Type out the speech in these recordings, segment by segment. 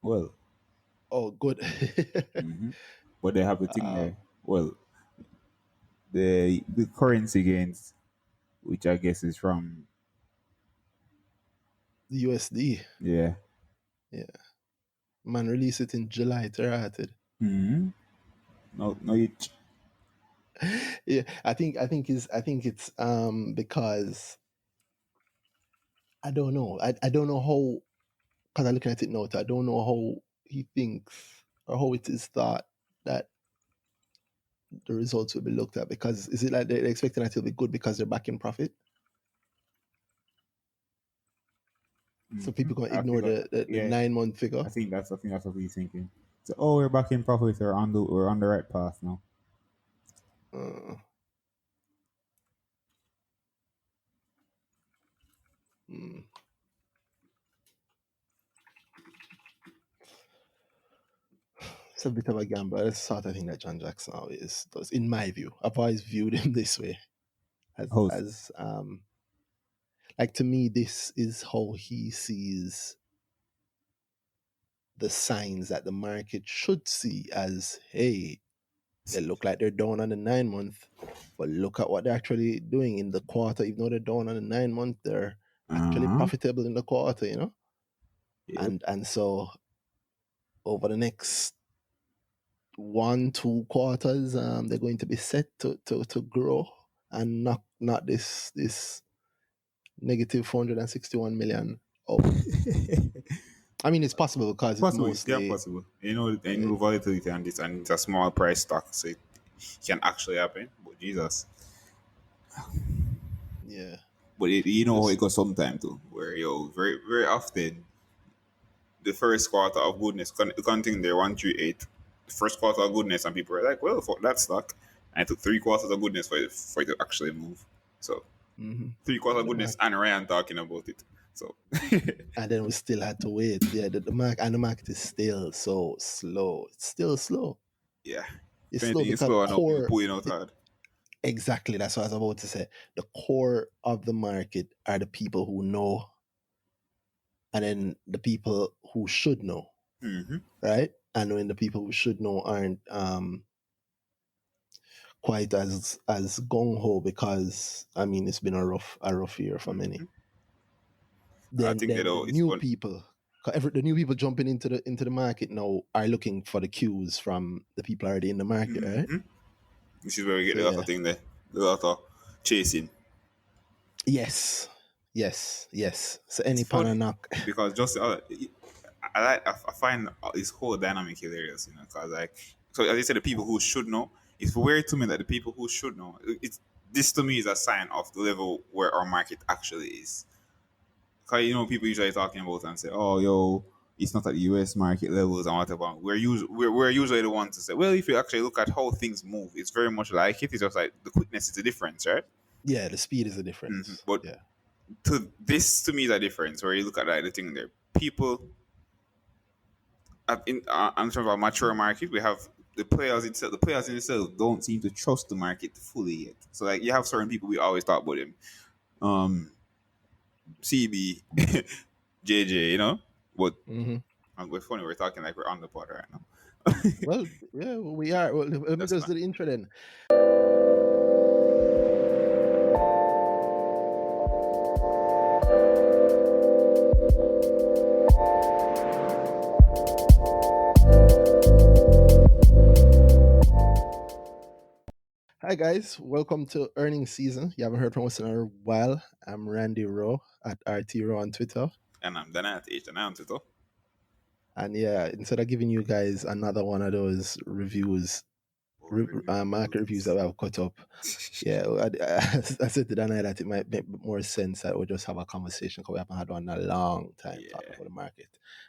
Well, Oh, good. but they have a thing there. Well, the currency gains, which I guess is from The USD. yeah. Yeah. Man, release it in July. Terated. No, no, you. Yeah, I think it's because I don't know. I don't know how, because I'm looking at it now. I don't know how he thinks or how it is thought that the results will be looked at. Because is it like they're expecting that it'll be good because they're back in profit? So people can I ignore think, the yeah, 9 month figure. I think that's what he's thinking. So, oh, we're back in profit. We're on the right path now. Uh, hmm. It's a bit of a gamble. That's the sort of thing that John Jackson always does, in my view. I've always viewed him this way, Host. as like, to me, this is how he sees the signs that the market should see as, hey, they look like they're down on the 9 month, but look at what they're actually doing in the quarter. Even though they're down on the 9 month, they're actually Uh huh. profitable in the quarter. Yep. And so over the next 1-2 quarters, they're going to be set to grow and not this negative 461 million out. I mean, it's possible because it's Possible, yeah, mostly possible. I know volatility on this, and it's a small price stock, so it can actually happen. But Jesus, yeah, but you know how it just goes sometime too, where very very often the first quarter of goodness, counting there 138, the first quarter of goodness, and people are like, well, fuck that stock, and it took 3 quarters of goodness for it to actually move. So mhm. 3 quarters of And the goodness, market, and Ryan talking about it. So and then we still had to wait. Yeah, the market is still so slow. It's still slow. yeah, if It's slow anything, it's because the slow enough. People core. pulling out hard. Exactly, that's what I was about to say. The core of the market are the people who know, and then the people who should know, Mm-hmm. right? And when the people who should know aren't quite as gung ho, because I mean, it's been a rough year for many. I Then think then the it's new fun. people, 'cause the new people jumping into the market now are looking for the cues from the people already in the market, right? Which is where we get So the lot yeah, of thing there, the lot of chasing. yes, yes, yes. So It's any pan or funny knock, because just I find this whole dynamic hilarious, because like, so as I said, the people who should know. It's weird to me that the people who should know. It's this to me is a sign of the level where our market actually is. Because people usually talking about and say, "Oh, yo, it's not at the U.S. market levels and whatever." We're usually the ones to say, "Well, if you actually look at how things move, it's very much like it. It's just like the quickness is the difference, right?" yeah, the speed is the difference. But Yeah. to me is a difference where you look at like the thing there. People in terms of a mature market, we have the players itself. The players in itself don't seem to trust the market fully yet. So like you have certain people we always talk about them, um, CB, JJ, but Hmm. we're funny. We're talking like we're on the pod right now. Well, yeah, we are. Well, let me That's just fine. do the intro then. Hi guys, welcome to earnings season. You haven't heard from us in a while. I'm Randy Rowe at RT Rowe on Twitter. And I'm done at age and it. And yeah, instead of giving you guys another one of those reviews, market reviews that I've cut up, yeah, I said to Dana that it might make more sense that we just have a conversation, because we haven't had one in a long time talking Yeah. about the market.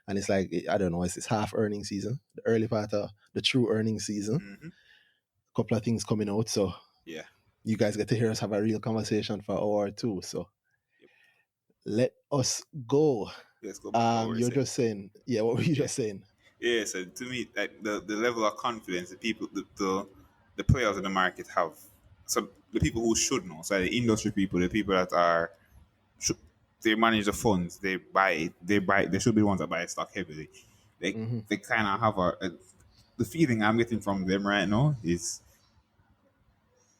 And it's like, I don't know, it's half earning season, the early part of the true earning season. Mm-hmm. A couple of things coming out, so Yeah. you guys get to hear us have a real conversation for an hour or two. So Yep. let us go. Let's go back to what we're You're saying. just saying, yeah, what were you Yeah. just saying? Yeah. So to me, like the level of confidence the people, the players in the market have. So the people who should know, so the industry people, the people that are, should, they manage the funds, they buy it, they should be the ones that buy stock heavily. They kind of have the feeling I'm getting from them right now is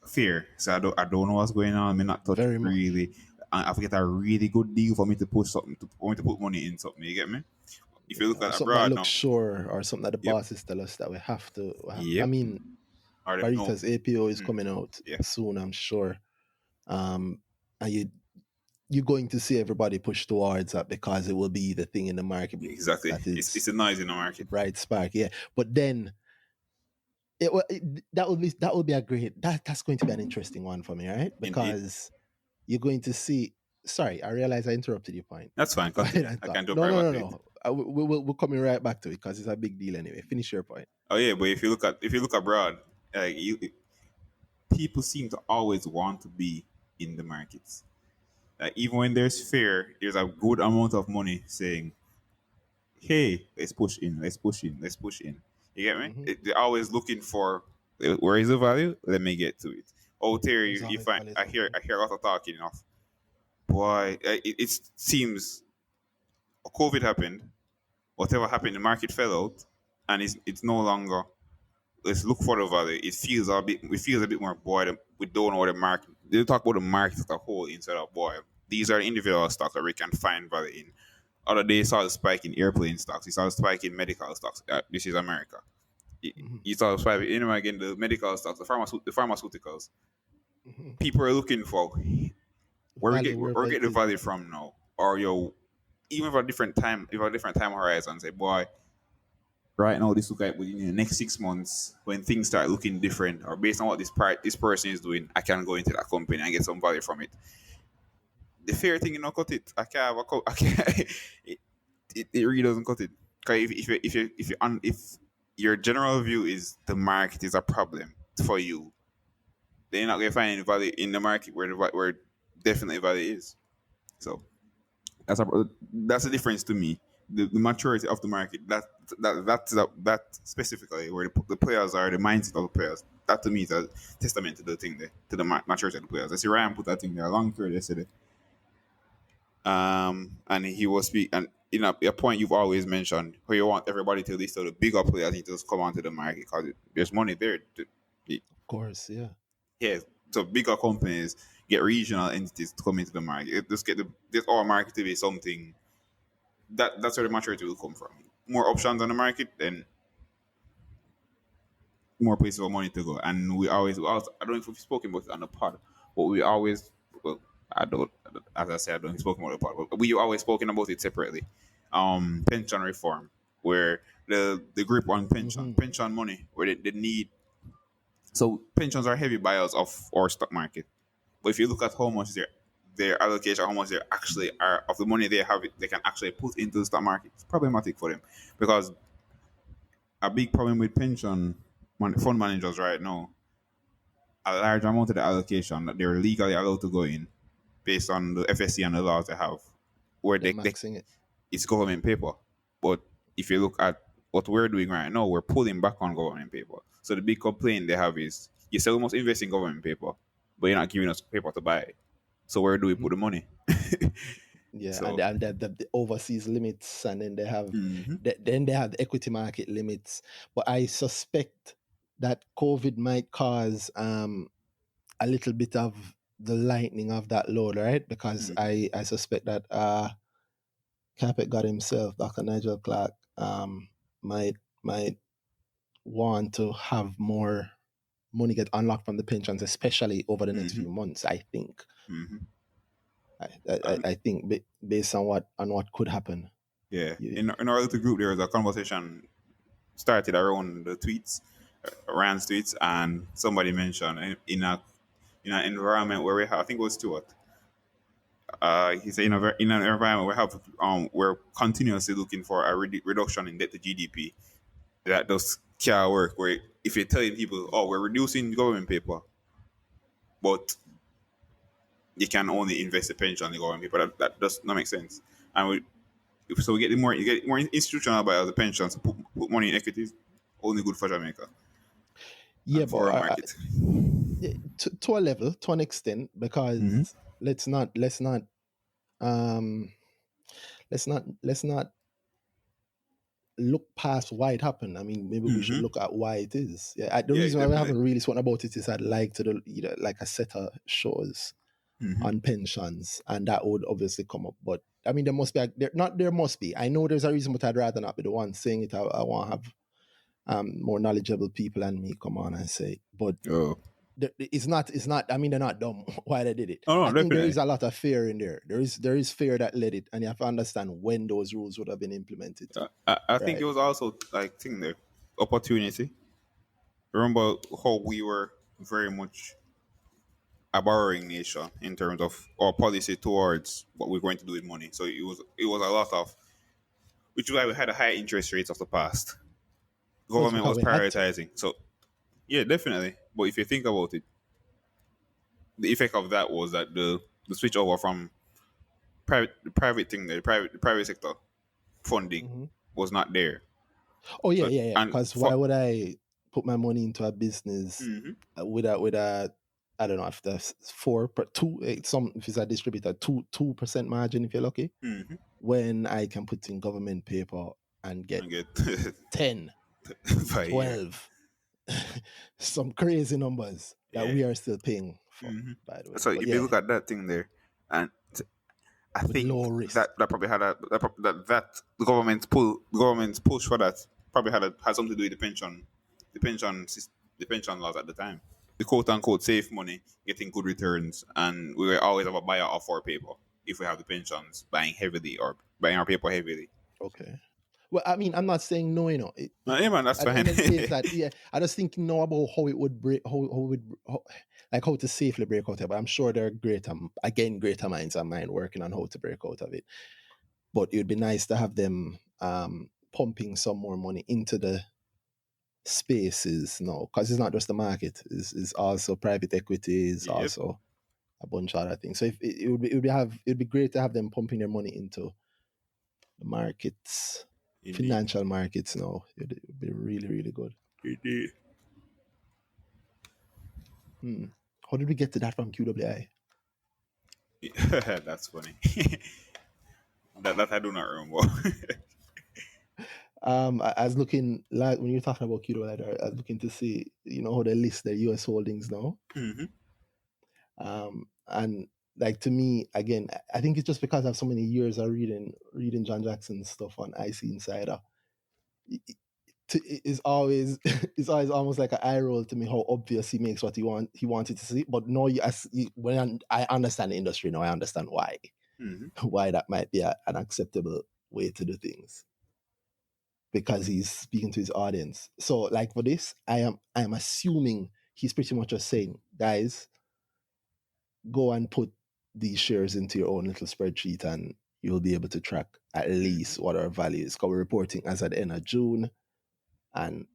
fear. So I don't know what's going on. I'm not touch Very much. really. I have to get a really good deal for me to push something for me to put money in something. You get me? If you Yeah, look or at something that abroad looks now, sure, or something that the yep, bosses tell us that we have to. I yep, mean, or them no, Barita's APO is coming out yeah, soon, I'm sure. And you're going to see everybody push towards that because it will be the thing in the market exactly. that It's is a noise in the the market. bright spark. Yeah, but then that would be a great that's going to be an interesting one for me, right? Indeed, Because you're going to see. Sorry, I realize I interrupted your point. that's fine. Go ahead Continue. and I talk. can jump No, right no, back no, to it. no. We're coming right back to it because it's a big deal anyway. Finish your point. Oh yeah, but if you look abroad, people seem to always want to be in the markets. Even when there's fear, there's a good amount of money saying, "Hey, let's push in, let's push in, let's push in." You get me? Mm-hmm. They're always looking for where is the value. Let me get to it. Out there, There's you always find value I somewhere. hear a lot of talking enough. Boy, it seems COVID happened. Whatever happened, the market fell out, and it's no longer. Let's look for the value. It feels a bit more boy. We don't know what the market. They talk about the market as a whole instead of boy. These are individual stocks that we can find value in. Other day, saw the spike in airplane stocks. You saw the spike in medical stocks. This is America. You, Mm-hmm. you saw the spike in again the medical stocks, the pharmaceuticals. Mm-hmm. People are looking for Value where wherever get it the is. value from now, or even for a different time, if a different time horizon. Say, boy, right now this look like within the next 6 months when things start looking different, or based on what this person is doing, I can go into that company and get some value from it. The fair thing, cut it. I can't have a I can't. It really doesn't cut it. Because if your general view is the market is a problem for you, then you're not gonna find any value in the market where definitely value is. So that's a difference to me. The maturity of the market, that specifically where the players are, the mindset of the players. That to me is a testament to the thing there, to the maturity of the players. I see Ryan put that thing there a long period yesterday. And he was speak and a point you've always mentioned where you want everybody to list the bigger players need to just come onto the market because there's money there. Of course, yeah. Yeah, so bigger companies get regional entities to come into the market. Just get this our market to be something that's where the maturity will come from. More options on the market, then more places for money to go. And we also I don't know if we've spoken about it on the pod, but we always well I don't as I said I don't spoken about the pod, but we always spoken about it separately. Pension reform, where the grip on Mm-hmm. pension money, where they need so pensions are heavy buyers of our stock market. But if you look at how much their allocation, how much they actually are of the money they have, they can actually put into the stock market, it's problematic for them because a big problem with fund managers right now, a large amount of the allocation that they're legally allowed to go in based on the FSC and the laws they have, where They're maxing it. it's government paper. But if you look at what we're doing right now, we're pulling back on government paper. So the big complaint they have is you say we must invest in government paper, but you're not giving us paper to buy. So where do we put Mm-hmm. the money? Yeah, and So the overseas limits, and then mhm, then they have the equity market limits. But I suspect that COVID might cause a little bit of the lightening of that load, right? Because mhm, I suspect that Capet got himself, Dr. Nigel Clark, might might want to have more money get unlocked from the pensions, especially over the next mhm, few months. I think. mhm. I think based on what could happen. Yeah, You, in our little group, there was a conversation started around the tweets, Rand's tweets, and somebody mentioned in an environment where we have, I think it was Stuart. He said in an environment where we're continuously looking for a reduction in debt to GDP. That does care work. Where if you're telling people, oh, we're reducing government paper, but you can only invest the pension in the government paper, that does not make sense. And so we get you get more institutional buyers of the pensions, put money in equities, only good for Jamaica yeah, and but for our market. to a level, to an extent, Mm-hmm. because um let's not look past why it happened. I mean, maybe we should Mm-hmm. look at why it is. Yeah, the Yeah, reason why we definitely. haven't really spoken about it is I'd like to do, like a set of shows Mm-hmm. on pensions, and that would obviously come up. But I mean, there must be there must be. I know there's a reason, but I'd rather not be the one saying it. I want to have more knowledgeable people than me come on and say it. But Oh. it's not. I mean, they're not dumb why they did it. Oh I no, think there definitely. is a lot of fear in there. There is fear that led it, and you have to understand when those rules would have been implemented too. I think it Right. was also like thing there, opportunity. Remember how we were very much a borrowing nation in terms of our policy towards what we're going to do with money. So it was a lot of, which is why we had a high interest rates of the past. Well, it's Government because was we had to. prioritizing. So yeah, definitely. But if you think about it, the effect of that was that the switch over from private thing, the private sector funding Mhm. was not there. Oh yeah, So yeah, yeah. and Because for why would I put my money into a business hmm with a I don't know if that's two some if it's a distributor 2% margin if you're lucky, hmm when I can put in government paper and get and get 10, per year. 12, some crazy numbers that Yeah. we are still paying for, hmm by the way. So But if you yeah, look at that thing there, and I with low think risk. that probably had that the government's push for that probably had something to do with the pension laws at the time. The quote unquote safe money getting good returns, and we were always have a buyer of our paper if we have the pensions buying heavily or buying our paper heavily. Okay. Well, I mean, I'm not saying no, Yeah, man, that's at the fine. end of the day, it's that, yeah, I just think know about how it would break, like how to safely break out of it. But I'm sure there are greater minds than mine working on how to break out of it. But it would be nice to have them pumping some more money into the spaces now, because it's not just the market, it's also private equity, it's Yep, also a bunch of other things. So if it would be great to have them pumping their money into the markets, indeed, financial markets now. It would be really, really good. indeed. Hmm. How did we get to that from QWI? That's funny. That I do not remember. I was looking like when you were talking about QWI, I was looking to see, how they list their US holdings now. hmm And like to me, again, I think it's just because I have so many years of reading John Jackson's stuff on IC Insider. It's always it's always almost like an eye roll to me how obvious he makes what he wanted to see. But no, when I understand the industry now, I understand why hmm why that might be an acceptable way to do things, because he's speaking to his audience. So like for this, I am assuming he's pretty much just saying, guys, go and put these shares into your own little spreadsheet and you'll be able to track at least what our value is. Because we're reporting as at the end of June, and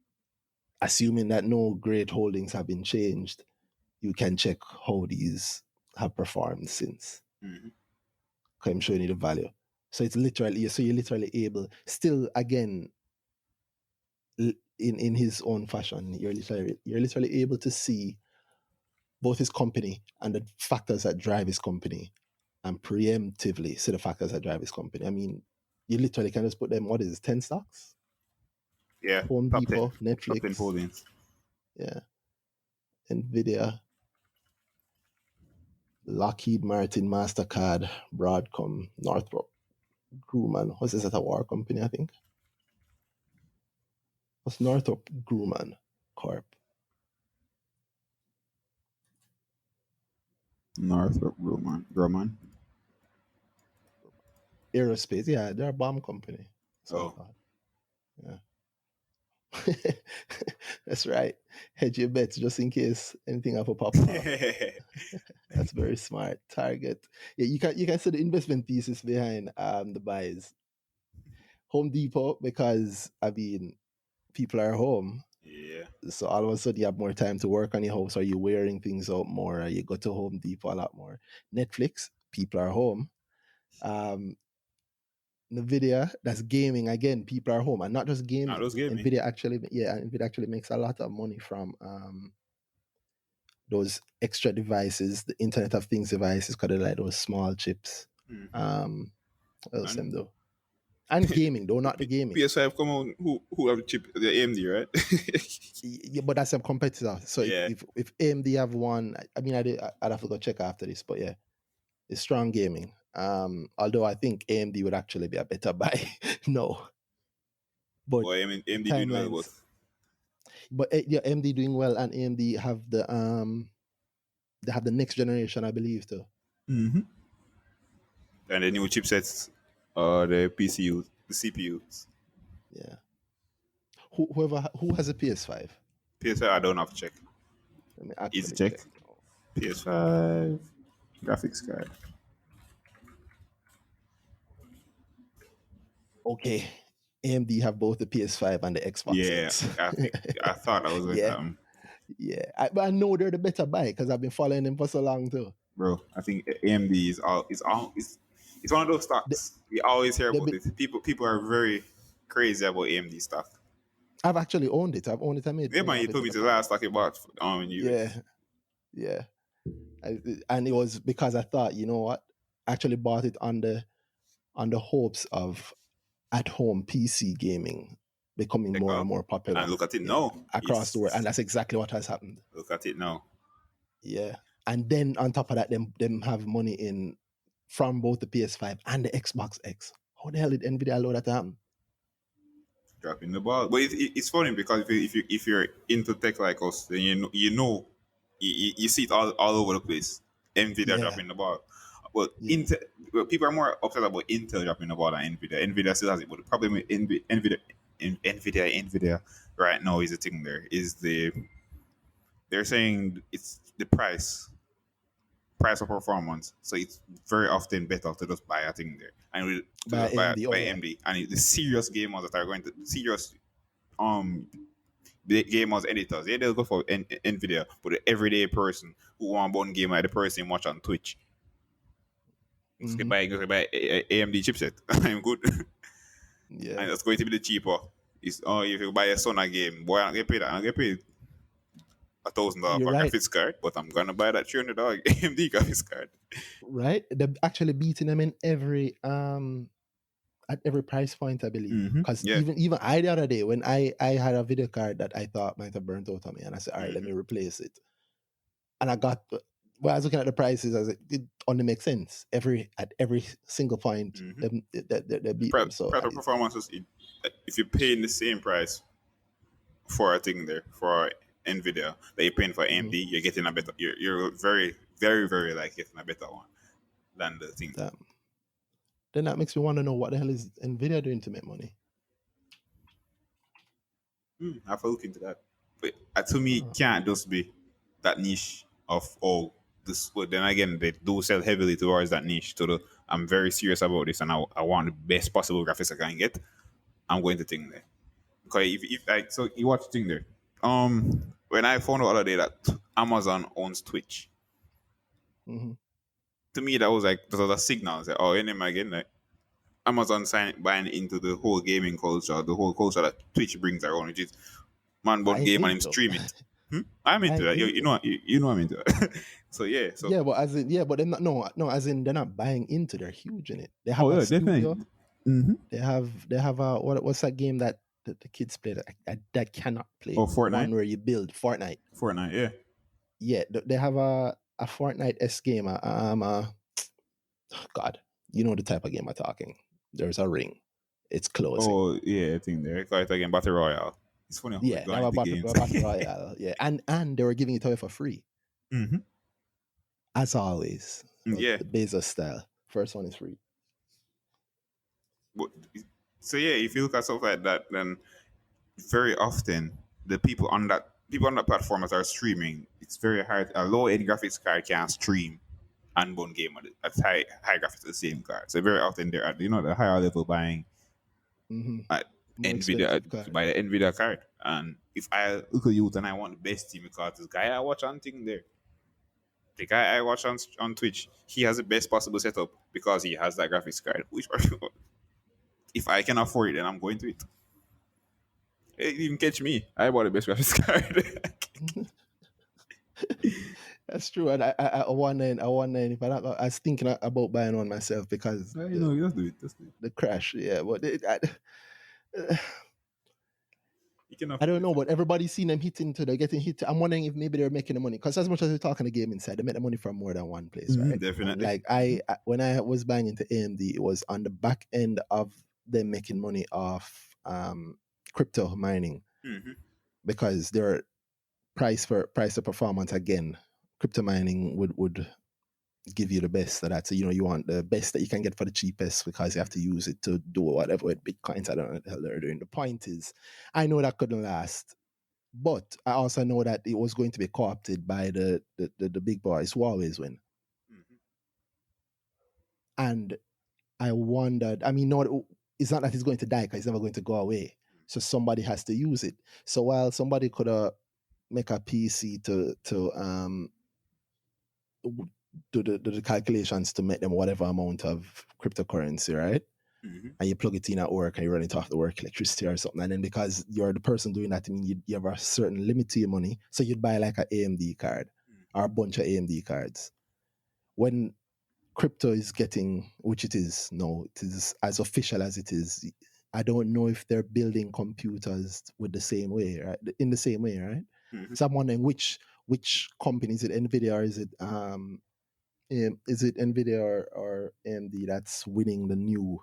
assuming that no great holdings have been changed, you can check how these have performed since. hmm Because I'm showing you the value. So it's literally, so you're literally able, still again, in his own fashion, you're literally able to see both his company and the factors that drive his company, and preemptively see the factors that drive his company. I mean, you literally can just put them, what is it, 10 stocks? Yeah, Home top 10. Depot, Top 10 Netflix, holdings. yeah, Nvidia, Lockheed Martin, MasterCard, Broadcom, Northrop Grumman. What's this at a war company, I think? What's Northrop Grumman Corp? Northrop Grumman. Aerospace. Yeah, they're a bomb company. That's what I Oh. thought. Yeah. That's right. Hedge your bets just in case anything ever pop off. That's very smart. Target. Yeah, you can see the investment thesis behind the buys. Home Depot, because I mean people are home. yeah. So all of a sudden you have more time to work on your house, or you're wearing things out more, or you go to Home Depot a lot more. Netflix, people are home. Um, Nvidia, that's gaming again. People are home, and not just No, gaming. those gave me. Nvidia actually makes a lot of money from those extra devices, the Internet of Things devices, because they like those small chips. hmm What else And them do? And gaming, though, not the gaming. PS5 come on, who have the chip? The AMD, right? Yeah, but that's a competitor. So Yeah. if AMD have one, I mean, I'd have to go check after this, but yeah, it's strong gaming. Although I think AMD would actually be a better buy. No, but Boy, I mean, the AMD doing well, timelines. But yeah, AMD doing well, and AMD have they have the next generation, I believe, too. and the new chipsets, the PCUs, the CPUs. Yeah. Who has a PS5? PS5, I don't have to check. Let me Easy actually check. check. PS5 graphics card. Okay. AMD have both the PS5 and the Xbox Yeah, X. I thought that was going to Yeah, happen, but I know they're the better buy because I've been following them for so long too. bro. I think AMD it's one of those They, stocks we always hear they've about. been, This people are very crazy about AMD stock. I've actually owned it. I've owned it. I made Yeah, money man, you off it told in me the the last past. stock you bought in US. Yeah, yeah. And it was because I thought, you know what? I actually bought it on the hopes of at home PC gaming becoming Check more and out more popular. and look at it Yeah, now. across the world, and It's that's exactly what has happened. look at it now. Yeah, and then on top of that, them have money in from both the PS5 and the Xbox X. How the hell did Nvidia allow that to happen? Dropping the ball. But it's funny because if you're into tech like us, then you see it all over the place. Nvidia Yeah, dropping the ball, but yeah. Intel. Well, people are more upset about Intel dropping the ball than Nvidia. Nvidia still has it, but the problem with Nvidia right now is the thing. There is they're saying it's the price of performance. So it's very often better to just buy a thing there and to By just buy AMD. Oh buy yeah. AMD. And the serious gamers that are going to serious um the gamers editors, yeah, they'll go for Nvidia. But the everyday person who want one game like the person watch on Twitch, Hmm. just buy AMD chipset. I'm good, Yeah. and it's going to be the cheaper. It's if you buy a Sona game, boy, I don't get paid. I don't get paid $1,000 You're for a right. graphics card, but I'm gonna buy that $300 AMD graphics card. Right. They're actually beating them in every at every price point, I believe. Because Yeah. even I the other day when I had a video card that I thought might have burnt out on me, and I said, all right, let Mm-hmm. me replace it. And I got when I was looking at the prices, I was like, it only makes sense. At every single point, Mm-hmm. they The beat them. So price of performance is if you're paying the same price for a thing there for Nvidia that you're paying for mhm, AMD, you're getting a better. You're very very very like getting a better one than the thing. that, then that makes me want to know what the hell is Nvidia doing to make money. I have to look into that. But to me, it Oh, can't just be that niche of this. But then again, they do sell heavily towards that niche. So I'm very serious about this, and I want the best possible graphics I can get. I'm going to think there. Because if like so you watch thing there. When I found out the other day that Amazon owns Twitch, mhm. to me that was like that was a signal. I was like, oh, your name again, like Amazon buying into the whole gaming culture, the whole culture that Twitch brings around, which is man I bought ain't game and him into. stream it. I'm I into ain't that. You into. know you know I'm into that. So yeah, so Yeah, but as in but they're not no, as in they're not buying into, they're huge in it. They have oh a yeah, studio. definitely. They have a what's that game that the kids play that cannot play? Oh, The one Fortnite, where you build Fortnite. Fortnite, yeah. Yeah, they have a Fortnite S game. God, you know the type of game I'm talking. There's a ring. It's closing. Oh yeah, I think there. Call it again, Battle Royale. It's funny how we Yeah, go they have into a games. battle royale. Yeah, and they were giving it away for free hmm as always. So Yeah, the Bezos style. First one is free. but so yeah, if you look at stuff like that, then very often the people on that platform that are streaming, it's very hard. A low end graphics card can't stream and one game at high graphics the same card. So very often they're at the higher level buying Hmm. uh, More Nvidia expensive card. buy the Nvidia card. And if I look at youth and I want the best team because this guy I watch on thing there, the guy I watch on Twitch, he has the best possible setup because he has that graphics card. Which if I can afford it, then I'm going to it. Hey, you can catch me. I bought the best graphics card. That's true. And I wonder, if I was thinking about buying one myself because You know, just do it. Just do it. the crash. Yeah, but You can I afford don't it. know. But everybody's seen them hitting they're getting hit. I'm wondering if maybe they're making the money because as much as they're talking the game inside, they make the money from more than one place, right? And Definitely. like when I was buying into AMD, it was on the back end of them making money off crypto mining Mm-hmm. because their price to performance again. Crypto mining would give you the best of that. So, you want the best that you can get for the cheapest because you have to use it to do whatever with Bitcoins. I don't know what the hell they're doing. The point is, I know that couldn't last, but I also know that it was going to be co-opted by the big boys who always win. Mm-hmm. And I wondered, I mean, no, it's not that it's going to die because it's never going to go away. So somebody has to use it. So while somebody could make a PC to do the calculations to make them whatever amount of cryptocurrency, right? Mm-hmm. And you plug it in at work and you run it off the work electricity or something. And then because you're the person doing that, I mean, you have a certain limit to your money. So you'd buy like an AMD card or a bunch of AMD cards. When crypto is getting, which it is, no, it is as official as it is. I don't know if they're building computers with the same way, right? In the same way, right? Mm-hmm. So I'm wondering which company is it, Nvidia or is it Nvidia or AMD that's winning the new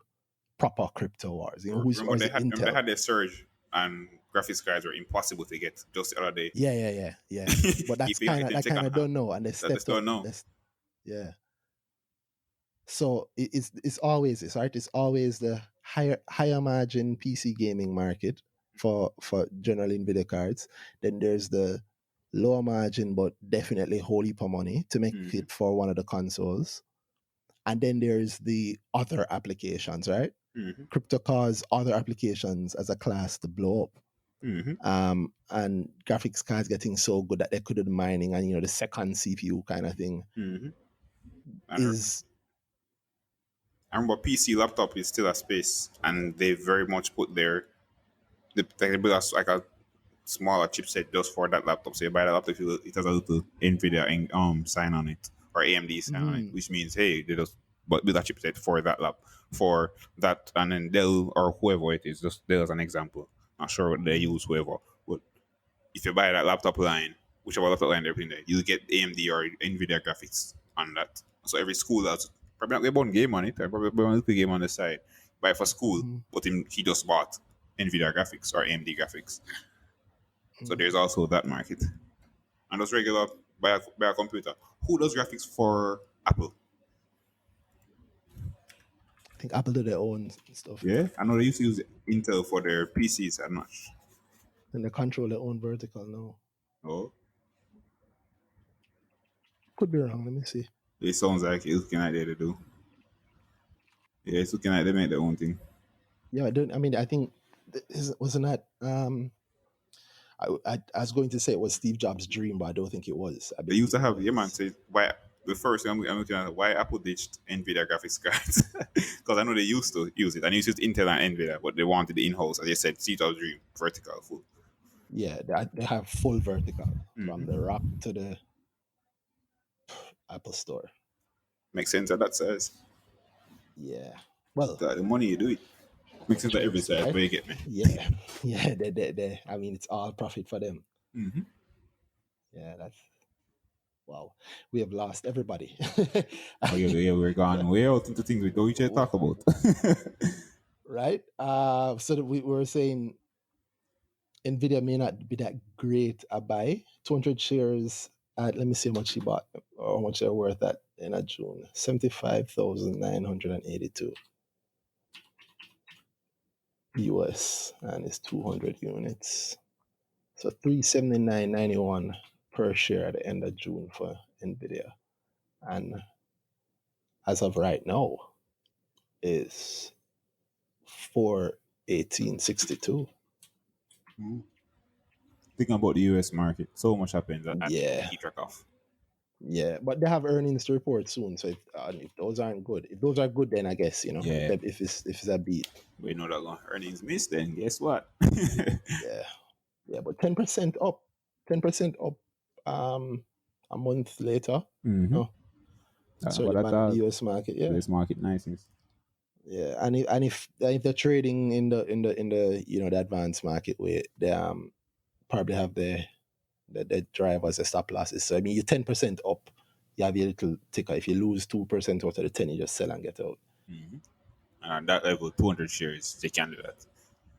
proper crypto wars? Or Remember is it remember they Intel? had their surge and graphics cards were impossible to get just the other day. Yeah. But that's If you can get kind of them second hand, done now, and they that just stepped up. don't know. Yeah. So it's always this, right? It's always the higher margin PC gaming market for general Nvidia cards. Then there's the lower margin but definitely whole heap of money to make Mm-hmm. it for one of the consoles. And then there's the other applications, right? Mm-hmm. Crypto cause other applications as a class to blow up. Mm-hmm. And graphics cards getting so good that they could do the mining and the second CPU kind of thing Mm-hmm. And is I remember PC laptop is still a space, and they very much put they build like a smaller chipset just for that laptop. So you buy that laptop, it has a little Nvidia sign on it or AMD sign on it, mm, which means hey, they just but build a chipset for that for that, and then Dell or whoever it is, just Dell as an example. Not sure what they use, whoever, but if you buy that laptop line, whichever laptop line they're putting there, you get AMD or Nvidia graphics on that. So every school has probably not going to game on it, or probably a little game on the side. Buy for school, mm, but he just bought Nvidia graphics or AMD graphics. So mm. there's also that market. And those regular buy a computer. Who does graphics for Apple? I think Apple do their own stuff, Yeah, I know they used to use Intel for their PCs. I'm not sure. and they control their own vertical now. Oh, Could be wrong. Let me see. it sounds like it's looking like they do. Yeah, it's looking like they make their own thing. Yeah, I don't. I mean, I think wasn't that. I was going to say it was Steve Jobs' dream, but I don't think it was. I They used believe to it have, yeah, man, was. say why the first thing I'm looking at why Apple ditched Nvidia graphics cards. Because I know they used to use it. And used Intel and Nvidia, but they wanted the in-house. As you said, Steve Jobs' dream, vertical, full. Yeah, they have full vertical from the rack to the Apple Store. Makes sense at that size. Yeah. Well, Got the money, you do it. Makes sense at every trust, size, right? but you get me. Yeah, yeah. I mean, it's all profit for them. Mm-hmm. Yeah, that's wow. We have lost everybody. Oh, yeah, yeah, we're gone way out into things we don't usually talk about. Right? So that we were saying Nvidia may not be that great a buy. 200 shares at, let me see how much he bought or how much they're worth at in a June. 75,982 US, and it's 200 units. So 379.91 per share at the end of June for Nvidia. And as of right now is 418.62. Thinking about the US market, so much happens that I Yeah. keep track of. Yeah, but they have earnings to report soon. So if those aren't good, if those are good, then I guess Yeah, if it's a beat, we know that earnings missed, then guess what? yeah, yeah. But 10% up, 10% up. a month later. Mm-hmm. Oh, it's But already I banned in the thought US market. Yeah. US market nice. Yeah. And if they're trading in the the advanced market way, they probably have the drivers, the stop losses. So I mean, you're 10% up, you have your little ticker. If you lose 2% out of the 10, you just sell and get out. Mm-hmm. And at that level, 200 shares, they can do that.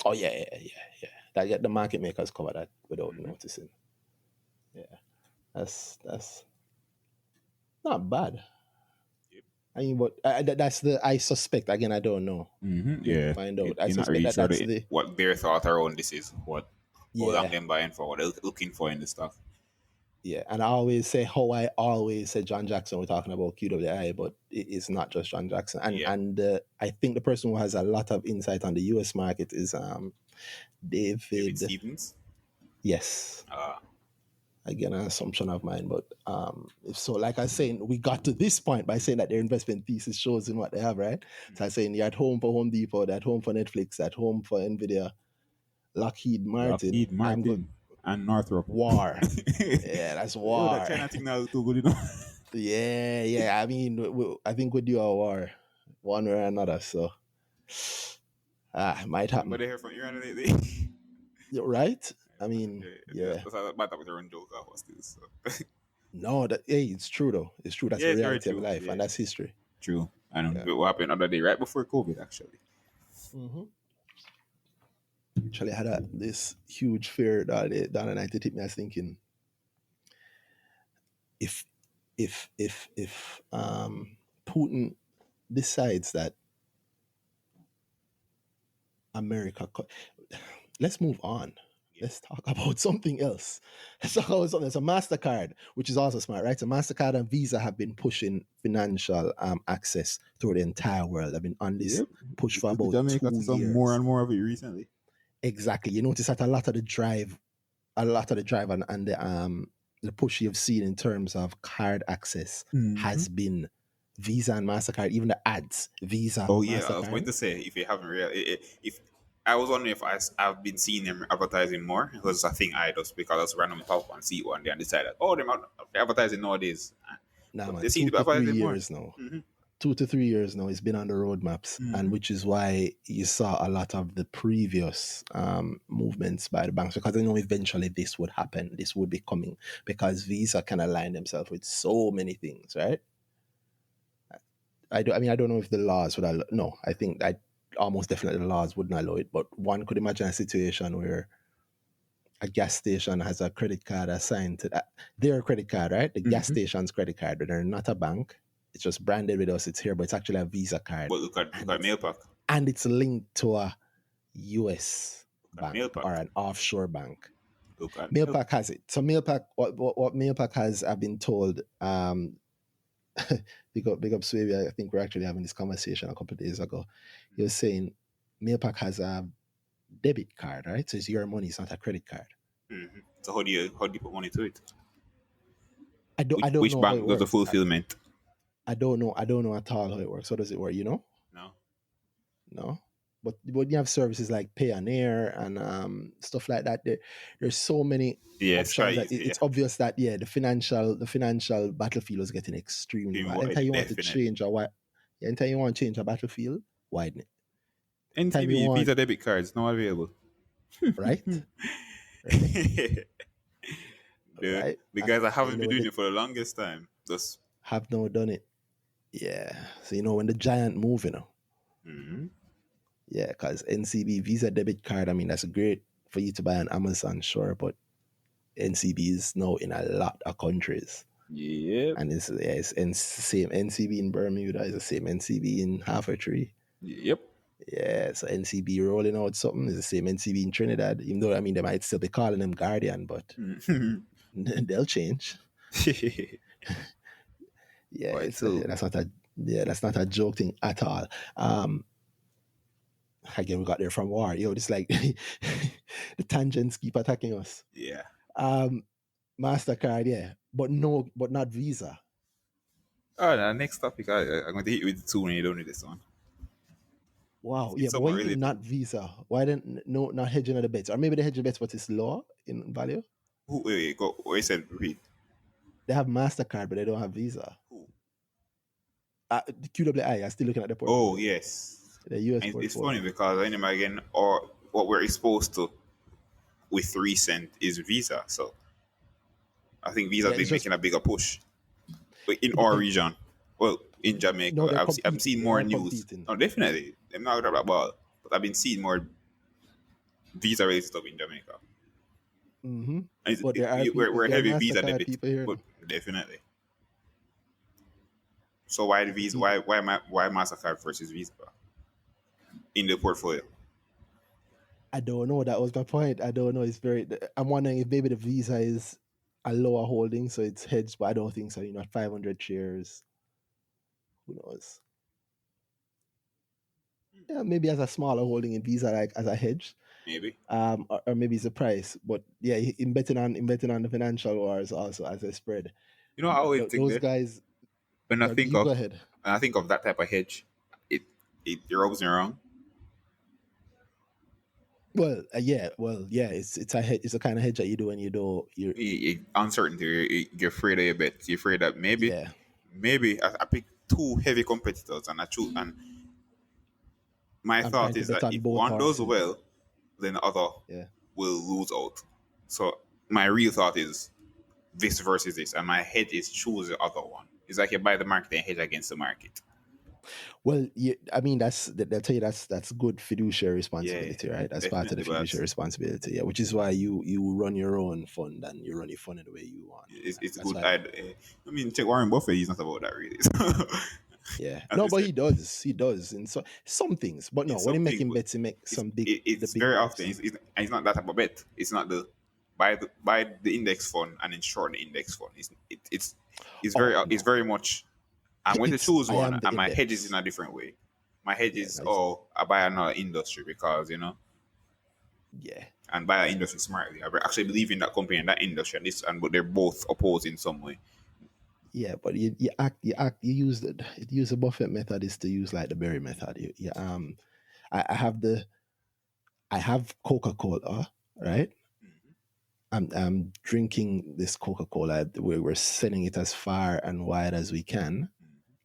Oh yeah. That the market makers cover that without Mm-hmm. noticing. Yeah, that's not bad. Yep. I mean, but that's the I suspect. Again, I don't know. Mm-hmm. Yet to Yeah. find out. I You're not suspect really that sure that's the what their thought around this is, how long yeah. them buying for, what they're looking for in the stock. Yeah, and I always say how I always said John Jackson. We're talking about Key.ja, but it's not just John Jackson. And Yeah. and I think the person who has a lot of insight on the U.S. market is David David. Stevens. Yes, Uh, again, an assumption of mine, but if so, like I was saying, we got to this point by saying that their investment thesis shows in what they have, right? So I'm saying you're at home for Home Depot, they're at home for Netflix, at home for Nvidia, Lockheed Martin. Lockheed Martin and Northrop. War. Yeah, that's Yo, that war. China thing now is too good enough. Yeah. I mean, I think we do a war, one way or another. So, it might But happen, they heard from Iran lately. right? I mean, yeah. That's how bad that was their own joke. I was still so. No, it's true though. It's true. That's Yeah, the it's very reality of true. life, and Yeah, that's history. true. And Yeah. what happened the other day, right before COVID, actually. Mm-hmm. Actually, I had this huge fear down the night. It hit me. I was thinking, if Putin decides that America, let's move on. Yeah. Let's talk about something else. Let's talk about something. It's a MasterCard, which is also smart, right? So MasterCard and Visa have been pushing financial access through the entire world. I've been on this Yep. push for The about Jamaica 2 see some more years. and more of it recently. Exactly. You notice that a lot of the drive and the push you've seen in terms of card access has been Visa and MasterCard, even the ads, Visa, Oh yeah, I was going MasterCard. to say if you haven't really, if I was wondering if I've been seeing them advertising more because I think I just because I just randomly pop and see one day and decided they're advertising nowadays, Nah, but they man, seem to be 2 to 3 advertising more. years now. Mm-hmm. 2 to 3 years now, it's been on the roadmaps, and which is why you saw a lot of the previous movements by the banks, because I know eventually this would happen, this would be coming, because Visa can align themselves with so many things, right? I don't know if the laws would allow. No, I think that almost definitely the laws wouldn't allow it, but one could imagine a situation where a gas station has a credit card assigned to that. Their credit card, right? The gas station's credit card, but they're not a bank. It's just branded with us. It's here, but it's actually a Visa card, But look at Mailpack. and it's linked to a US Look at bank Mailpack. or an offshore bank. Look at Mailpack. Mailpack has it. So Mailpack, what Mailpack has, I've been told. Big up Swavy. I think we're actually having this conversation a couple of days ago. He was saying Mailpack has a debit card, right? So it's your money, it's not a credit card. Mm-hmm. So how do you put money to it? I don't Which know how it bank does the works. fulfillment? I don't know at all how it works. How does it work? You know? No. No. But you have services like Payoneer and stuff like that, there's so many Yeah, it's options quite that easy. it's obvious that the financial battlefield is getting extremely Being wide. wide, Anytime you want to definitely. change anytime you want to change a battlefield, widen it. Anytime you NCB want, Visa debit cards not available. right? Right? the Right? the guys that And haven't been doing it for the longest time just have now done it. Yeah. So when the giant move, yeah, because NCB Visa debit card, I mean, that's great for you to buy on Amazon, sure, but NCB is now in a lot of countries. yeah. And it's same NCB in Bermuda is the same NCB in Half-a-Tree. Yep. Yeah, so NCB rolling out something is the same NCB in Trinidad. Even though they might still be calling them Guardian, but they'll change. Yeah, Quite so. that's not a joke thing at all. Again, we got there from war. This like the tangents keep attacking us. Yeah. MasterCard, yeah, but not Visa. Oh, the next topic, I'm going to hit you with the two when you don't need this one. Wow, It's yeah, but when somewhat you think related. not Visa, why then not hedging of the bets, or maybe the hedging bets, but it's lower in value? Wait, go. What you said? Repeat. They have MasterCard, but they don't have Visa. Who? The Q.ja, I'm still looking at the Oh portfolio. yes. The US And it's funny portfolio. because anyway again, or what we're exposed to with recent is Visa. So I think Visa's Yeah, it's been just making a bigger push. But in our region, well, in no, Jamaica, they're I've competing. seen They more are news. competing. No, definitely. I'm not talking about, but I've been seeing more visa related stuff in Jamaica. Mm-hmm. And But there are people, we're there are heavy visa MasterCard debit, people here. but No? definitely. So why the visa? V- Why Mastercard versus Visa in the portfolio? I don't know. That was my point. I don't know. It's very. I'm wondering if maybe the Visa is a lower holding, so it's hedged, but I don't think so. 500 shares. Who knows? Yeah, maybe as a smaller holding in Visa, like as a hedge, Maybe. or maybe it's a price. But yeah, in betting on the financial wars also as a spread. You know, I always think Those that guys. when I Yeah, think you go of ahead. that type of hedge, it it rubs me wrong. Well, yeah. It's a it's a kind of hedge that you do when you do you. Uncertainty. You're afraid of your bet. You're afraid that Yeah, maybe I pick two heavy competitors and I choose. And my I'm thought trying to is bet that on if both one does horses. well, then the other Yeah. will lose out. So my real thought is this versus this, and my head is choose the other one. It's like you buy the market and hedge against the market. Well, I mean they'll tell you that's good fiduciary Yeah, responsibility, right? That's part of the definitely. But fiduciary responsibility, yeah. Which is why you run your own fund and you run your fund in the way you want. Yeah, it's that's good. why. I mean, check Warren Buffett. He's not about that really. Yeah, As no, we but said, he does in some things, but no, it's when he something, making but bets, he make the it's big very often moves. it's not that type of bet. It's not the buy the index fund and then short the index fund. Oh It's no, very much. I'm going to it's choose I one, am the and my hedge is in index. a different way. My hedge Yeah, is nice. I buy another industry because Yeah, and buy an industry smartly. I actually believe in that company and that industry, and but they're both opposed in some way. yeah, but you use the Buffett method is to use like the Berry method. I have Coca-Cola, right? I'm drinking this Coca-Cola. We're sending it as far and wide as we can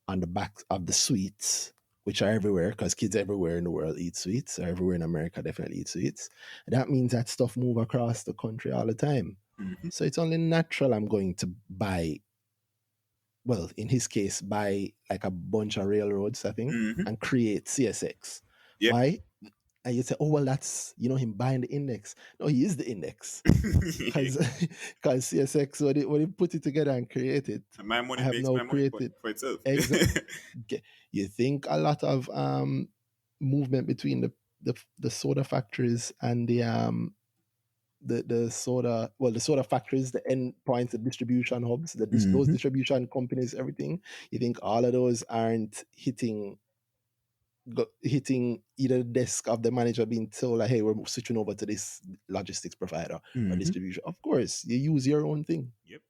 on the back of the sweets, which are everywhere because kids everywhere in the world eat sweets, or everywhere in America definitely eat sweets. That means that stuff move across the country all the time. Mm-hmm. So it's only natural I'm going to buy, well, in his case, buy like a bunch of railroads, I think, Mm-hmm. and create CSX. Yep. Why? And you say, oh, well, that's, him buying the index. No, he is the index. Because CSX, when he put it together and create it, And my I money have makes now my money created for itself. exact. You think a lot of movement between the soda factories and the soda, well, the soda factories, the end points, the distribution hubs, those Mm-hmm. distribution companies, everything. You think all of those aren't hitting either the desk of the manager being told like, hey, we're switching over to this logistics provider or Mm-hmm. distribution. Of course, you use your own thing. Yep.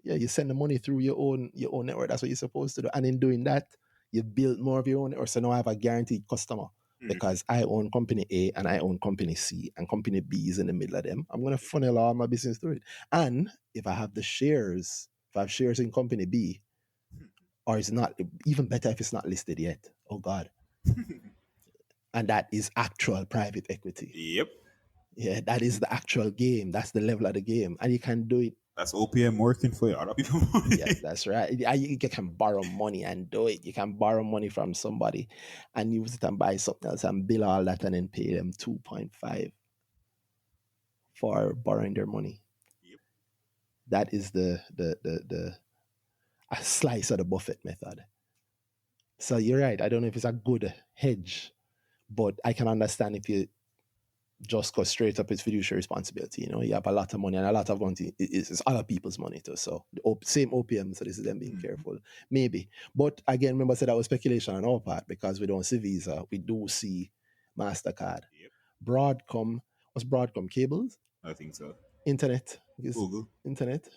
Yeah, you send the money through your own network. That's what you're supposed to do. And in doing that, you build more of your own network. So now I have a guaranteed customer Mm-hmm. because I own company A and I own company C and company B is in the middle of them. I'm gonna funnel all my business through it. And if I have if I have shares in company B, or it's not, even better if it's not listed yet. Oh God. And that is actual private equity. Yep. Yeah, that is the actual game. That's the level of the game. And you can do it. That's OPM working for you. Other people. Yeah, that's right. You can borrow money and do it. You can borrow money from somebody and use it and buy something else and bill all that and then pay them 2.5 for borrowing their money. Yep. That is the a slice of the Buffett method. So you're right. I don't know if it's a good hedge, but I can understand if you just go straight up, it's fiduciary responsibility. You have a lot of money, and a lot of money is other people's money too. So the same OPM. So this is them being Mm-hmm. careful, maybe. But again, remember, I said that was speculation on our part because we don't see Visa, we do see Mastercard, Yep. Broadcom. What's Broadcom? Cables, I think so. internet is Google. internet.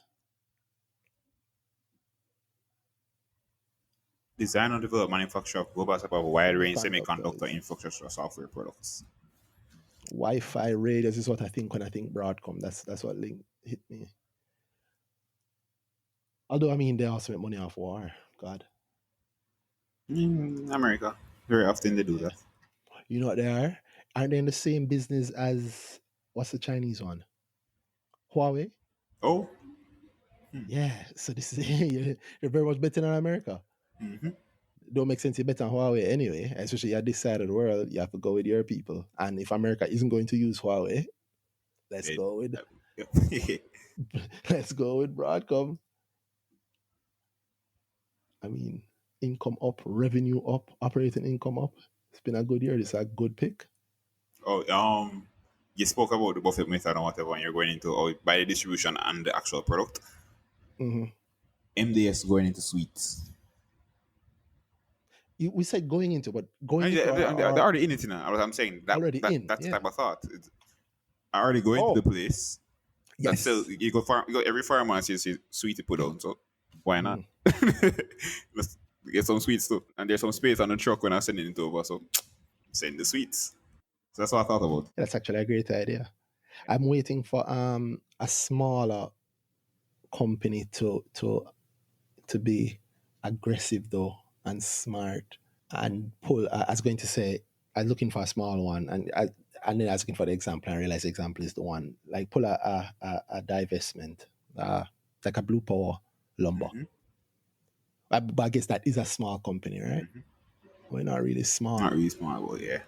Design and develop manufacture of global type of wide range semiconductor Semiconductors, infrastructure software products. Wi-Fi radios is what I think when I think Broadcom. That's what link hit me. Although, I mean, they also make money off war. God. In America, very often they do Yeah. that. You know what they are? Aren't they in the same business as, what's the Chinese one? Huawei? Oh, Yeah. So this is, you're very much better than America. Don't make sense you bet on Huawei anyway, especially at this side of the world. You have to go with your people. And if America isn't going to use Huawei, let's it, go with yeah. let's go with Broadcom. I mean, income up, revenue up, operating income up. It's been a good year. It's a good pick. Oh, you spoke about the Buffett method and whatever, and you're going into by the distribution and the actual product. Mm-hmm. MDS going into sweets. We said going into, but going And into they're are already in it now. What I'm saying that already in. that's the Yeah. type of thought. I already go into the Oh, place and sell. yes. You go every pharmacy you see sweet to put on. So why not? Mm. Let's get some sweets too. And there's some space on the truck when I'm sending it over. So send the sweets. So that's what I thought about. That's actually a great idea. I'm waiting for a smaller company to be aggressive though and smart and pull. I was going to say I was looking for a small one, and then I was looking for the example, and I realized the example is the one. Like pull a divestment, like a Blue Power Lumber. But I guess that is a small company, right? We're not really Not small. really smart, but yeah.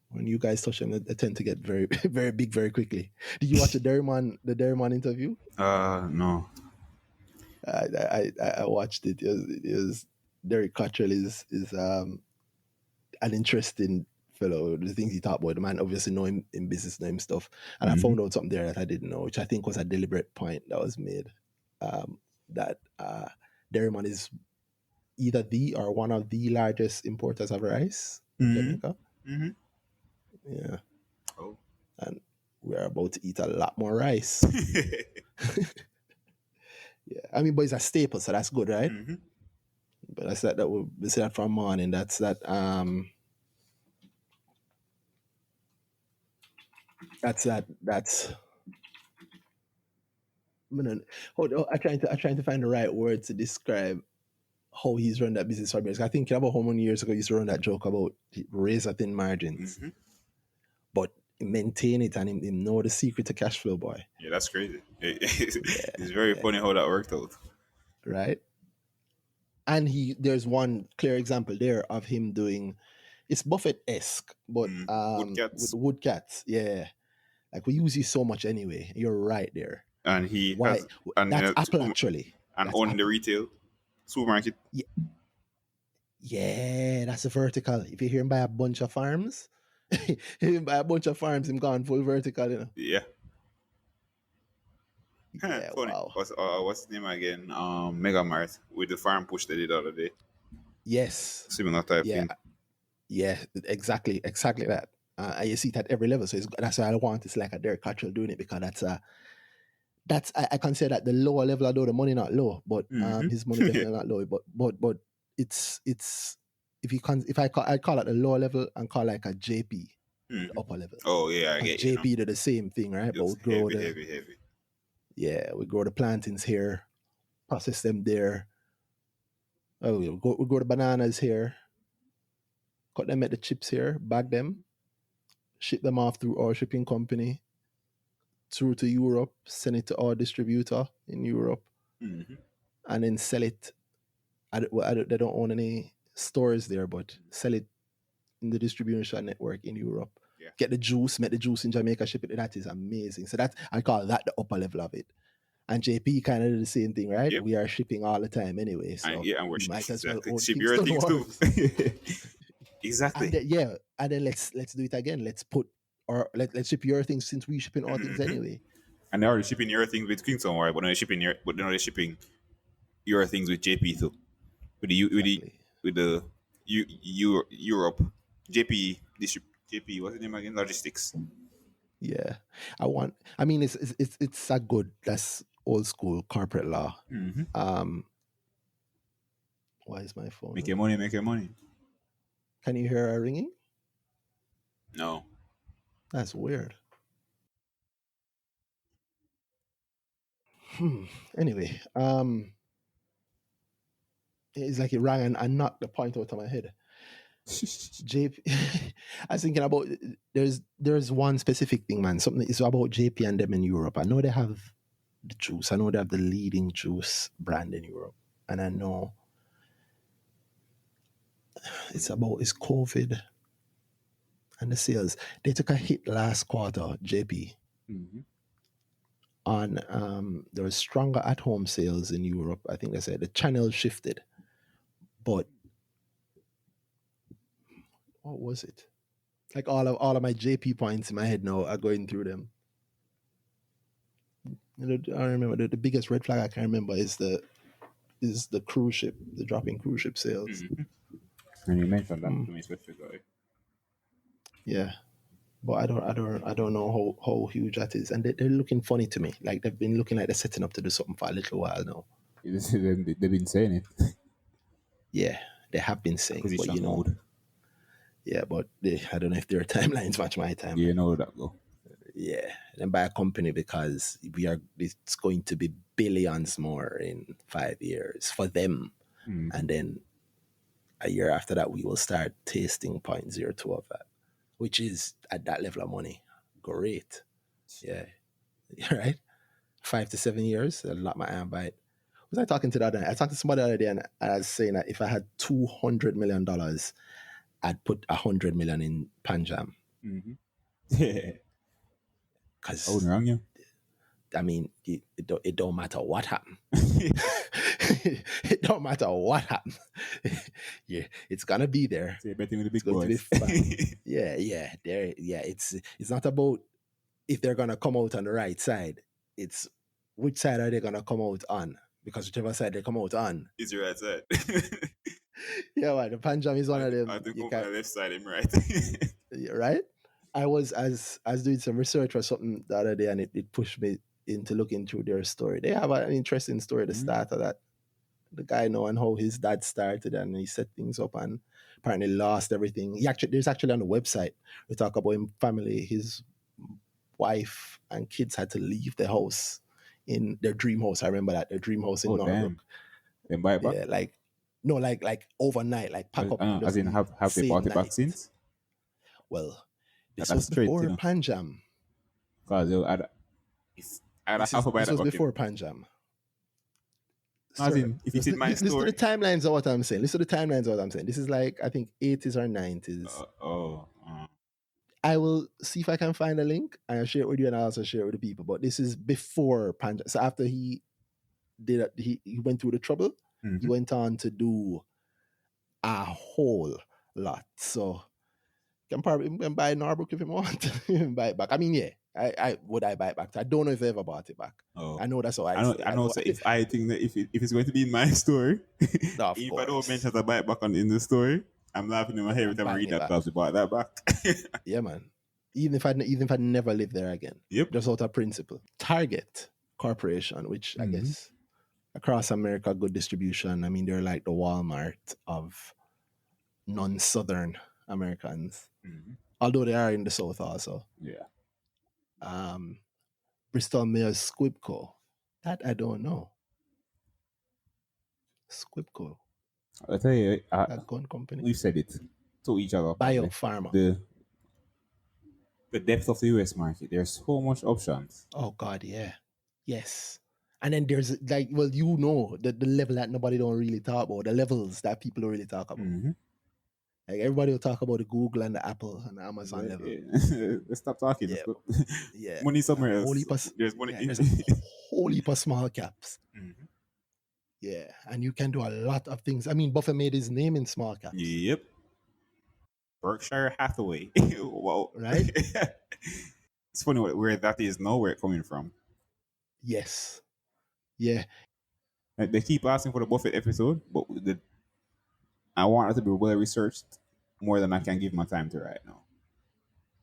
When you guys touch them, they tend to get very, very big very quickly. Did you watch the Dairyman interview? No. I watched it. It was Derek Cottrell is an interesting fellow. The things he talked about, the man obviously know him in business, know him stuff. And I found out something there that I didn't know, which I think was a deliberate point that was made. That Dairyman is either the or one of the largest importers of rice in Jamaica. Yeah. Oh. And we're about to eat a lot more rice. Yeah. I mean, but it's a staple, so that's good, right? But that's that we see that from morning. That's hold on, I trying to find the right word to describe how he's run that business for years. I think about how many years ago he used to run that joke about razor thin margins. But maintain it and him know the secret to cash flow, boy. Yeah, that's crazy. Yeah, It's very funny how that worked out. right. And there's one clear example there of him doing it's Buffett esque, but Wood with cats. the wood cats, yeah. Like we use you so much anyway. You're right there. And he Why? has and That's Apple actually. and That's own the Apple. retail supermarket. Yeah, yeah, that's a vertical. If you hear him buy a bunch of farms, him buy a bunch of farms, him gone full vertical, you know. Yeah. Yeah, Funny. wow. What's his name again? Mega Mart with the farm push they did the other day. Yes. Similar type Yeah. thing. Yeah, exactly that. And you see it at every level. So that's why I want it's like a Derek Cottrell doing it because I consider that the lower level, although the money not low, but his money definitely not low. But it's I call it the lower level and call like a JP the upper level. Oh yeah, I Because get you know. JP did the same thing, right? It But was heavy, heavy, heavy. we grow the plantains here, process them there. Oh, we grow the bananas here, cut them at the chips here, bag them, ship them off through our shipping company through to Europe, send it to our distributor in Europe, and then sell it. They don't own any stores there, but sell it in the distribution network in Europe. Yeah. Get the juice, make the juice in Jamaica, ship it. That is amazing. So I call that the upper level of it. And JP kind of did the same thing, right? Yep. We are shipping all the time anyway, And so yeah, and we're we might as well exactly own ship your Kingston things too. Wharves. Exactly. And then let's do it again. Let's put or let's ship your things since we shipping all things anyway. And they're already shipping your things with Kingston, right? But they're shipping your things with JP too. With the Exactly. Europe JP JP what's the name again? Logistics. Yeah, I mean, it's a good. That's old school corporate law. Why is my phone Make your ringing? money, make your money. Can you hear her ringing? No. That's weird. Anyway, It's like it rang and knocked the point out of my head. JP, I was thinking about there's one specific thing, man. Something is about JP and them in Europe. I know they have the juice. I know they have the leading juice brand in Europe, and I know it's COVID and the sales. They took a hit last quarter, JP, on there was stronger at home sales in Europe. I think they said the channel shifted, but what was it? Like all of my JP points in my head now are going through them. I remember the biggest red flag I can remember is the cruise ship, the dropping cruise ship sales. And you mentioned that to me specifically. Yeah, but I don't know how huge that is, and they're looking funny to me. Like they've been looking like they're setting up to do something for a little while now. They've been saying it. Yeah, they have been saying, but Acquisition mode. Yeah, but I don't know if their timelines match my timeline. You know that go. Yeah, and buy a company because it's going to be billions more in 5 years for them, and then a year after that we will start tasting 0.02 of that, which is at that level of money. Great, yeah, right. 5 to 7 years, I'll knock my iron bite. Was I talking to the other day? I talked to somebody the other day, and I was saying that if I had $200 million, I'd put 100 million in Panjam. Yeah. Because I wouldn't wrong you. I mean, it don't matter what happened. It don't matter what happened. Yeah, it's gonna be there. So you're betting with the big It's going boys. to be fun. Yeah. It's not about if they're gonna come out on the right side. It's which side are they gonna come out on? Because whichever side they come out on, Is your right side. yeah, right. The Panjam is one of them. I think You on the can, left side, I'm right. right? I was doing some research or something the other day, and it pushed me into looking through their story. They have an interesting story. The start of that, the guy knowing how his dad started and he set things up and apparently lost everything. There's actually on the website we talk about him family. His wife and kids had to leave the house in their dream house. I remember that their dream house in Norbrook. Damn. Then buy it back. Yeah, like overnight, like pack up. As in, have they bought it back since? Well, this That's was before straight, Panjam. Because This was before Panjam. As in, if it's in my listen story. to the timelines of what I'm saying. This is like, I think, 80s or 90s. I will see if I can find a link and I'll share it with you, and I'll also share it with the people. But this is before Panjam. So after he did it, he went through the trouble. He went on to do a whole lot. So you can probably buy Norbrook if you want. Buy it back. I mean, yeah. I would I buy it back? I don't know if I ever bought it back. Oh. I know that's how I know. So if I think that if it's going to be in my story, if course. I don't mention to buy it back in the story, I'm laughing in my head every time I read that because we bought that back. Yeah, man. Even if I never live there again. Yep. Just out of principle. Target Corporation, which I guess across America, good distribution. I mean, they're like the Walmart of non-Southern Americans. Although they are in the South also. Yeah. Bristol Myers Squibb. That I don't know. Squibb. I'll tell you, a gun company. We've said it to each other. Biopharma. The depth of the US market. There's so much options. Oh God, yeah. Yes. And then there's like, well, the level that nobody don't really talk about, the levels that people don't really talk about. Like everybody will talk about the Google and the Apple and the Amazon level. Yeah. Let's stop talking. Yeah. Yeah. Money somewhere else. There's money. There's a whole heap of small caps. Yeah. And you can do a lot of things. I mean, Buffett made his name in small caps. Yep. Berkshire Hathaway. Wow. Right? It's funny where that is now, where it's coming from. Yes. Yeah. They keep asking for the Buffett episode, but I want it to be well researched more than I can give my time to right now.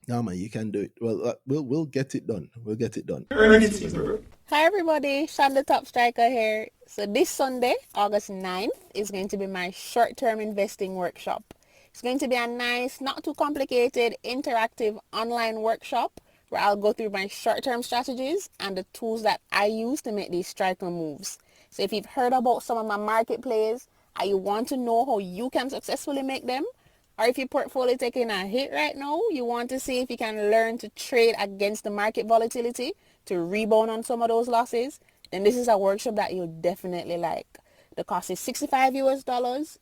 No, man, you can do it. Well, we'll get it done. We'll get it done. Hi, everybody. Sean the Top Striker here. So this Sunday, August 9th, is going to be my short-term investing workshop. It's going to be a nice, not too complicated, interactive online workshop where I'll go through my short-term strategies and the tools that I use to make these striker moves. So if you've heard about some of my market plays, and you want to know how you can successfully make them, or if your portfolio taking a hit right now, you want to see if you can learn to trade against the market volatility to rebound on some of those losses, then this is a workshop that you'll definitely like. The cost is $65 US.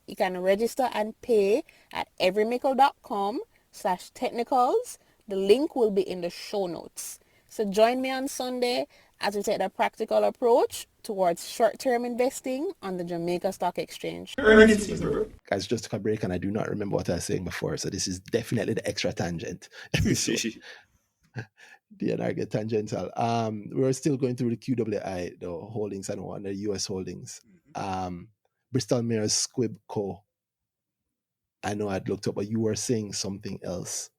You can register and pay at everymickle.com/technicals. The link will be in the show notes. So join me on Sunday as we take the practical approach towards short-term investing on the Jamaica Stock Exchange. Guys, just took a break and I do not remember what I was saying before. So this is definitely the extra tangent episode. D Get Tangential. We're still going through the Q.ja, the holdings, I know, and the US holdings. Bristol Myers Squibb Co. I know I'd looked up, but you were saying something else.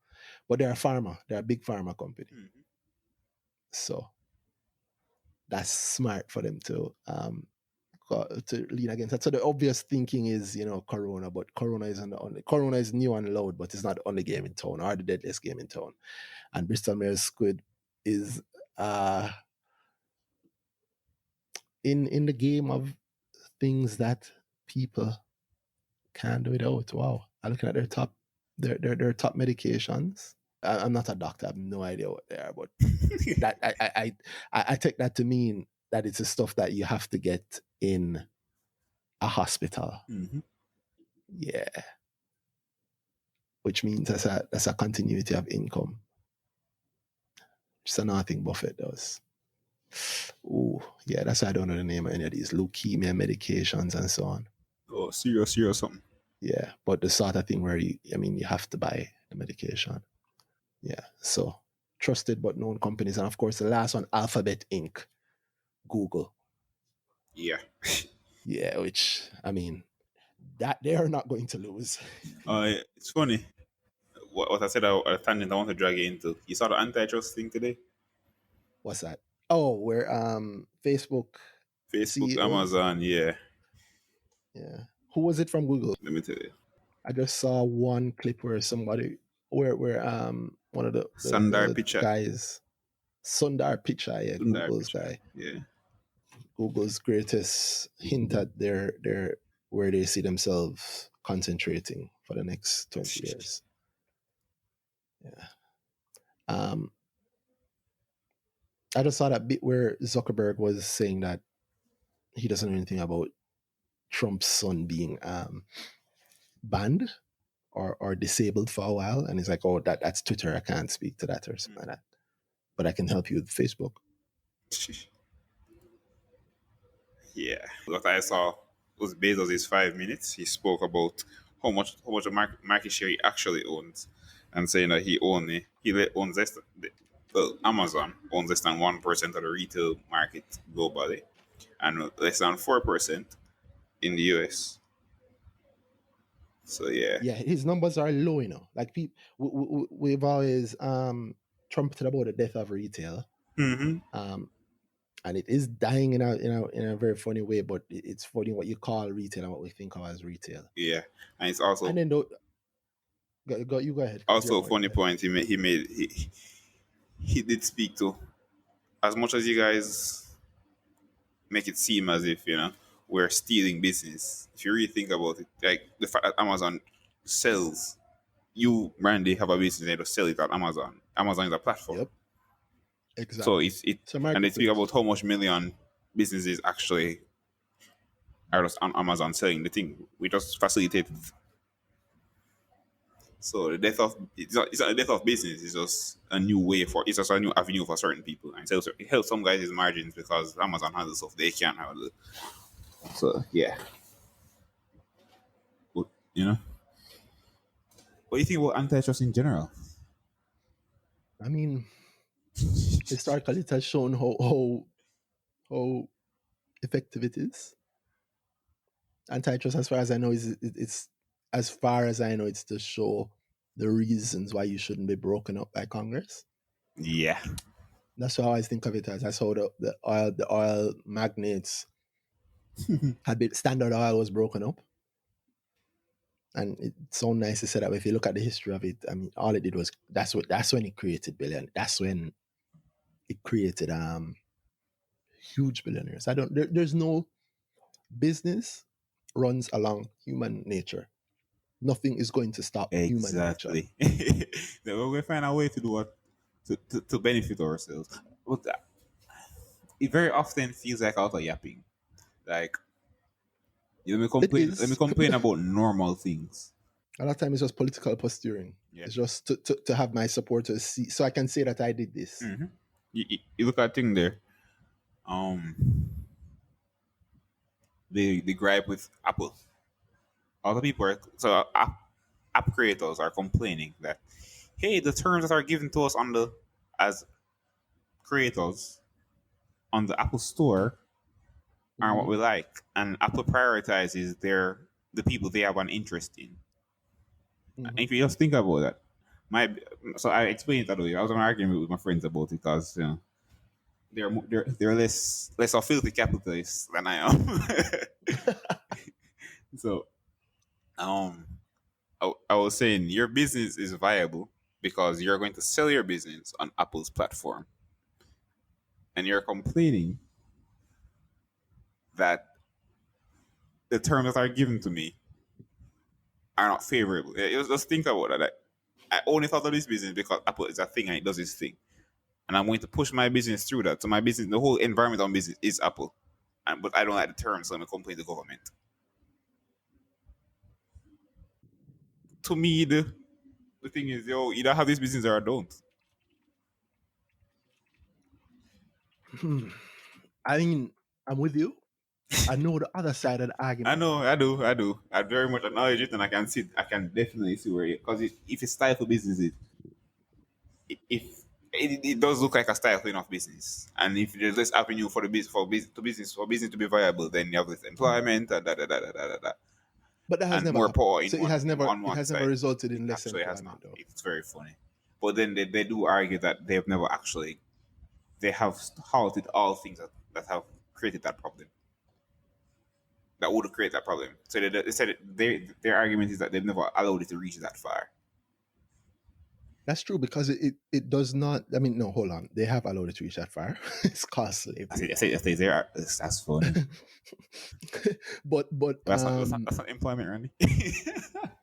But they're a pharma. They're a big pharma company. So that's smart for them to lean against that. So the obvious thinking is, Corona, but Corona is Corona is new and loud, but it's not the only game in town or the deadliest game in town. And Bristol Myers Squibb is in the game of things that people can't do without. Wow. I'm looking at their top medications. I'm not a doctor. I have no idea what they are, but that I take that to mean that it's the stuff that you have to get in a hospital. Yeah. Which means that's a continuity of income. Just another thing Buffett does. Oh, yeah, that's why I don't know the name of any of these leukemia medications and so on. Oh, serious something. Yeah, but the sort of thing where you have to buy the medication. Yeah, so trusted but known companies. And of course, the last one, Alphabet Inc., Google. Yeah. Yeah, which, that they are not going to lose. It's funny. What I said, a tangent I want to drag you into. You saw the antitrust thing today? What's that? Oh, where Facebook, CEO? Amazon, yeah. Yeah. Who was it from Google? Let me tell you. I just saw one clip where somebody, where one of the Sundar Pichai guys, Sundar Pichai, yeah, Google's guy. Yeah. Google's greatest hint at their where they see themselves concentrating for the next 20 years. Yeah. I just saw that bit where Zuckerberg was saying that he doesn't know anything about Trump's son being banned or disabled for a while, and he's like, "Oh, that's Twitter. I can't speak to that or something like that, but I can help you with Facebook." Yeah. What I saw was Bezos' 5 minutes. He spoke about how much of market share he actually owns, and saying that Amazon owns less than 1% of the retail market globally, and less than 4% in the US. So yeah, his numbers are low, Like we've always trumpeted about the death of retail, and it is dying in a very funny way. But it's funny what you call retail and what we think of as retail. Yeah, and it's also and then you go ahead. Also, funny point he did speak to. As much as you guys make it seem as if we're stealing business, if you really think about it, like the fact that Amazon sells, you Brandy have a business, they just sell it at Amazon. Amazon is a platform. Yep. Exactly. So it's and they speak about how much million businesses actually are just on Amazon selling the thing. We just facilitated. So it's not the death of business. It's just a new way it's just a new avenue for certain people, and so it helps some guys' margins because Amazon handles stuff they can't handle. So yeah, but what do you think about antitrust in general? Historically, it has shown how effective it is. Antitrust, as far as I know, it's as far as I know, it's to show the reasons why you shouldn't be broken up by Congress. Yeah, that's how I think of it as. That's how the oil magnates Standard Oil was broken up, and it's so nice to say that. If you look at the history of it, all it did was that's when it created billion. That's when it created huge billionaires. There's no business runs along human nature. Nothing is going to stop human nature. Exactly. Then we're going to find a way to do what to benefit ourselves. But it very often feels like auto yapping. Like It let me is. complain about normal things. A lot of time it's just political posturing. Yeah. It's just to have my supporters see, so I can say that I did this. You look at thing there. Um, the gripe with Apple. All the people are so app creators are complaining that hey, the terms that are given to us on the as creators on the Apple Store aren't what Mhm. we like, and Apple prioritizes the people they have an interest in. And Mhm. if you just think about that, my so I explained it that way. I was on an argument with my friends about it because they're less of filthy capitalists than I am. So um I was saying your business is viable because you're going to sell your business on Apple's platform, and you're complaining that the terms that are given to me are not favorable. Just think about that. I only thought of this business because Apple is a thing and it does its thing, and I'm going to push my business through that. So my business, the whole environment on business is Apple, but I don't like the terms, so I'm going to complain to the government. To me, the thing is, yo, either have this business or I don't. I mean, I'm with you. I know the other side of the I argument. know, I do. I very much acknowledge it, and I can definitely see where it because if it's style for business, it does look like a stifling of business, and if there's less avenue for the business to be viable, then you have this employment, da. But that has And never more happened. power So in it on one has never side. resulted It in less actually has not. employment, though. It's very funny, but then they do argue that they've never actually they have halted all things that have created that problem. That would create that problem. So they said their argument is that they've never allowed it to reach that far. That's true because it does not. I mean, no, hold on. They have allowed it to reach that far. It's called slavery. I say that's funny. But That's not employment, Randy.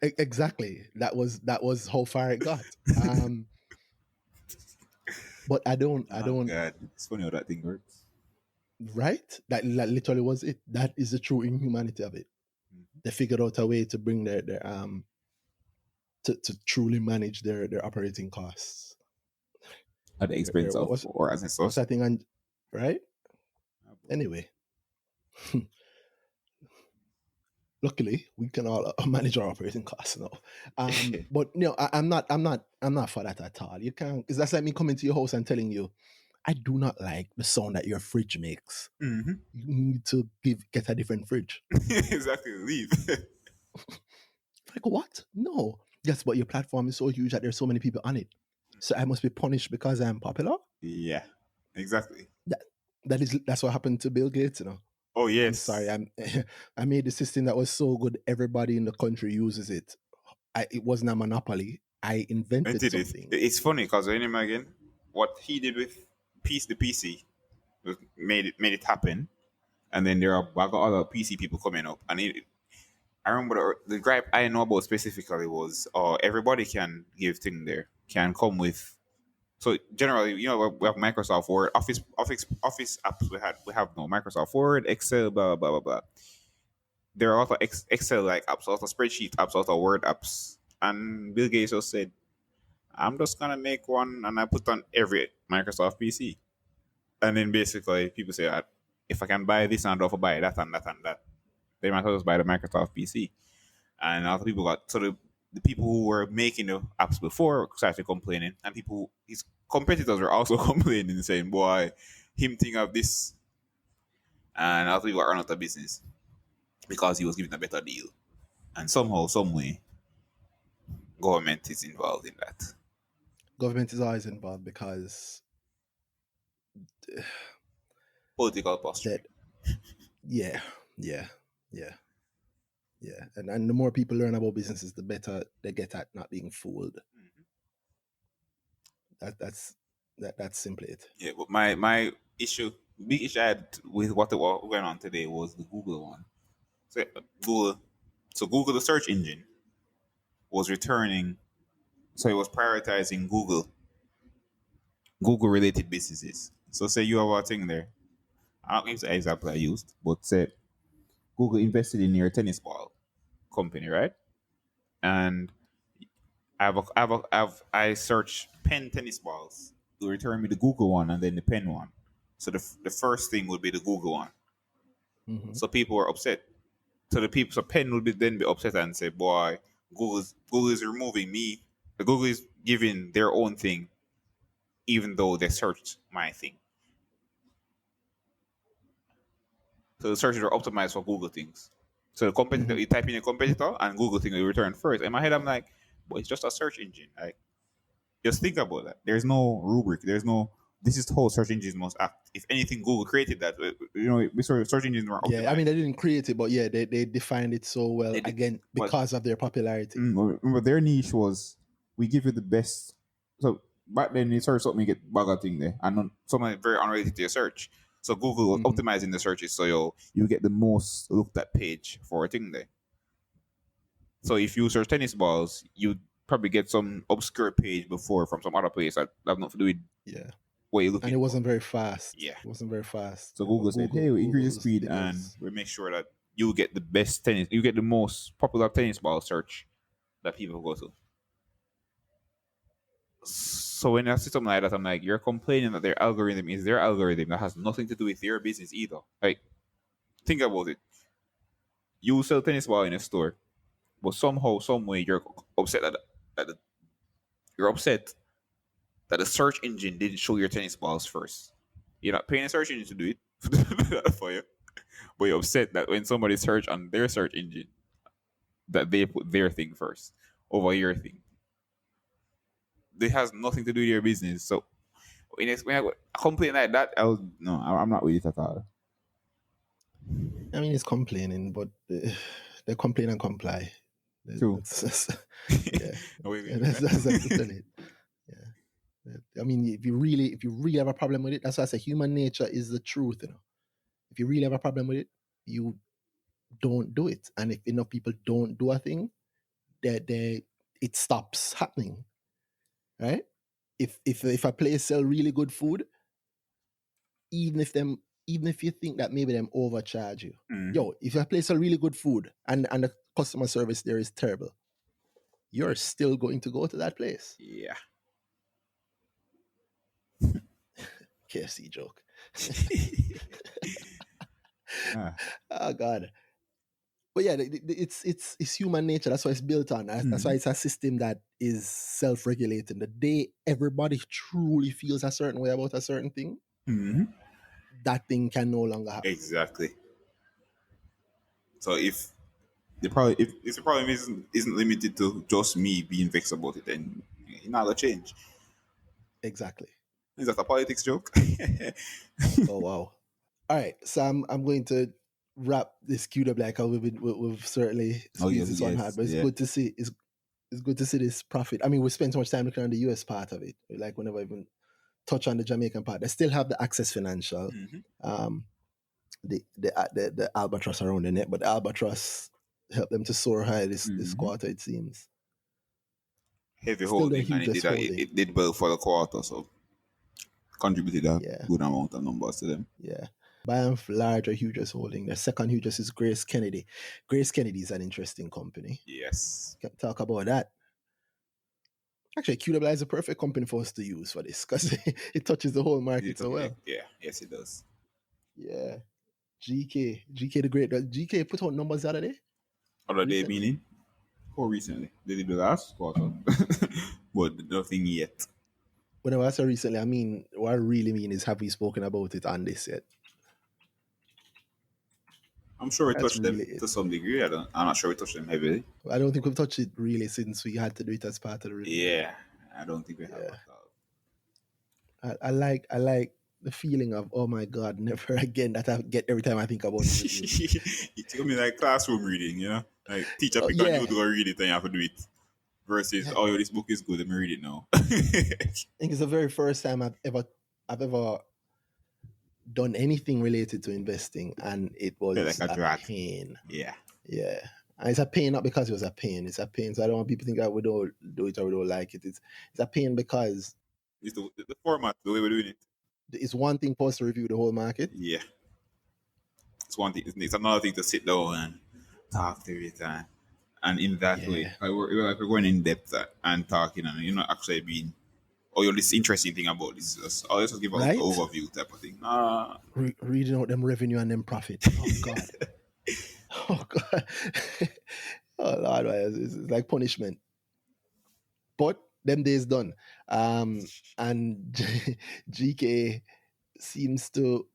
exactly. That was how far it got. But I Oh don't. god, it's funny how that thing works. Right. That literally was it. That is the true inhumanity of it. They figured out a way to bring their to truly manage their operating costs. At the Their expense what of was or as a what's source. that thing on, right? Anyway, luckily we can all manage our operating costs now. But I'm not for that at all. You can't, because that's like me coming to your house and telling you, I do not like the sound that your fridge makes. Mm-hmm. You need to get a different fridge. Exactly. Leave. Like what? No. Yes, but your platform is so huge that there's so many people on it. So I must be punished because I'm popular. Yeah. Exactly. That's what happened to Bill Gates. Oh I'm sorry. yes. I made a system that was so good everybody in the country uses it. It wasn't a monopoly. I I invented did it. something. It's funny because again, what he did with the PC made it happen, and then there are a lot of other PC people coming up, and I remember the gripe I know about specifically was, everybody can give thing there, can come with. So generally, we have Microsoft Word, Office apps. We have no Microsoft Word, Excel, blah blah blah blah. There are also Excel like apps, also spreadsheet apps, also Word apps. And Bill Gates just said, "I'm just gonna make one, and I put on every Microsoft PC." And then basically, people say, "If I can buy this, and I don't have to buy that and that and that, they might as well just buy the Microsoft PC." And other people got so the people who were making the apps before started complaining, and his competitors were also complaining, saying, "Boy, him think of this," and other people are out of business because he was giving a better deal. And somehow, some way, government is involved in that. Government is always involved because Political posturing. that. Yeah, yeah, yeah, yeah. And the more people learn about businesses, the better they get at not being fooled. That's simply it. Yeah, but my big issue I had with what was going on today was the Google one. So Google, Google, the search engine, was returning. So it was prioritizing Google related businesses. So say you have a thing there. I don't know if it's the example I used, but say Google invested in your tennis ball company, right? And I search pen tennis balls. It will return me the Google one and then the pen one. So the first thing would be the Google one. Mm-hmm. So people were upset. So pen would then be upset and say, "Boy, Google is removing me. The Google is giving their own thing, even though they searched my thing." So the searches are optimized for Google things. So the competitor, Mm-hmm. you type in a competitor and Google thing will return first. In my head, I'm like, "But it's just a search engine." Like, just think about that. There's no rubric. There's no. This is how search engines must act. If anything, Google created that. We sort of search engines were Yeah, I mean optimized. they didn't create it, but yeah, they defined it so well They did, again but because of their popularity. remember their niche was we give you the best. So back then, you search something, you get bugger thing there, and something very unrelated to your search. So Google was Mm-hmm. optimizing the searches, so you get the most looked at page for a thing there. So if you search tennis balls, you probably get some obscure page before from some other place that have nothing to do with Yeah, what you're and looking it for. wasn't very fast. Yeah. It wasn't very fast. So Yeah, but Google said, "Hey, we increase the Google's speed it and was we make sure that you get the best tennis, you get the most popular tennis ball search that people go to." So when I see something like that, I'm like, you're complaining that their algorithm is their algorithm that has nothing to do with your business either. Like, think about it. You sell tennis ball in a store, but somehow, some way, you're upset that the, you're upset that the search engine didn't show your tennis balls first. You're not paying a search engine to do it for you, but you're upset that when somebody search on their search engine, that they put their thing first over your thing. It has nothing to do with your business. So when I complain like that, I'm not with it at all. I mean, it's complaining, but they complain and comply. True. Yeah, No way we do that's that. literally it. Yeah, I mean, if you really have a problem with it, that's why I say human nature is the truth. You know, if you really have a problem with it, you don't do it, and if enough people don't do a thing, they it stops happening, right? If a place sell really good food, even if them even if you think that maybe them overcharge you, Mhm. yo, if a place sell really good food and the customer service there is terrible, you're still going to go to that place. Yeah. KFC joke. Ah. Oh God. But yeah, it's human nature. That's what it's built on. That's why Mhm. it's a system that is self-regulating. The day everybody truly feels a certain way about a certain thing, Mhm. that thing can no longer happen. Exactly. So if the problem isn't limited to just me being vexed about it, then it's not gonna change. Exactly. Is that a politics joke? Oh wow. All right, so I'm going to wrap this Q.ja because we've certainly Oh squeezed yes, this one hard, yes, but it's yeah. good to see it's good to see this profit. I mean, we spent so much time looking at the US part of it. Like whenever even touch on the Jamaican part, they still have the Access Financial, Mhm. um, the albatross around the neck, but the albatross helped them to soar high this Mhm. quarter. It seems Heavy still their holding, and hugest holding. it did well for the quarter, so contributed a Yeah, good amount of numbers to them. yeah. By and large, a hugest holding. The second hugest is Grace Kennedy. Grace Kennedy is an interesting company. Yes. Can talk about that. Actually, Q.ja is a perfect company for us to use for this because it touches the whole market so well. Yeah, yes, it does. Yeah. GK the great. GK put out numbers the other day Other day recently. meaning? How recently? They did the last quarter, but nothing yet. Whenever I say recently, I mean what I really mean is have we spoken about it on this yet? I'm sure we That's touched them really it. to some degree. I'm not sure we touched them heavily. I don't think we've touched it really since we had to do it as part of the review. Yeah, I don't think we have Yeah. at all. I like the feeling of oh my god, never again that I get every time I think about the review. It took me like classroom reading, like teacher pick on you Yeah. to go read it and you have to do it. Versus, Yeah. oh, yo, this book is good. Let me read it now. I think it's the very first time I've ever done anything related to investing, and it was Felt like a a drag. pain. Yeah. Yeah. And it's a pain not because it was a pain. It's a pain. So I don't want people to think that we don't do it or we don't like it. It's a pain because It's the format, the way we're doing it. it's one thing for us to review the whole market. Yeah. It's one thing. It's another thing to sit down and talk through it and in that way, Yeah. we're going in depth and talking, and you're not actually being, oh, you're this interesting thing about this. I'll just give an Right? overview type of thing. Reading out them revenue and them profit. Oh God. Oh God. Oh Lord, it's like punishment. But them days done. And GK seems to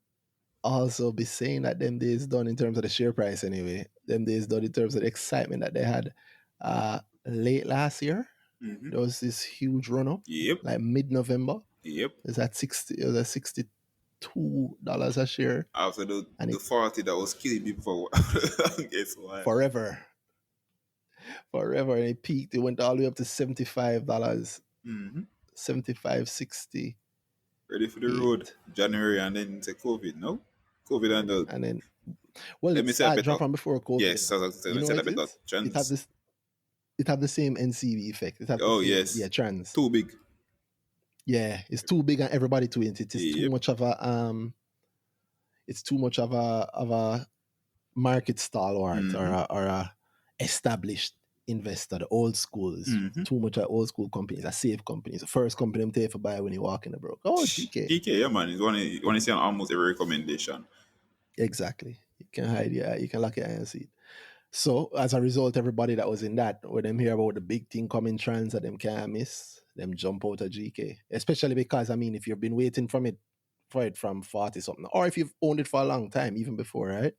also be saying that them days done in terms of the share price anyway. Them days done in terms of the excitement that they had late last year. Mm-hmm. There was this huge run up, Yep. like mid-November. Yep. It was at $62 a share. After the 40 that was killing people for guess what? Forever. And it peaked. It went all the way up to $75. Mm-hmm. 75.60. Ready for the road. January, and then it's a COVID, no? COVID and then well, let me it's say drop on before COVID. Yes, I was you know say what that it better. is? It have the same NCV effect. It have the same, yes. Yeah, trans. Too big. Yeah, it's too big and everybody to it. It is too much of a it's too much of a market stalwart or a established investor, the old schools. Too much of old school companies, a safe companies. The first company them take for buy when you walk in the broke. Oh, GK. GK, yeah man. It's one you see on almost every recommendation. Exactly. You can hide you can lock your eye and see it. So as a result, everybody that was in that, when them hear about the big thing coming trans that them can't miss, them jump out of GK. Especially because if you've been waiting for it from 40 something, or if you've owned it for a long time, even before, right?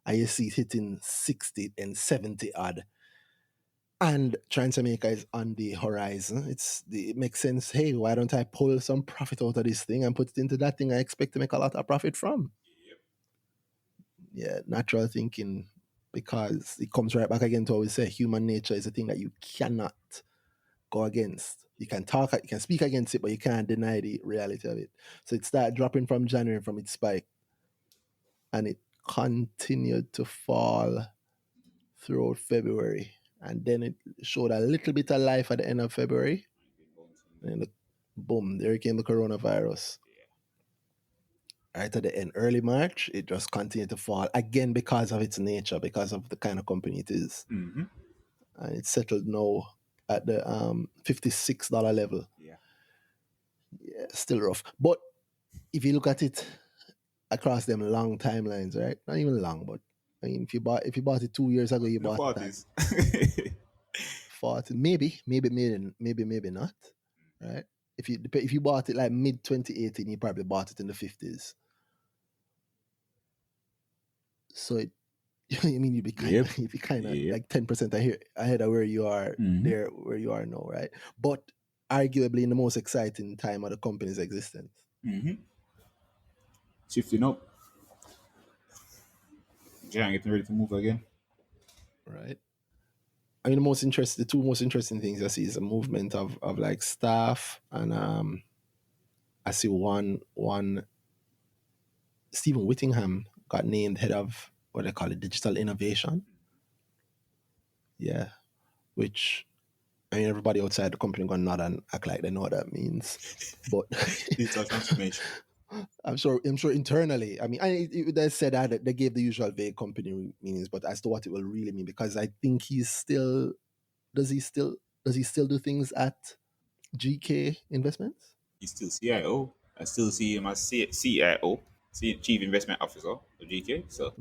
And you see it hitting 60 and 70 odd. And Transamaker is on the horizon. It makes sense. Hey, why don't I pull some profit out of this thing and put it into that thing I expect to make a lot of profit from? Yeah, natural thinking, because it comes right back again to always say human nature is a thing that you cannot go against. You can speak against it, but you can't deny the reality of it. So it started dropping from January from its spike, and it continued to fall throughout February. And then it showed a little bit of life at the end of February. And boom, there came the coronavirus. Right at the end, early March, it just continued to fall again because of its nature, because of the kind of company it is. And it's settled now at the $56 level. Yeah, still rough. But if you look at it across them long timelines, right? Not even long, but if you bought it 2 years ago, you bought it at 40, maybe not, right? If you bought it like mid 2018, you probably bought it in the 50s. So you'd be kind of like 10% ahead of where you are where you are now, right? But arguably in the most exciting time of the company's existence. Shifting up. Getting ready to move again. Right. The two most interesting things I see is a movement of like staff, and I see one Stephen Whittingham got named head of what they call it, digital innovation. Yeah, which everybody outside the company gonna nod and act like they know what that means, but digital transformation. I'm sure internally. They said that they gave the usual vague company meanings, but as to what it will really mean, because I think does he still do things at GK Investments? He's still CIO. I still see him as CIO, Chief Investment Officer of GK. So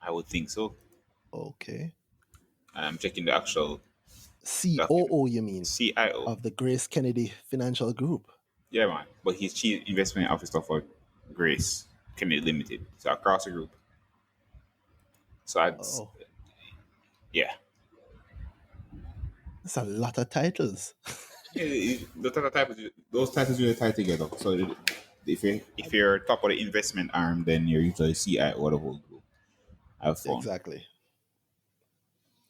I would think so. Okay. I'm checking the actual COO, document. you mean? CIO of the Grace Kennedy Financial Group. Yeah, man. But he's Chief Investment Officer for Grace Kennedy Limited. So across the group. So yeah. That's a lot of titles. Yeah, those titles really tie together. So if you're top of the investment arm, then you're usually CIO of the whole group. Have fun. Exactly.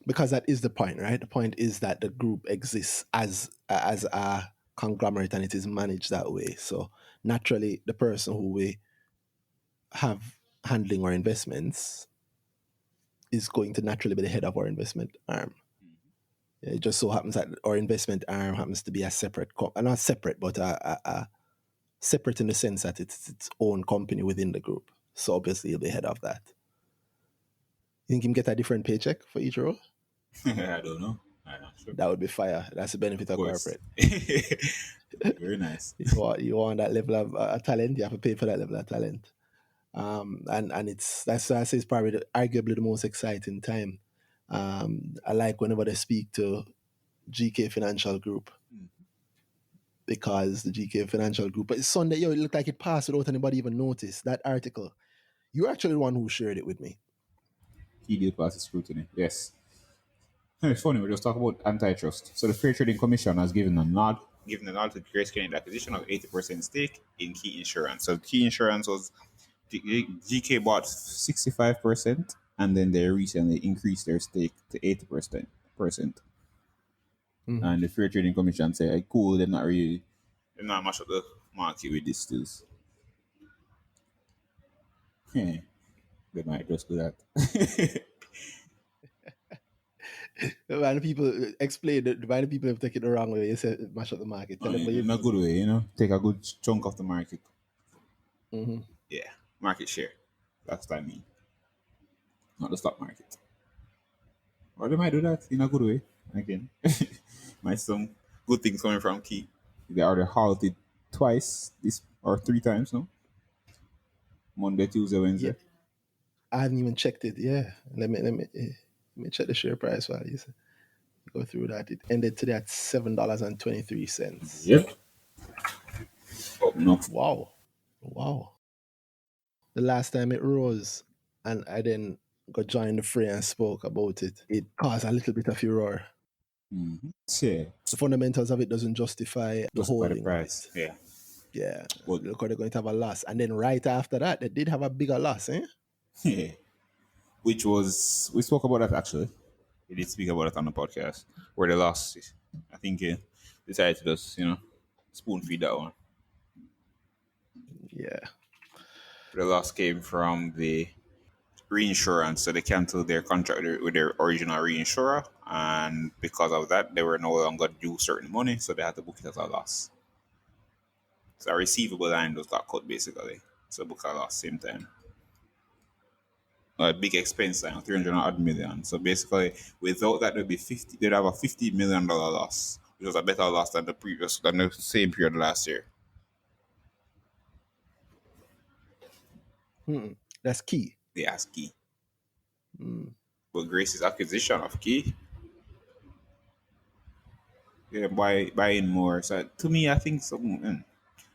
Because that is the point, right? The point is that the group exists as a conglomerate, and it is managed that way. So naturally, the person who we have handling our investments is going to naturally be the head of our investment arm. It just so happens that our investment arm happens to be a separate, not separate, but a separate in the sense that it's its own company within the group. So obviously he'll be head of that. You think he can get a different paycheck for each role? I don't know. I'm not sure. That would be fire. That's the benefit of corporate. Very nice. You want that level of talent, you have to pay for that level of talent. And that's why I say it's probably arguably the most exciting time. I like whenever they speak to GK Financial Group, because the GK Financial Group, but it's Sunday, it looked like it passed without anybody even notice that article. You're actually the one who shared it with me. Key deal passes scrutiny. Yes. It's funny, we just talk about antitrust. So the Fair Trading Commission has given a nod to Grace Canyon acquisition of 80% stake in Key Insurance. So Key Insurance was GK bought 65%, and then they recently increased their stake to 80%. And the Fair Trading Commission say, hey, cool, they're not much of the market with this still. They might just do that. Why do people explain it? Why do people have taken it the wrong way? You said mash up the market. Tell them what you In a mean. good way, take a good chunk of the market. Mm-hmm. Yeah, market share. That's what I mean. Not the stock market. Or they might do that in a good way. Again, might some good things coming from Key. They already halted twice this or three times, no? Monday, Tuesday, Wednesday. Yeah, I haven't even checked it. Yeah, let me check the share price while you go through that. It ended today at $7.23. Yep. Oh no. Wow. The last time it rose, and I then got joined the fray and spoke about it, it caused a little bit of furor. Yeah. The fundamentals of it doesn't justify the Just by the holding of price. it. Yeah. Yeah, But look how they're going to have a loss. And then right after that, they did have a bigger loss, eh? yeah. Which was we spoke about that actually. We did speak about it on the podcast where they lost. I think decided to just spoon feed that one. Yeah. The loss came from the reinsurance, so they canceled their contract with their original reinsurer, and because of that, they were no longer due certain money, so they had to book it as a loss. So a receivable line just got cut basically. So book a loss same time. A big expense line, 300 odd million. So basically, without that, they'd have a $50 million loss, which was a better loss than the same period last year. That's Key. They asked Key. But Grace's acquisition of Key, buying more. So to me, I think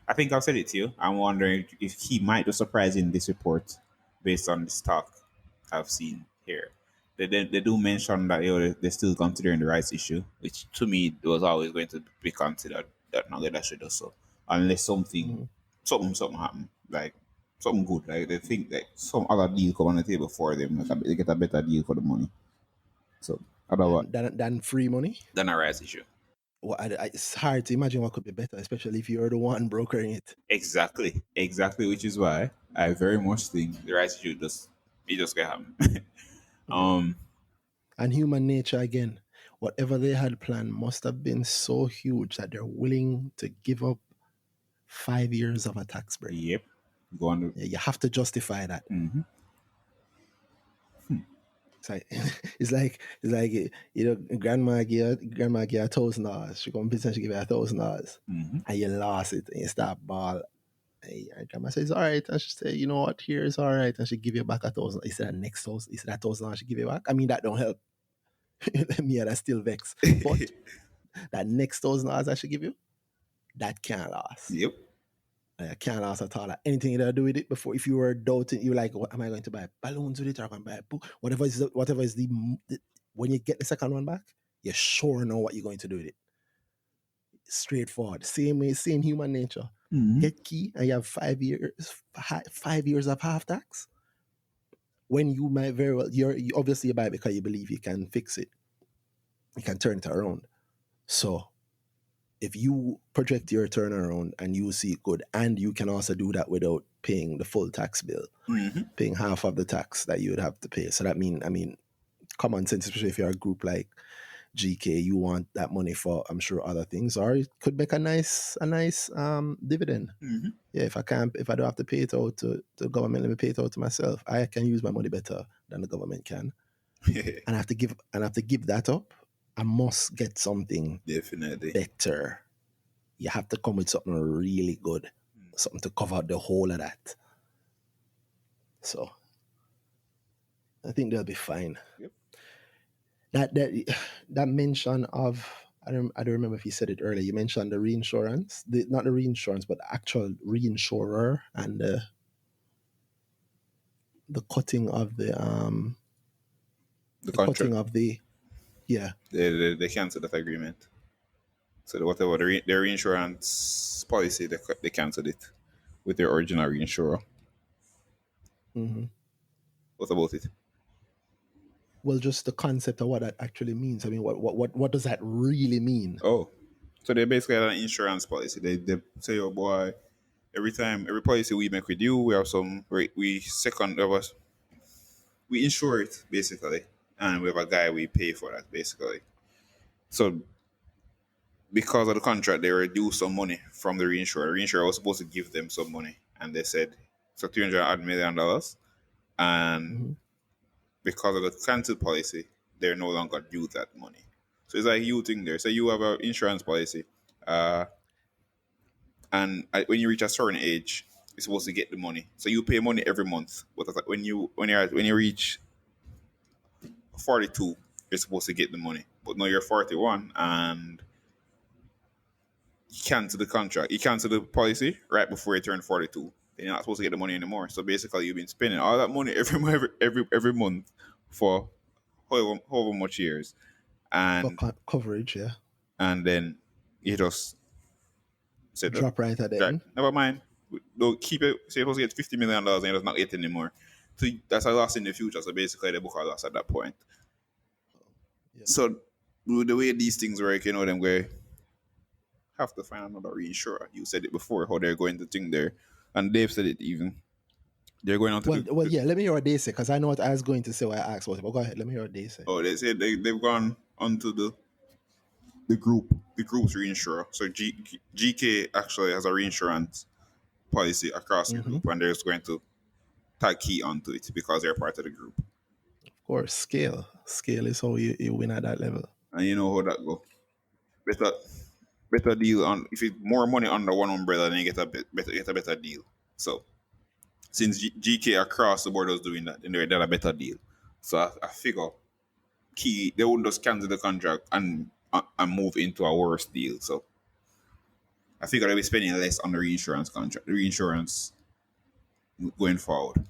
I think I've said it to you. I'm wondering if he might be surprised in this report based on this talk I've seen here. They do mention that they're still considering the rights issue, which to me was always going to be considered that not that should do so. Unless something happen, like something good. Like they think that some other deal come on the table for them, like they get a better deal for the money. So otherwise Than free money. than a rights issue. Well, it's hard to imagine what could be better, especially if you're the one brokering it. Exactly, which is why I very much think the rights issue just get happen. And human nature, again, whatever they had planned must have been so huge that they're willing to give up 5 years of a tax break. Yep. Go on. You have to justify that. It's like grandma give $1,000. She come visit and she give you $1,000, and you lost it and you start ball. And grandma says, "All right," and she say, "You know what? Here is all right," and she give you back 1,000. He said, "Next $1,000." He said, "1,000 she give you back." I mean, that don't help. Me, that still vex. But that next $1,000 I should give you, that can't last. Yep. Can't last at all. Anything you do with it before, if you were doubting, you're like, "What am I going to buy? Balloons with it, or am I going to buy a book? Whatever is the when you get the second one back, you sure know what you're going to do with it. Straightforward. Same way, same human nature. Get Key, and you have 5 years, 5 years of half tax. When you might very well, you obviously buy it because you believe you can fix it, you can turn it around. So if you project your turnaround and you see it good, and you can also do that without paying the full tax bill, paying half of the tax that you would have to pay. So that mean, common sense, especially if you're a group like GK, you want that money for, I'm sure, other things, or it could make a nice dividend. Yeah, if I don't have to pay it out to the government, let me pay it out to myself. I can use my money better than the government can, and I have to give that up. I must get something Definitely better. You have to come with something really good, something to cover the whole of that. So I think they'll be fine. Yep. That mention of, I don't remember if you said it earlier. You mentioned the reinsurance, not the reinsurance, but the actual reinsurer, and the cutting of the contract. cutting of the They cancelled that agreement. So whatever their reinsurance policy, they cancelled it with their original reinsurer. What about it? Well, just the concept of what that actually means. I mean, what does that really mean? Oh, so they basically had an insurance policy. They say, oh boy, every policy we make with you, we have some we insure it basically, and we have a guy we pay for that basically. So because of the contract, they reduced some money from the reinsurer. The reinsurer was supposed to give them some money, and they said so $300 million, and because of the cancelled policy, they're no longer due that money. So it's like you thing there. So you have an insurance policy, and when you reach a certain age, you're supposed to get the money. So you pay money every month. But when you reach 42, you're supposed to get the money. But now you're 41 and you cancel the contract. You cancel the policy right before you turn 42. Then you're not supposed to get the money anymore. So basically, you've been spending all that money every month for however much years, and For coverage, yeah. And then you just said, drop right at the end. Never mind. They'll keep it. Say you're supposed to get $50 million and you're not getting anymore. So that's a loss in the future. So basically, the book a loss at that point. Yeah. So the way these things work, them go have to find another reinsurer. You said it before how they're going to think there, and Dave said it even. They're going on to yeah. Let me hear what they say, because I know what I was going to say when I asked. But go ahead. Let me hear what they say. Oh, they said they've gone onto the group's reinsurer. So GK actually has a reinsurance policy across the group, and they're just going to tag Key onto it because they're part of the group. Of course, scale is how you win at that level. And you know how that go. Better deal on if it's more money under one umbrella, then you get a better deal. So since GK across the board was doing that, then they had a better deal. So I figure Key, they wouldn't just cancel the contract and move into a worse deal. So I figure they'll be spending less on the reinsurance contract, the reinsurance going forward.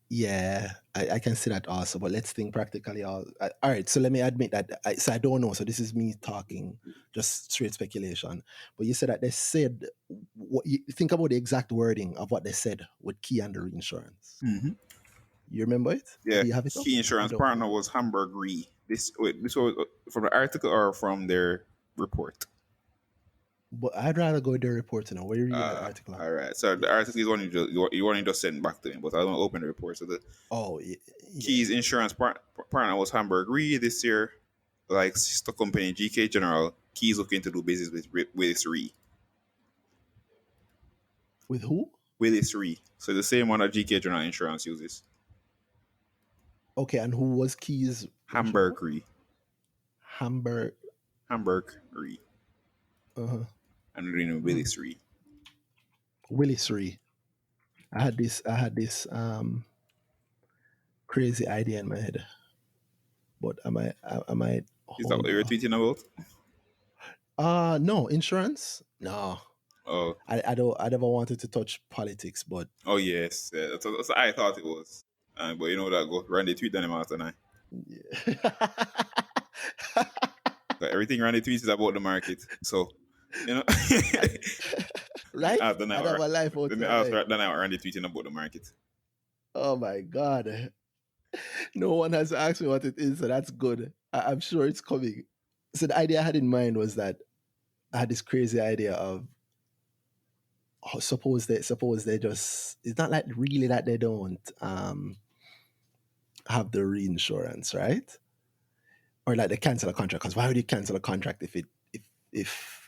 Yeah, I can see that also, but let's think practically. All right, so let me admit that I don't know. So this is me talking, just straight speculation. But you said that they said, you think about the exact wording of what they said with Key and the reinsurance. You remember it? Yeah, do you have it Key insurance partner was Hamburg Re. This was from the article or from their report? But I'd rather go with the report now. Where are you reading the article? All right. So the article is one you just send back to me, but I don't open the report. So the Key's insurance partner was Hamburg Re this year. Like sister company GK General, Key's looking to do business with Willis Re. With who? Willis Re. So the same one that GK General Insurance uses. Okay, and who was Key's? Hamburg Re. Hamburg Re. And then Willis Re. Willis Re. I had this crazy idea in my head, but I might. Is that what you were tweeting about? No, insurance. No. Oh. I never wanted to touch politics, but. Oh yes, that's what I thought it was. But you know that go Randy tweet them after night. Yeah. Everything Randy tweets is about the market, so you know. Right? After that, I have a life out there. After that, now Randy tweeting about the market. Oh my God! No one has asked me what it is, so that's good. I'm sure it's coming. So the idea I had in mind was that I had this crazy idea of suppose they just, it's not like really that they don't have the reinsurance, right? Or like they cancel a contract, because why would you cancel a contract if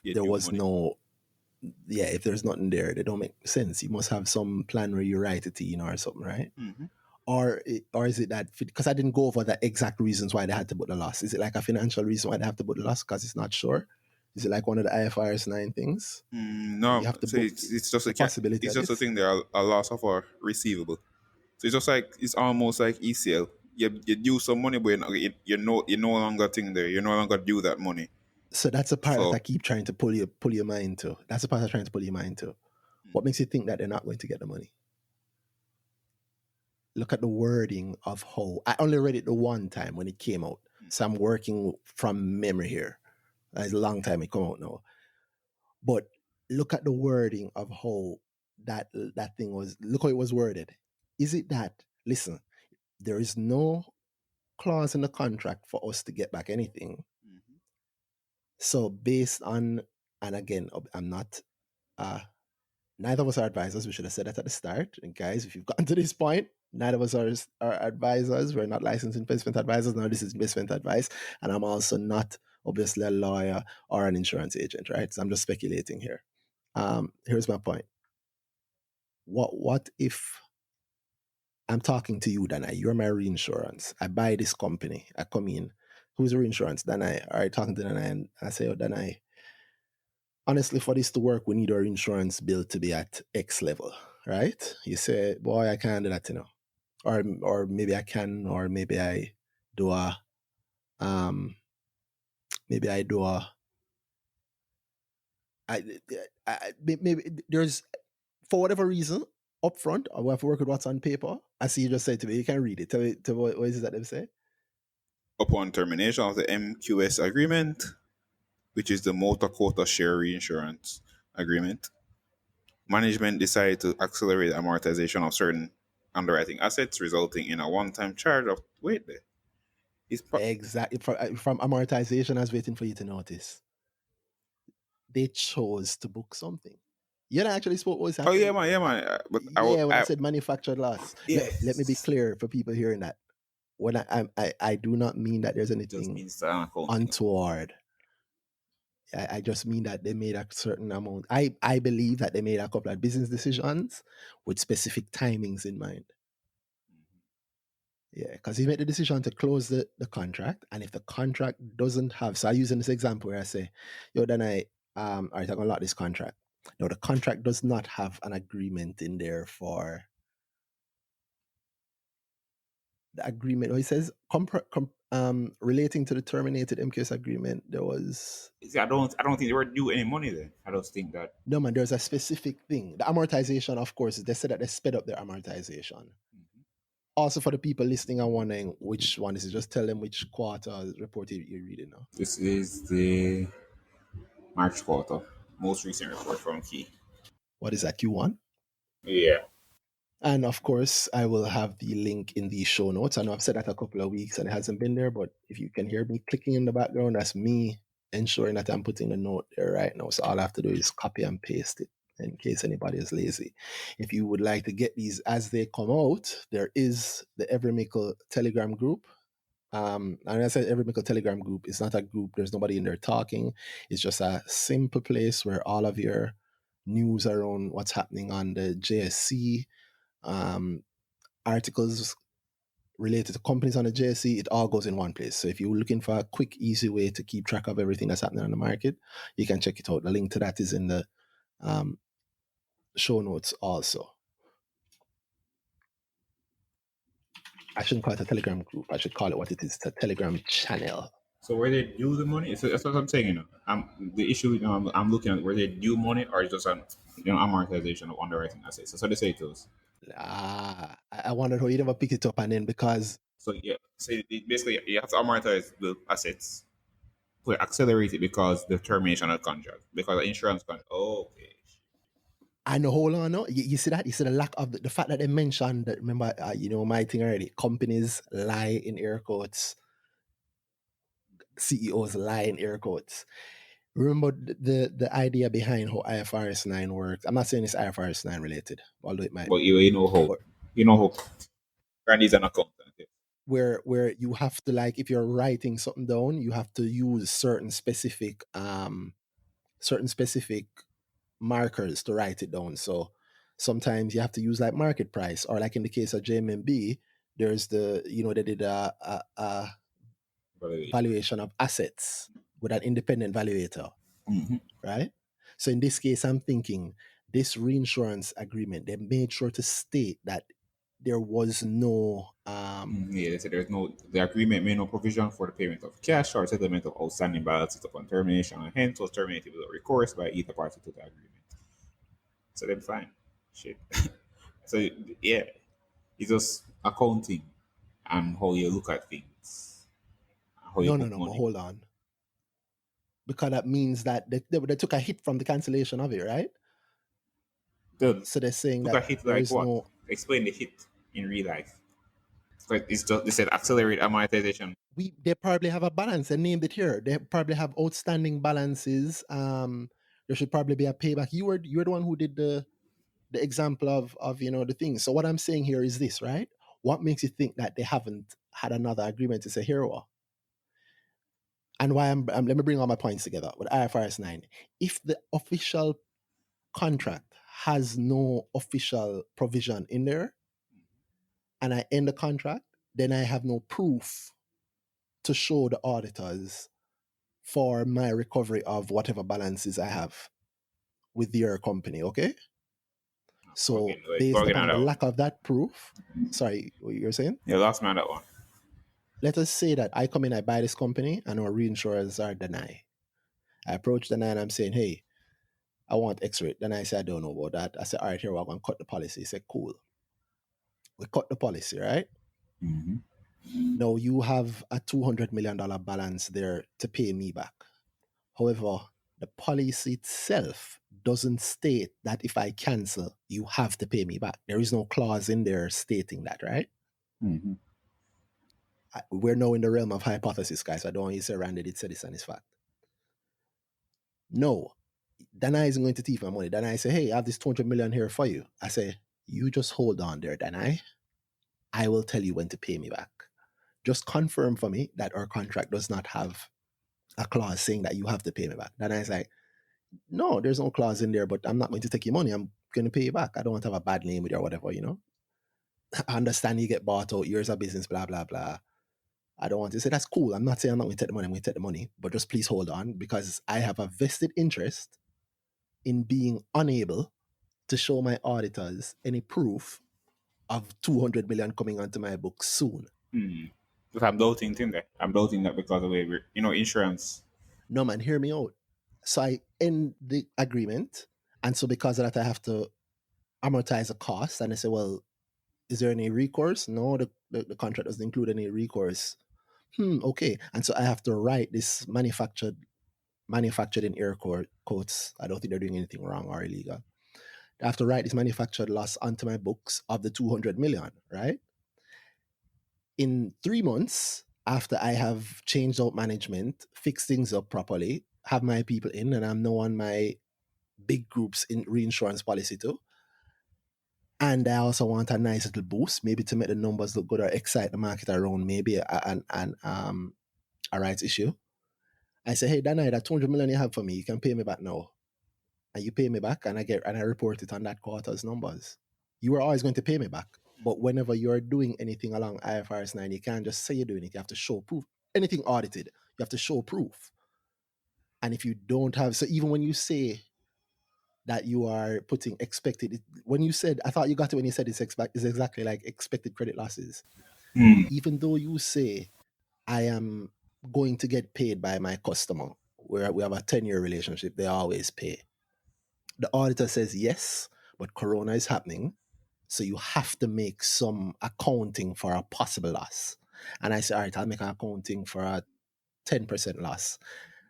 Get there new was money. no, yeah, if there's nothing there, they don't make sense. You must have some plan where you write it in or something, right? Mm-hmm. Or is it that, because I didn't go over the exact reasons why they had to put the loss. Is it like a financial reason why they have to put the loss because it's not sure? Is it like one of the IFRS 9 things? You No, have to so book it's just the possibility it's of just a this? thing there, a loss of a receivable. So it's just like it's almost like ECL. You due some money, but you're no longer thing there. You're no longer due that money. So that's the part that I So keep trying to pull your mind to. That's the part I'm trying to pull your mind to. What makes you think that they're not going to get the money? Look at the wording of how, I only read it the one time when it came out. So I'm working from memory here. It's a long time it come out now. But look at the wording of how that thing was. Look how it was worded. Is it that, listen, there is no clause in the contract for us to get back anything. So based on, and again, I'm not, neither of us are advisors. We should have said that at the start. And guys, if you've gotten to this point, neither of us are advisors. We're not licensed investment advisors. Now this is investment advice. And I'm also not obviously a lawyer or an insurance agent, right? So I'm just speculating here. Here's my point. What if I'm talking to you, Dana? You're my reinsurance. I buy this company. I come in. Who's the reinsurance? Dana. All right, talking to Dana, and I say, oh, Dana, honestly, for this to work, we need our insurance bill to be at X level, right? You say, boy, I can't do that, or maybe I can, or maybe I do a, maybe I do a, maybe there's, for whatever reason, upfront, I will have to work with what's on paper. I see you just said to me, you can read it. Tell me, what is it that they say? upon termination of the MQS agreement, which is the motor quota share reinsurance agreement, management decided to accelerate amortization of certain underwriting assets, resulting in a one-time charge of wait there. Exactly. From amortization, I was waiting for you to notice. They chose to book something. You know, actually spoke what was Oh yeah, happening. man, yeah, man. But Yeah, when I said manufactured loss. Let me be yes, clear for people hearing that. When I do not mean that there's it just anything means accounting. untoward. I just mean that they made a certain amount. I believe that they made a couple of business decisions with specific timings in mind. Yeah, because he made the decision to close the contract, and if the contract doesn't have, so I use in this example where I say, yo, then all right, I'm gonna lock this contract. No, the contract does not have an agreement in there for the agreement. Or he says relating to the terminated MQS agreement, there was See, I don't think they were due any money there. I just think that. no man. There's a specific thing. The amortization, of course, they said that they sped up their amortization. Also, for the people listening and wondering which one is it, just tell them which quarter report you're reading now. This is the March quarter, most recent report from Key. What is that, Q1? Yeah. And of course, I will have the link in the show notes. I know I've said that a couple of weeks and it hasn't been there, but if you can hear me clicking in the background, that's me ensuring that I'm putting a note there right now. So all I have to do is copy and paste it in case anybody is lazy. If you would like to get these as they come out, there is the Every Mickle Telegram group. And I said Every Mickle Telegram group is not a group. There's nobody in there talking. It's just a simple place where all of your news around what's happening on the JSC, articles related to companies on the JSC, it all goes in one place. So if you're looking for a quick, easy way to keep track of everything that's happening on the market, you can check it out. The link to that is in the show notes also. I shouldn't call it a Telegram group. I should call it what it is. It's a Telegram channel. So where they due the money? So that's what I'm saying. The issue. I'm looking at where they due money or just an amortization of underwriting assets. That's what they say to us. I wondered how you never pick it up, and then because So yeah, so basically you have to amortize the assets to accelerate it because the termination of contract because the insurance contract. Oh, okay. I know, hold on, no, you see that? You see the lack of the fact that they mentioned that, remember, my thing already, companies lie in air quotes, CEOs lie in air quotes. remember the idea behind how IFRS 9 works. I'm not saying it's IFRS 9 related, although it might But be. you know how. But You know how. Randy's an accountant. Yeah. where you have to, like, if you're writing something down, you have to use certain specific markers to write it down. So sometimes you have to use like market price, or like in the case of JMB, there's they did a valuation of assets with an independent valuator, right? So in this case, I'm thinking this reinsurance agreement, they made sure to state that there was no Yeah, they said the agreement made no provision for the payment of cash or settlement of outstanding balances upon termination, and hence was terminated without recourse by either party to the agreement. So then fine. Shit. So yeah, it's just accounting and how you look at things, how you put no, but money. hold on, because that means that they took a hit from the cancellation of it, right? Good. So they're saying Took that a hit there like is what? no. Explain the hit in real life. But it's just they said accelerate amortization. They probably have a balance. They named it here. They probably have outstanding balances. There should probably be a payback. You're the one who did the example of the thing. So what I'm saying here is this, right? What makes you think that they haven't had another agreement to say here? And why let me bring all my points together with IFRS 9. If the official contract has no official provision in there, and I end the contract, then I have no proof to show the auditors for my recovery of whatever balances I have with your company, okay? So Go based again on upon the that one. lack of that proof, sorry, what you're saying? Yeah, last man that one. Let us say that I come in, I buy this company, and our reinsurers are deny. I approach Deny and I'm saying, hey, I want X rate. Then I say, I don't know about that. I say, all right, here we're going to cut the policy. He said, cool. We cut the policy, right? Now you have a $200 million balance there to pay me back. However, the policy itself doesn't state that if I cancel, you have to pay me back. There is no clause in there stating that, right? We're now in the realm of hypothesis, guys. I don't want you to say Randy did say this and it's fact. No. Dana isn't going to thief my money. Dana say, hey, I have this 200 million here for you. I say, you just hold on there, Dana. I will tell you when to pay me back. Just confirm for me that our contract does not have a clause saying that you have to pay me back. Dana is like, no, there's no clause in there, but I'm not going to take your money. I'm going to pay you back. I don't want to have a bad name with you or whatever, I understand you get bought out, years of business, blah, blah, blah. I don't want to say that's cool. I'm not saying I'm not going to take the money. I'm going to take the money, but just please hold on because I have a vested interest in being unable to show my auditors any proof of 200 million coming onto my books soon. Because I'm doubting thing there. I'm doubting that because of the way insurance. No, man, hear me out. So I end the agreement. And so because of that, I have to amortize the cost. And I say, well, is there any recourse? No, the contract doesn't include any recourse. Okay. And so I have to write this manufactured in air quotes. I don't think they're doing anything wrong or illegal. I have to write this manufactured loss onto my books of the 200 million, right? In 3 months, after I have changed out management, fixed things up properly, have my people in, and I'm now on my big groups in reinsurance policy too. And I also want a nice little boost, maybe to make the numbers look good or excite the market around maybe a rights issue. I say, hey, Dana, that 200 million you have for me, you can pay me back now. And you pay me back, and I report it on that quarter's numbers. You are always going to pay me back. But whenever you're doing anything along IFRS 9, you can't just say you're doing it. You have to show proof. Anything audited, you have to show proof. And if you don't have, so even when you say that you are putting expected, when you said, I thought you got it when you said it's exactly like expected credit losses. Even though you say, I am going to get paid by my customer, where we have a 10-year relationship, they always pay. The auditor says yes, but Corona is happening. So you have to make some accounting for a possible loss. And I say, all right, I'll make an accounting for a 10% loss.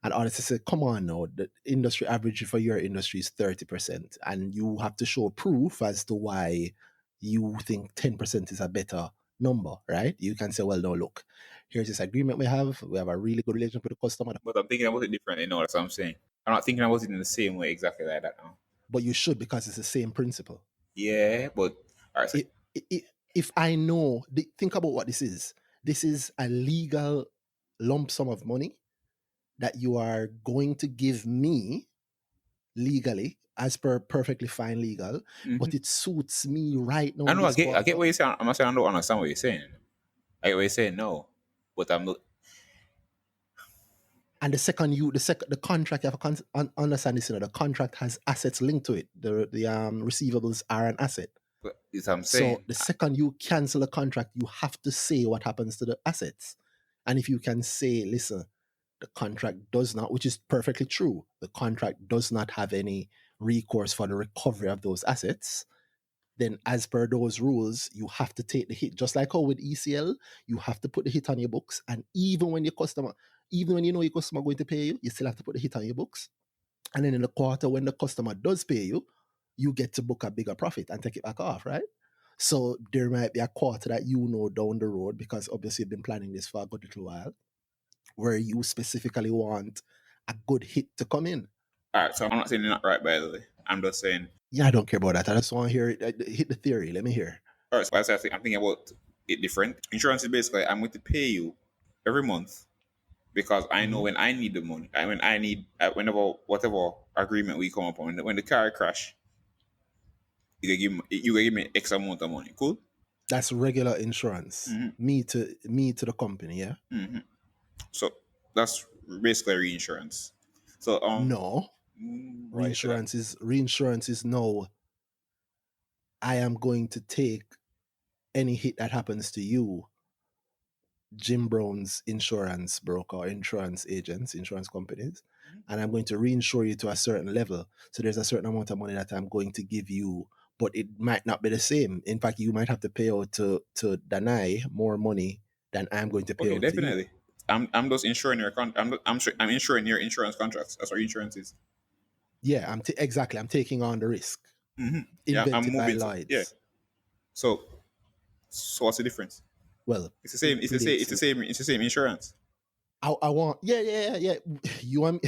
And auditor said, come on now, the industry average for your industry is 30%. And you have to show proof as to why you think 10% is a better number, right? You can say, well, no, look, here's this agreement we have. We have a really good relationship with the customer. But I'm thinking about it differently now. That's what I'm saying. I'm not thinking about it in the same way exactly like that now. But you should, because it's the same principle. Yeah, but all right. So, If I know, think about what this is. This is a legal lump sum of money that you are going to give me legally, as per perfectly fine legal, but it suits me right now I in know I this get quarter. what you're saying. I'm not saying I don't understand what you're saying. I get what you're saying, no, but I'm not. And the contract, you have to understand this, the contract has assets linked to it. The receivables are an asset. But it's what I'm So saying. the second you cancel a contract, you have to say what happens to the assets. And if you can say, listen, the contract does not, which is perfectly true, the contract does not have any recourse for the recovery of those assets, then as per those rules, you have to take the hit. Just like how with ECL, you have to put the hit on your books. And even when you know your customer going to pay you, you still have to put the hit on your books. And then in the quarter, when the customer does pay you, you get to book a bigger profit and take it back off, right? So there might be a quarter that you know down the road, because obviously you've been planning this for a good little while, where you specifically want a good hit to come in. All right, so I'm not saying you're not right, by the way. I'm just saying. Yeah, I don't care about that. I just want to hear it. Hit the theory. Let me hear. All right, so I think I'm thinking about it different. Insurance is basically I'm going to pay you every month because I know when I need the money. When I need whenever whatever agreement we come up on. When the car crash, you give me X amount of money. Cool. That's regular insurance. Me to the company, yeah. So that's basically reinsurance. So No, why is that? reinsurance is no. I am going to take any hit that happens to you, Jim Brown's insurance broker, insurance agents, insurance companies, and I'm going to reinsure you to a certain level. So there's a certain amount of money that I'm going to give you, but it might not be the same. In fact, you might have to pay out to Danai more money than I'm going to pay Okay, out definitely. to you. I'm just insuring your I'm insuring your insurance contracts. That's what insurance is. Yeah, exactly. I'm taking on the risk. Yeah, I'm Invented by moving. Lloyds. Yeah. So what's the difference? Well, It's the same. It's the same. It's the same. It's the same insurance. I want, yeah. You want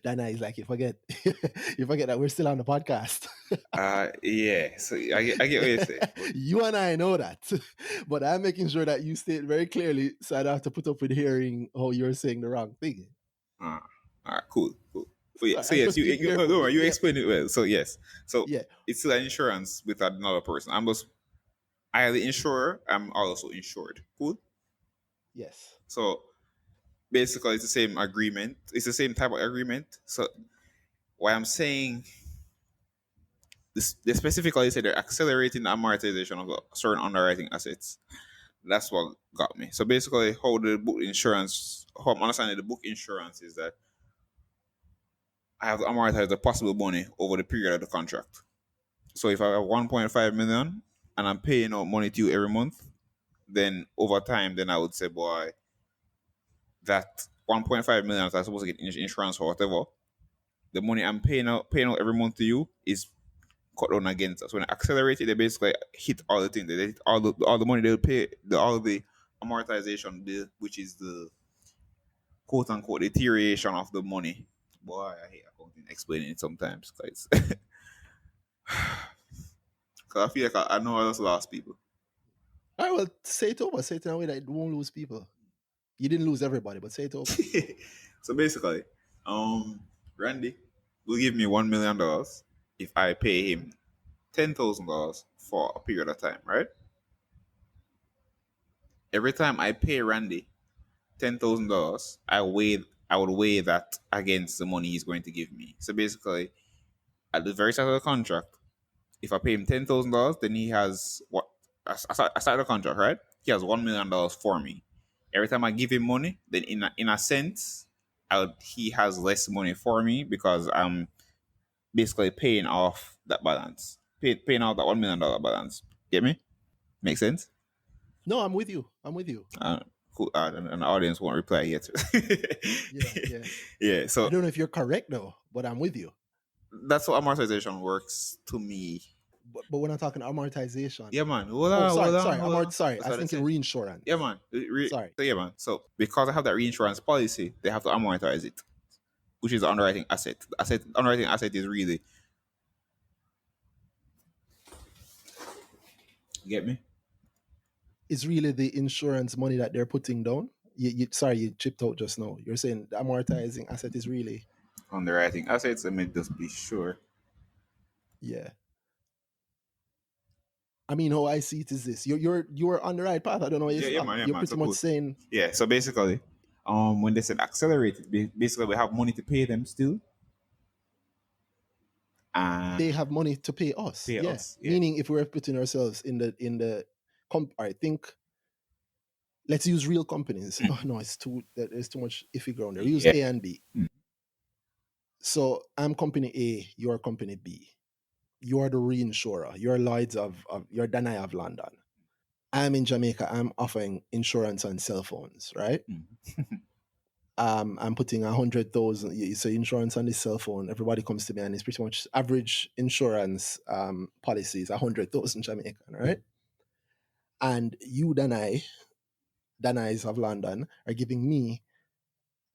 Dana is like, you forget that we're still on the podcast. Yeah. So I get what you're saying. You and I know that, but I'm making sure that you state very clearly, so I don't have to put up with hearing how you're saying the wrong thing. All right. Cool. So, yeah, so I'm yes, just being careful. don't worry, you explained it well. So yes, so Yeah. it's still an insurance with another person. I am the insurer. I'm also insured. Cool. Yes. So basically, it's the same agreement. It's the same type of agreement. So why I'm saying this, they specifically say they're accelerating the amortization of certain underwriting assets. That's what got me. So basically, how I'm understanding the book insurance is that I have to amortize the possible money over the period of the contract. So if I have 1.5 million and I'm paying out money to you every month, then over time, then I would say, boy, that 1.5 million that I'm supposed to get insurance or whatever, the money I'm paying out every month to you is cut down against us. When I accelerate it, they basically hit all the things. They hit all the money they'll pay, all the amortization bill, which is the quote unquote deterioration of the money. Boy, I hate accounting explaining it sometimes, guys. Because I feel like I know I just lost people. All right, well, say it over. Say it in a way that it won't lose people. You didn't lose everybody, but say it over. So basically, Randy will give me $1 million if I pay him $10,000 for a period of time, right? Every time I pay Randy $10,000, I would weigh that against the money he's going to give me. So basically, at the very start of the contract, if I pay him $10,000, then he has what? I start the contract, right? He has $1 million for me. Every time I give him money, then in a sense, he has less money for me because I'm basically paying off that balance, paying off that $1 million balance. Get me? Make sense? No, I'm with you. Cool. And the audience won't reply yet. Yeah. Yeah. So I don't know if you're correct though, but I'm with you. that's how amortization works to me. But we're not talking amortization. Yeah, man. Sorry. I think reinsurance. Yeah, man. Sorry. So yeah, man. So because I have that reinsurance policy, they have to amortize it. which is the underwriting asset. Underwriting asset is really, you get me? It's really the insurance money that they're putting down. Sorry, you chipped out just now. You're saying the amortizing asset is really, Underwriting assets. Let me just be sure. yeah. I mean, how I see it is this: you're on the right path. I don't know where you Yeah, stop. man, yeah, You're man. pretty So much cool. saying Yeah, so basically, when they said accelerated, basically we have money to pay them still, and they have money to pay us. pay Yeah, us. Yeah. meaning if we're putting ourselves in the I think let's use real companies. Oh no, there's too much iffy ground there. We use Yeah. A and B. So I'm company A, you're company B. You're the reinsurer. You're Lloyd's you're Danai of London. I'm in Jamaica. I'm offering insurance on cell phones, right? I'm putting 100,000. So insurance on this cell phone. Everybody comes to me, and it's pretty much average insurance policy is 100,000 Jamaican, right? And you, Danai's of London, are giving me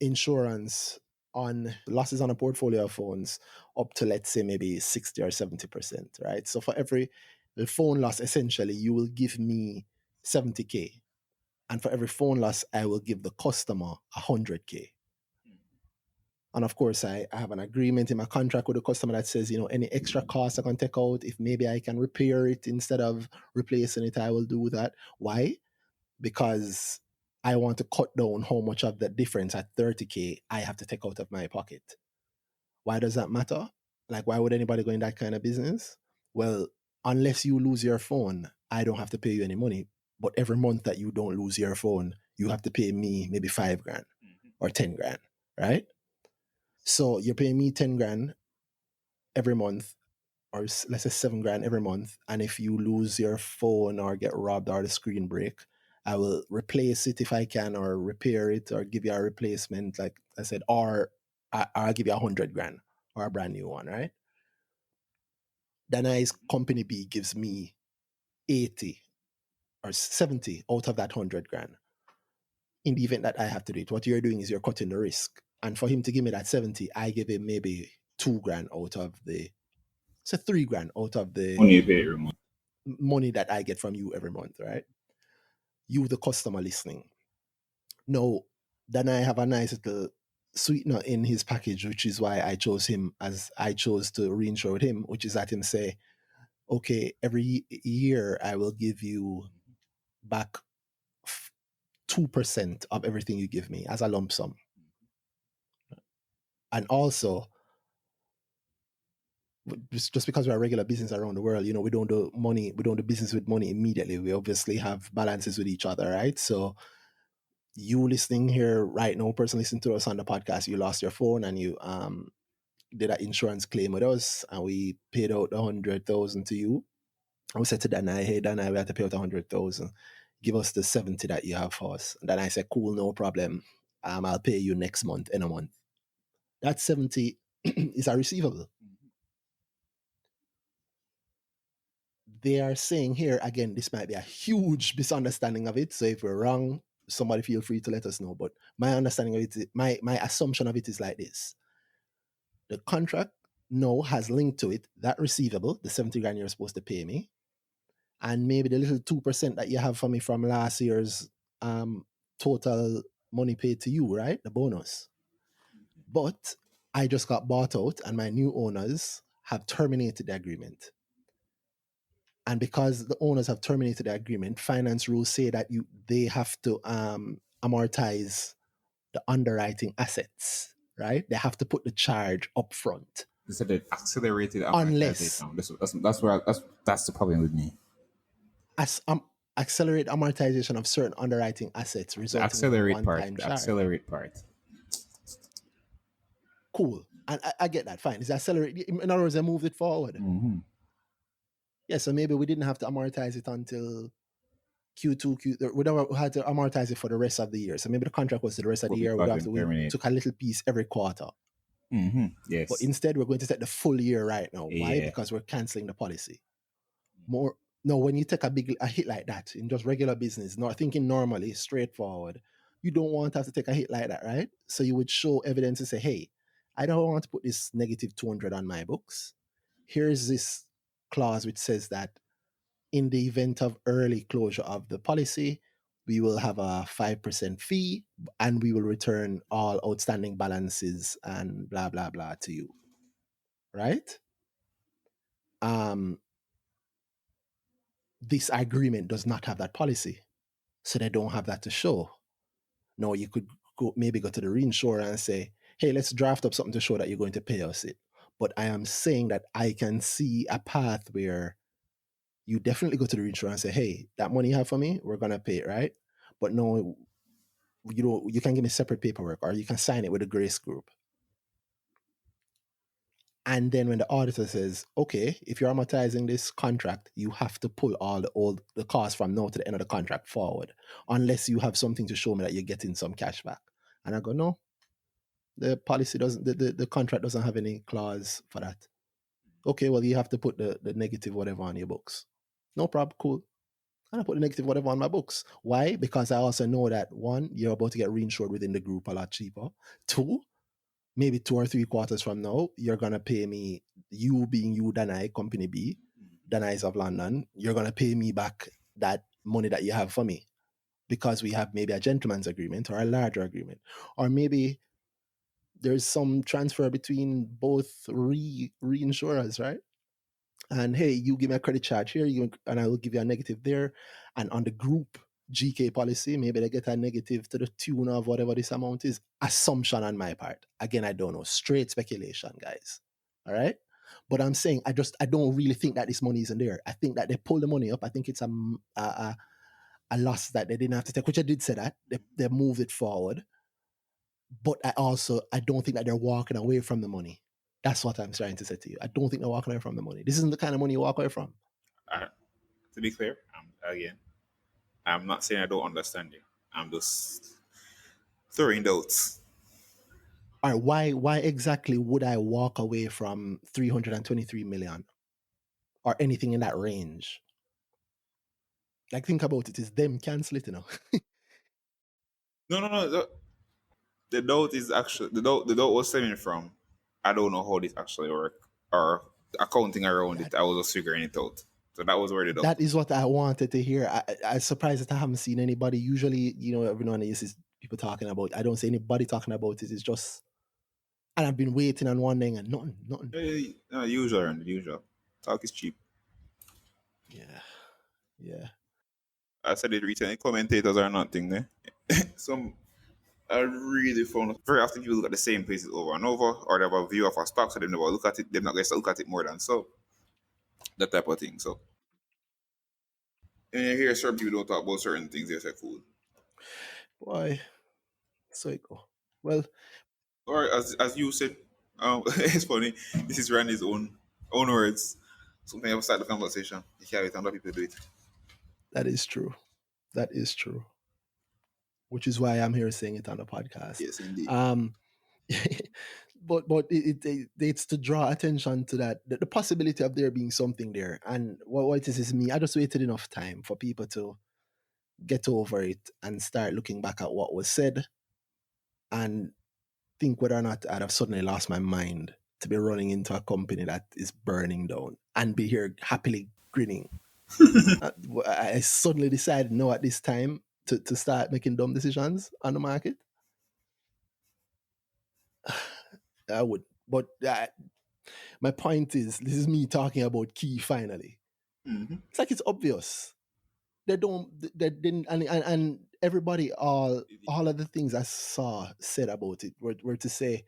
insurance on losses on a portfolio of phones up to, let's say, maybe 60 or 70%, right? So for every phone loss, essentially, you will give me 70K. And for every phone loss, I will give the customer 100K. And of course, I have an agreement in my contract with the customer that says, any extra costs I can take out, if maybe I can repair it instead of replacing it, I will do that. Why? Because I want to cut down how much of the difference at 30K I have to take out of my pocket. Why does that matter? Like, why would anybody go in that kind of business? Well, unless you lose your phone, I don't have to pay you any money. But every month that you don't lose your phone, you have to pay me maybe 5 grand or 10 grand, right? So you're paying me 10 grand every month, or let's say 7 grand every month. And if you lose your phone or get robbed or the screen break, I will replace it if I can, or repair it, or give you a replacement, like I said, or I'll give you 100 grand or a brand new one, right? Then company B gives me 80 or 70 out of that 100 grand. In the event that I have to do it, what you're doing is you're cutting the risk. And for him to give me that 70, I give him maybe 2 grand out of so 3 grand out of the Money you pay every month. money that I get from you every month, right? You, the customer listening. Now, then I have a nice little sweetener in his package, which is why I chose him as I chose to reinsure with him, which is that him say, okay, every year I will give you back 2% of everything you give me as a lump sum. And also, just because we're a regular business around the world, we don't do business with money immediately. We obviously have balances with each other, right? So you listening here right now, person listening to us on the podcast, you lost your phone and you did an insurance claim with us, and we paid out 100,000 to you. And we said to Danai, hey Danai, we have to pay out 100,000. Give us the 70 that you have for us. And then I said, cool, no problem. I'll pay you next month in a month. That 70 is a receivable. They are saying here, again, this might be a huge misunderstanding of it. So if we're wrong, somebody feel free to let us know. But my understanding of it, my assumption of it is like this. The contract now has linked to it that receivable, the 70 grand you're supposed to pay me, and maybe the little 2% that you have for me from last year's total money paid to you, right? The bonus. But I just got bought out and my new owners have terminated the agreement. And because the owners have terminated the agreement, finance rules say that they have to amortize the underwriting assets, right? They have to put the charge up front. They said that accelerated Unless amortization. That's the problem with me. as accelerate amortization of certain underwriting assets The resulting in a accelerate part. one-time The charge. accelerate part. Cool. And I get that. Fine. It's accelerate. In other words, they moved it forward. Mm-hmm. Yeah, so maybe we didn't have to amortize it until Q2, we never had to amortize it for the rest of the year. So maybe the contract was the rest of the year. We took a little piece every quarter. Mm-hmm. Yes. But instead, we're going to take the full year right now. Why? Yeah. Because we're canceling the policy. No, when you take a hit like that in just regular business, not thinking normally, straightforward, you don't want to have to take a hit like that, right? So you would show evidence and say, hey, I don't want to put this negative 200 on my books. Here's this clause which says that in the event of early closure of the policy, we will have a 5% fee and we will return all outstanding balances and blah, blah, blah to you. Right? This agreement does not have that policy. So they don't have that to show. No, you could maybe go to the reinsurer and say, hey, let's draft up something to show that you're going to pay us it. But I am saying that I can see a path where you definitely go to the reinsurer and say, hey, that money you have for me, we're going to pay it, right? But no, you can give me separate paperwork or you can sign it with a grace group. And then when the auditor says, okay, if you're amortizing this contract, you have to pull all the costs from now to the end of the contract forward, unless you have something to show me that you're getting some cash back. And I go, no, the policy doesn't, the contract doesn't have any clause for that. Okay, well, you have to put the negative whatever on your books. No problem, cool. And I put the negative whatever on my books. Why? Because I also know that, one, you're about to get reinsured within the group a lot cheaper. Two, maybe 2 or 3 quarters from now, you're going to pay me, you being you, Danai, Company B, Danai's of London, you're going to pay me back that money that you have for me because we have maybe a gentleman's agreement or a larger agreement. Or maybe there's some transfer between both reinsurers, right? And hey, you give me a credit charge here, and I will give you a negative there. And on the group GK policy, maybe they get a negative to the tune of whatever this amount is. Assumption on my part. Again, I don't know. Straight speculation, guys. All right. But I'm saying I don't really think that this money isn't there. I think that they pull the money up. I think it's a loss that they didn't have to take, which I did say that. They moved it forward. But I don't think that they're walking away from the money. That's what I'm trying to say to you. I don't think they're walking away from the money. This isn't the kind of money you walk away from. To be clear, again, I'm not saying I don't understand you. I'm just throwing doubts. All right, why exactly would I walk away from 323 million or anything in that range? Like, think about it. It's them cancel it, No. The doubt is actually the doubt was stemming from I don't know how this actually work or accounting around it. I was just figuring it out. So that was where the doubt. That is what I wanted to hear. I'm surprised that I haven't seen anybody. Usually, every now and then you see people talking about. I don't see anybody talking about it. It's just, and I've been waiting and wondering and nothing. Usual. Talk is cheap. Yeah. I said it recently. Commentators are nothing there. Some I really found very often people look at the same places over and over, or they have a view of a stock, so they never look at it. They're not going to look at it more than so. That type of thing. So, and you hear certain people don't talk about certain things. They say, "Cool." Boy, so it go. Well, Or as you said, it's funny. This is Randy's own words. Something else start the conversation. You can't wait and other people do it. that is true. That is true. Which is why I'm here saying it on the podcast. Yes, indeed. But it's to draw attention to that the possibility of there being something there. And what it is me, I just waited enough time for people to get over it and start looking back at what was said and think whether or not I'd have suddenly lost my mind to be running into a company that is burning down and be here happily grinning. I suddenly decided no at this time to start making dumb decisions on the market. I would, but my point is, this is me talking about Key finally. Mm-hmm. It's like it's obvious. They didn't, and everybody, all of the things I saw said about it were to say,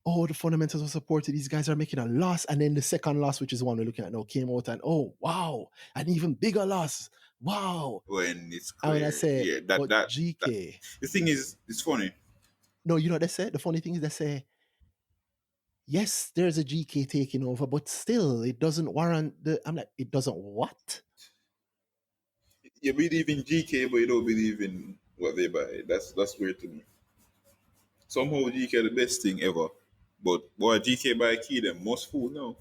oh, the fundamentals were supported. These guys are making a loss. And then the second loss, which is the one we're looking at now, came out and, oh, wow, an even bigger loss. Wow. When it's clear. And when I say, yeah, but GK. The thing is, it's funny. No, you know what they say? The funny thing is they say, yes, there's a GK taking over, but still, it doesn't warrant I'm like, it doesn't what? You believe in GK, but you don't believe in what they buy. That's weird to me. Somehow GK the best thing ever, but boy, GK buy Key them most fool now.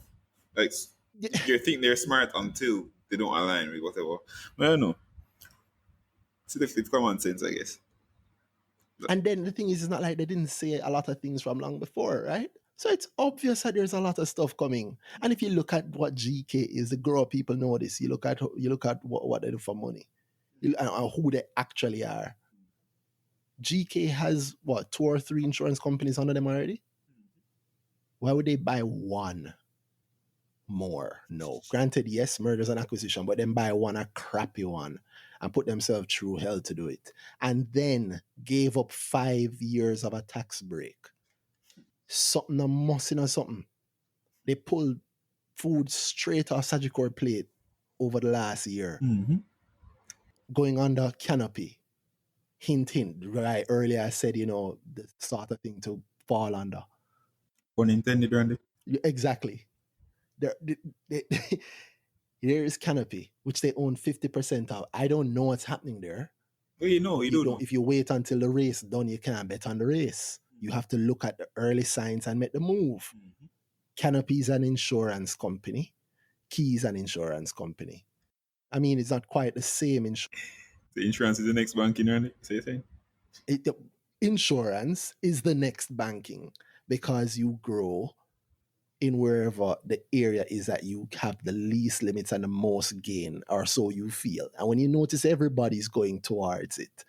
Like you think they're smart until they don't align with whatever. But I don't know. It's common sense, I guess. And then the thing is, it's not like they didn't say a lot of things from long before, right? So it's obvious that there's a lot of stuff coming. And if you look at what GK is, the grow people know this. You look at what they do for money, and who they actually are. GK has what, 2 or 3 insurance companies under them already? Why would they buy one more? No. Granted, yes, mergers and acquisition, but then buy one, a crappy one, and put themselves through hell to do it. And then gave up 5 years of a tax break. Something a mussing or something. They pulled food straight off Sagicor plate over the last year, going under canopy. Hint, hint. Right earlier, I said, the sort of thing to fall under. Unintended, Randy. Exactly. There, there is canopy, which they own 50% of. I don't know what's happening there. Well, you know, But you don't know. if you wait until the race done, you can't bet on the race. You have to look at the early signs and make the move. Canopy is an insurance company. Key is an insurance company. I mean, it's not quite the same The insurance is the next banking, Randy. Say thing. Insurance is the next banking because you grow in wherever the area is that you have the least limits and the most gain, or so you feel. And when you notice everybody's going towards it,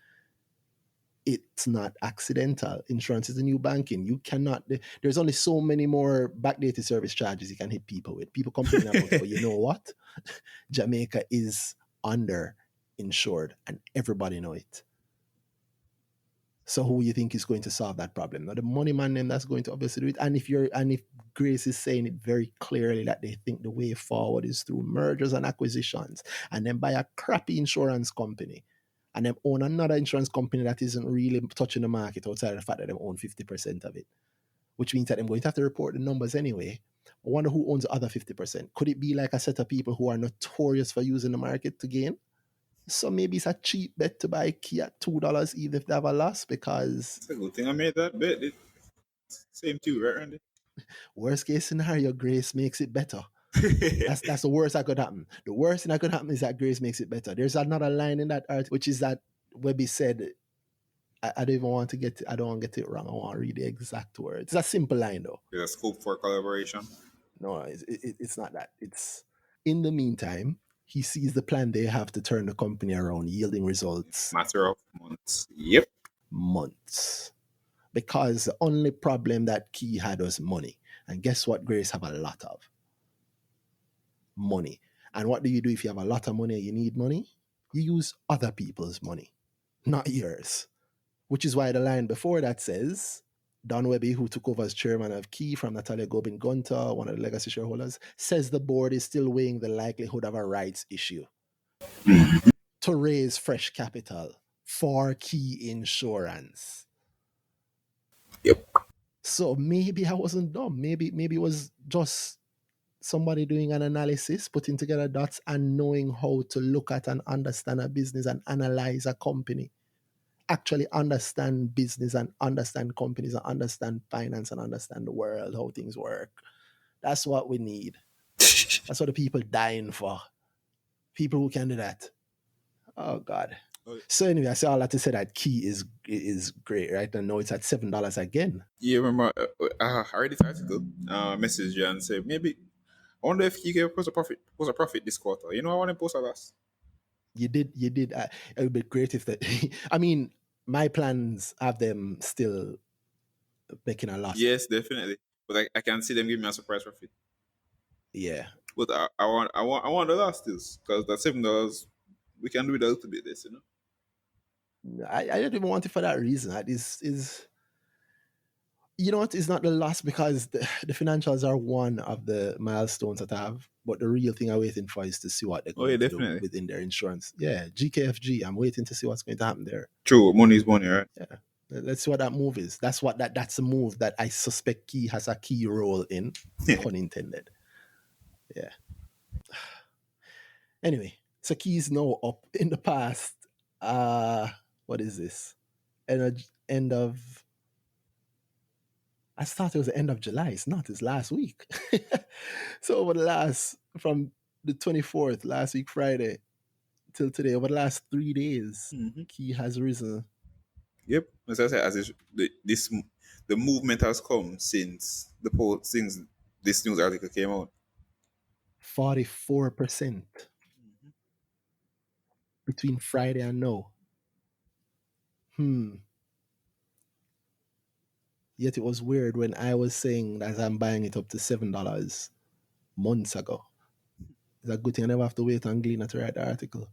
it's not accidental. Insurance is the new banking. You cannot, there's only so many more backdated service charges you can hit people with. People complain about it, but you know what? Jamaica is under insured and everybody know it. So who you think is going to solve that problem? Now the money man then that's going to obviously do it. And if Grace is saying it very clearly that they think the way forward is through mergers and acquisitions, and then buy a crappy insurance company, and then own another insurance company that isn't really touching the market outside of the fact that they own 50% of it, which means that they're going to have to report the numbers anyway. I wonder who owns the other 50%. Could it be like a set of people who are notorious for using the market to gain? So maybe it's a cheap bet to buy Key at $2 even if they have a loss, because It's a good thing I made that bet. Same too, right, Randy? worst case scenario, Grace makes it better. That's the worst that could happen. The worst thing that could happen is that Grace makes it better. There's another line in that article, which is that Webby said, I don't even want to get it, I don't want to get it wrong. I want to read the exact words. It's a simple line though. There's a scope for collaboration. No, it's not that. It's, in the meantime, he sees the plan they have to turn the company around, yielding results. Matter of months. Yep. Months. Because the only problem that Key had was money. And guess what Grace have a lot of? Money. And what do you do if you have a lot of money and you need money? You use other people's money, not yours. Which is why the line before that says, Don Webby, who took over as chairman of Key from Natalia Gobin Gunter, one of the legacy shareholders, says the board is still weighing the likelihood of a rights issue to raise fresh capital for Key Insurance. Yep. So maybe I wasn't dumb. Maybe it was just somebody doing an analysis, putting together dots and knowing how to look at and understand a business and analyze a company. Actually understand business and understand companies and understand finance and understand the world, how things work. That's what we need. That's what the people dying for. People who can do that. Oh God. So anyway, I say all that to say that Key is great, right? And now it's at $7 again. Yeah, remember, I read this article, message you and said, maybe, I wonder if you gave post a profit this quarter. You know, I want to post a loss. You did. It would be great if that. I mean, my plans have them still making a loss. Yes, definitely. But I can see them giving me a surprise profit. Yeah. But I want the loss still, because that $7 we can do it a little bit this, you know. I don't even want it for that reason. That is you know what? It's not the loss, because the financials are one of the milestones that I have. But the real thing I'm waiting for is to see what they're going to do within their insurance. Yeah, GKFG. I'm waiting to see what's going to happen there. True, money is money, right? Yeah. Let's see what that move is. That's a move that I suspect Key has a key role in, pun intended. Yeah. Anyway, so Key's now up in the past. What is this? End of. I thought it was the end of July. It's not. It's last week. So from the 24th, last week Friday, till today, over the last 3 days, Key has risen. Yep. As I said, the movement has come since since this news article came out. 44% between Friday and now. Yet it was weird when I was saying that I'm buying it up to $7 months ago. It's a good thing I never have to wait on Gleaner to write the article.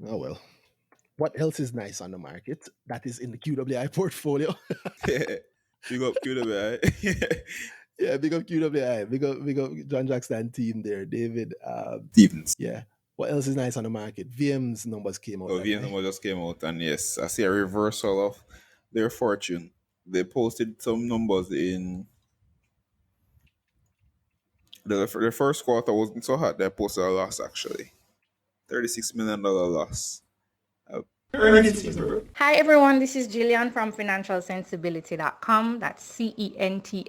Oh well. What else is nice on the market that is in the QWI portfolio? Big up Q.ja. Yeah, big up QWI. Big up John Jackson team there. David. Stevens. Yeah. What else is nice on the market? VM's numbers came out. Oh, VM number just came out, and yes, I see a reversal of their fortune. They posted some numbers in the first quarter wasn't so hot. They posted a loss actually, $36 million loss. Hi everyone, this is Jillian from financialsensibility.com. That's CENTSIBILITY,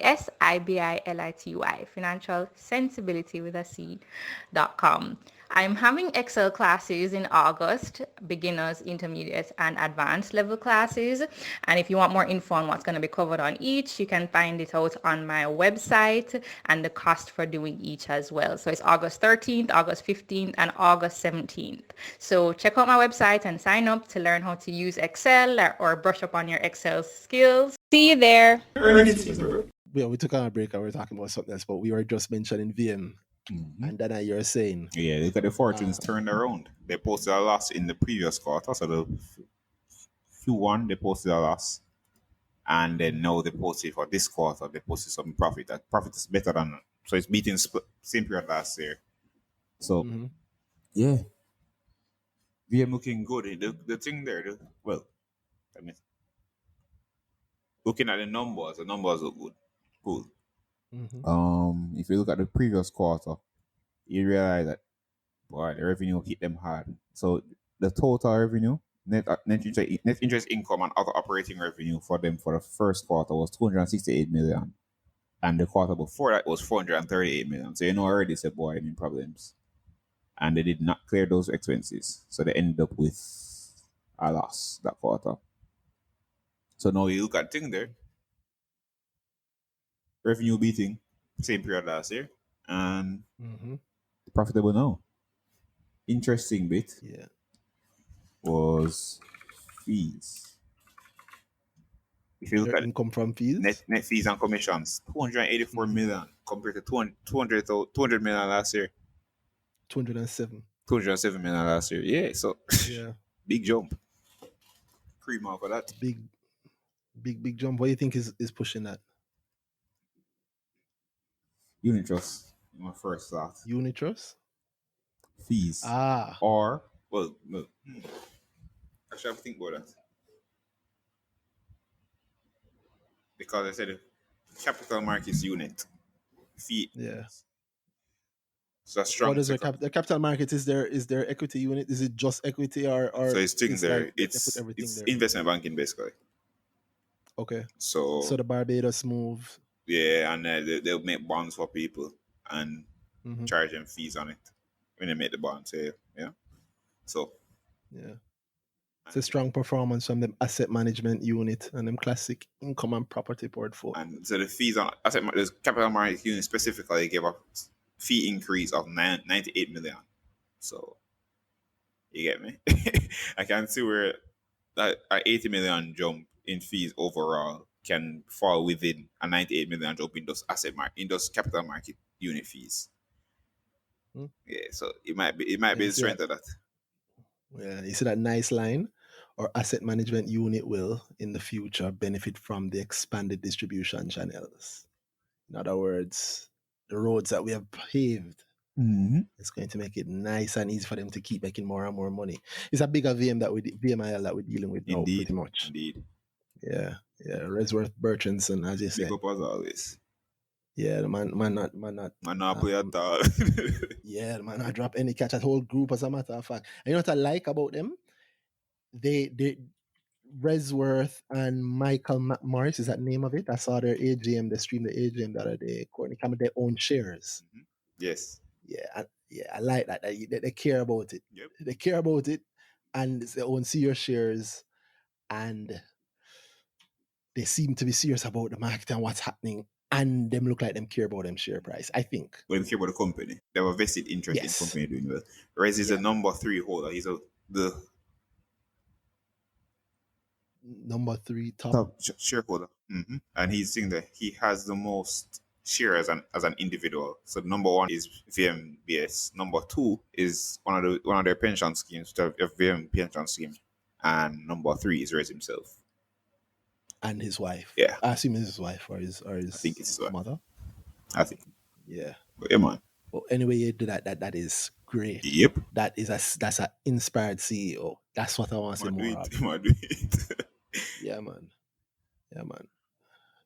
financial sensibility with a C.com. I'm having Excel classes in August, beginners, intermediate, and advanced level classes. And if you want more info on what's going to be covered on each, you can find it out on my website and the cost for doing each as well. So it's August 13th, August 15th, and August 17th. So check out my website and sign up to learn how to use Excel or brush up on your Excel skills. See you there. Yeah, we took on a break and we were talking about something else, but we were just mentioning VM. And then you're saying, Yeah, look at the fortunes turned around. They posted a loss in the previous quarter, so the Q1 they posted a loss, and then now they posted for this quarter they posted some profit. That profit is better than, so it's beating same period last year. So yeah, VM looking good. The thing there, I mean, looking at the numbers look good. Cool. If you look at the previous quarter, you realize that boy, the revenue hit them hard. So the total revenue, net interest income and other operating revenue for them for the first quarter was 268 million. And the quarter before that was 438 million. So you know already said boy in problems. And they did not clear those expenses. So they ended up with a loss that quarter. So now you look at thing there. Revenue beating same period last year. And profitable now. Interesting bit was fees. If you look their at income from fees, net fees and commissions, 284 million compared to 200 million last year. 207. 207 million last year. Yeah, so big jump. Cream off of that. Big jump. What do you think is pushing that? Unit trust, my first thought. Unit trust? Fees. Or, well, no. I should have to think about that. Because I said capital markets unit. Fee. Yeah. So that's strong. What is the capital market? Is there equity unit? Is it just equity or so it's thing there? Like it's everything it's there? Investment banking basically. Okay. So the Barbados move. Yeah, and they'll make bonds for people and charge them fees on it when they make the bond sale. Yeah. So it's a strong performance from the asset management unit and them classic income and property portfolio. And so the fees on the capital market unit specifically gave a fee increase of 98 million. So you get me? I can see where that 80 million jump in fees overall can fall within a 98 million jump in those capital market unit fees. Yeah, so it might be the strength of that. Yeah, you see that nice line? Our asset management unit will, in the future, benefit from the expanded distribution channels. In other words, the roads that we have paved, it's going to make it nice and easy for them to keep making more and more money. It's a bigger VMIL that we're dealing with now, pretty much. Indeed. Yeah. Resworth Berchenson, as you say. Big up as always. Yeah, the man not play at all. Yeah, the man not drop any catch at whole group, as a matter of fact. And you know what I like about them? They Resworth and Michael Morris is that name of it. I saw their AGM, they streamed the AGM the other day. They come with their own shares. Yes. I like that. They care about it. Yep. They care about it, and they own serious shares, and they seem to be serious about the market and what's happening, and them look like them care about them share price. I think. When we care about the company, they have a vested interest in the company doing well. Rez is a number 3 holder. He's the number 3 top shareholder, and he's saying that he has the most share as an individual. So number 1 is VMBS. Number 2 is one of their pension schemes, the VM pension scheme, and number 3 is Rez himself and his wife. Yeah, I assume it's his wife or his I think it's his wife. mother. I think. Yeah. But yeah, man. Well, anyway, you do that is great. Yep. That's an inspired CEO. That's what I want to see more of. Do it. Yeah, man.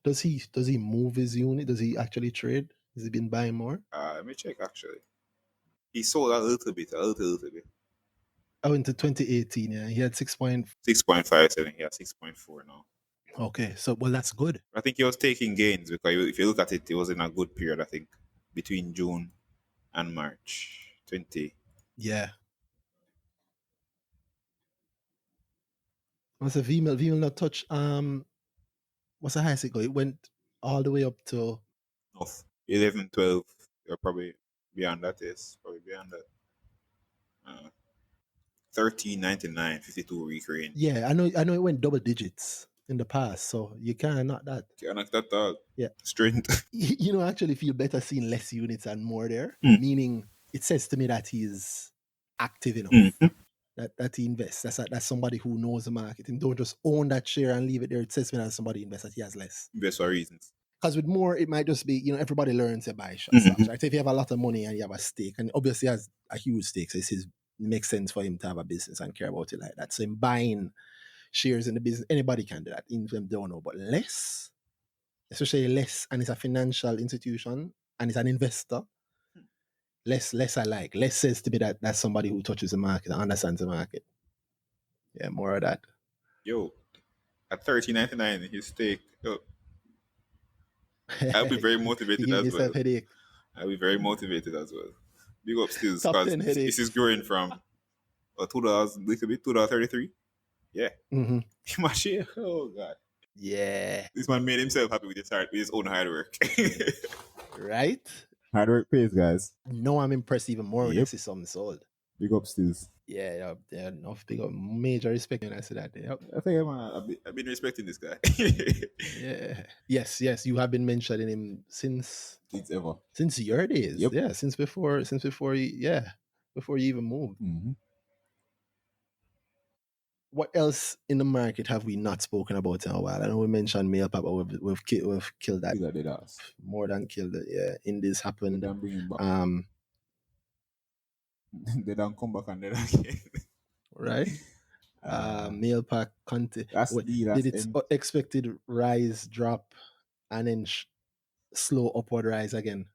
Does he move his unit? Does he actually trade? Has he been buying more? Let me check. Actually, he sold a little bit. Oh, into 2018, yeah, he had 6.57. He has 6.4 now. Okay, so well, that's good. I think he was taking gains because if you look at it, it was in a good period. I think between June and March 20. Yeah. What's the VMIL? VMIL not touch. What's the highest it go? It went all the way up to 11, 12. You're probably beyond that. Yes, probably beyond that. 13.99, 52 week range. Yeah, I know it went double digits in the past, so you can't knock that. Can't knock that dog. Yeah. Strength. I actually feel better seeing less units and more there. Meaning it says to me that he's active enough. That he invests. That's somebody who knows the market and don't just own that share and leave it there. It says to me that somebody invests that he has less. Invest for reasons. Because with more, it might just be, everybody learns to buy stocks, right? So if you have a lot of money and you have a stake, and obviously he has a huge stake, so it makes sense for him to have a business and care about it like that. So in buying shares in the business, anybody can do that, even if them don't know. But less, especially less, and it's a financial institution and it's an investor, less I like. Less says to me that that's somebody who touches the market and understands the market. Yeah, more of that. Yo, at 13.99, his stake. I'll be very motivated as well. Headache. I'll be very motivated as well. Big up stills Top because 10 headaches. this is growing from $2 little bit, $2.33. Yeah. My share. Oh god. Yeah. This man made himself happy with his own hard work. Right? Hard work pays, guys. No, I'm impressed even more when I see something sold. Big up stills. Yeah, enough. Big up, major respect when I say that. Yep. I think I've been respecting this guy. Yeah. Yes. You have been mentioning him since your days. Yep. Yeah, since before you even moved. What else in the market have we not spoken about in a while? I know we mentioned mail, but we've killed that. More than killed it. Yeah, Indies happened. They don't come back and then again. Right? Mail pack content. Did its expected rise drop and then slow upward rise again?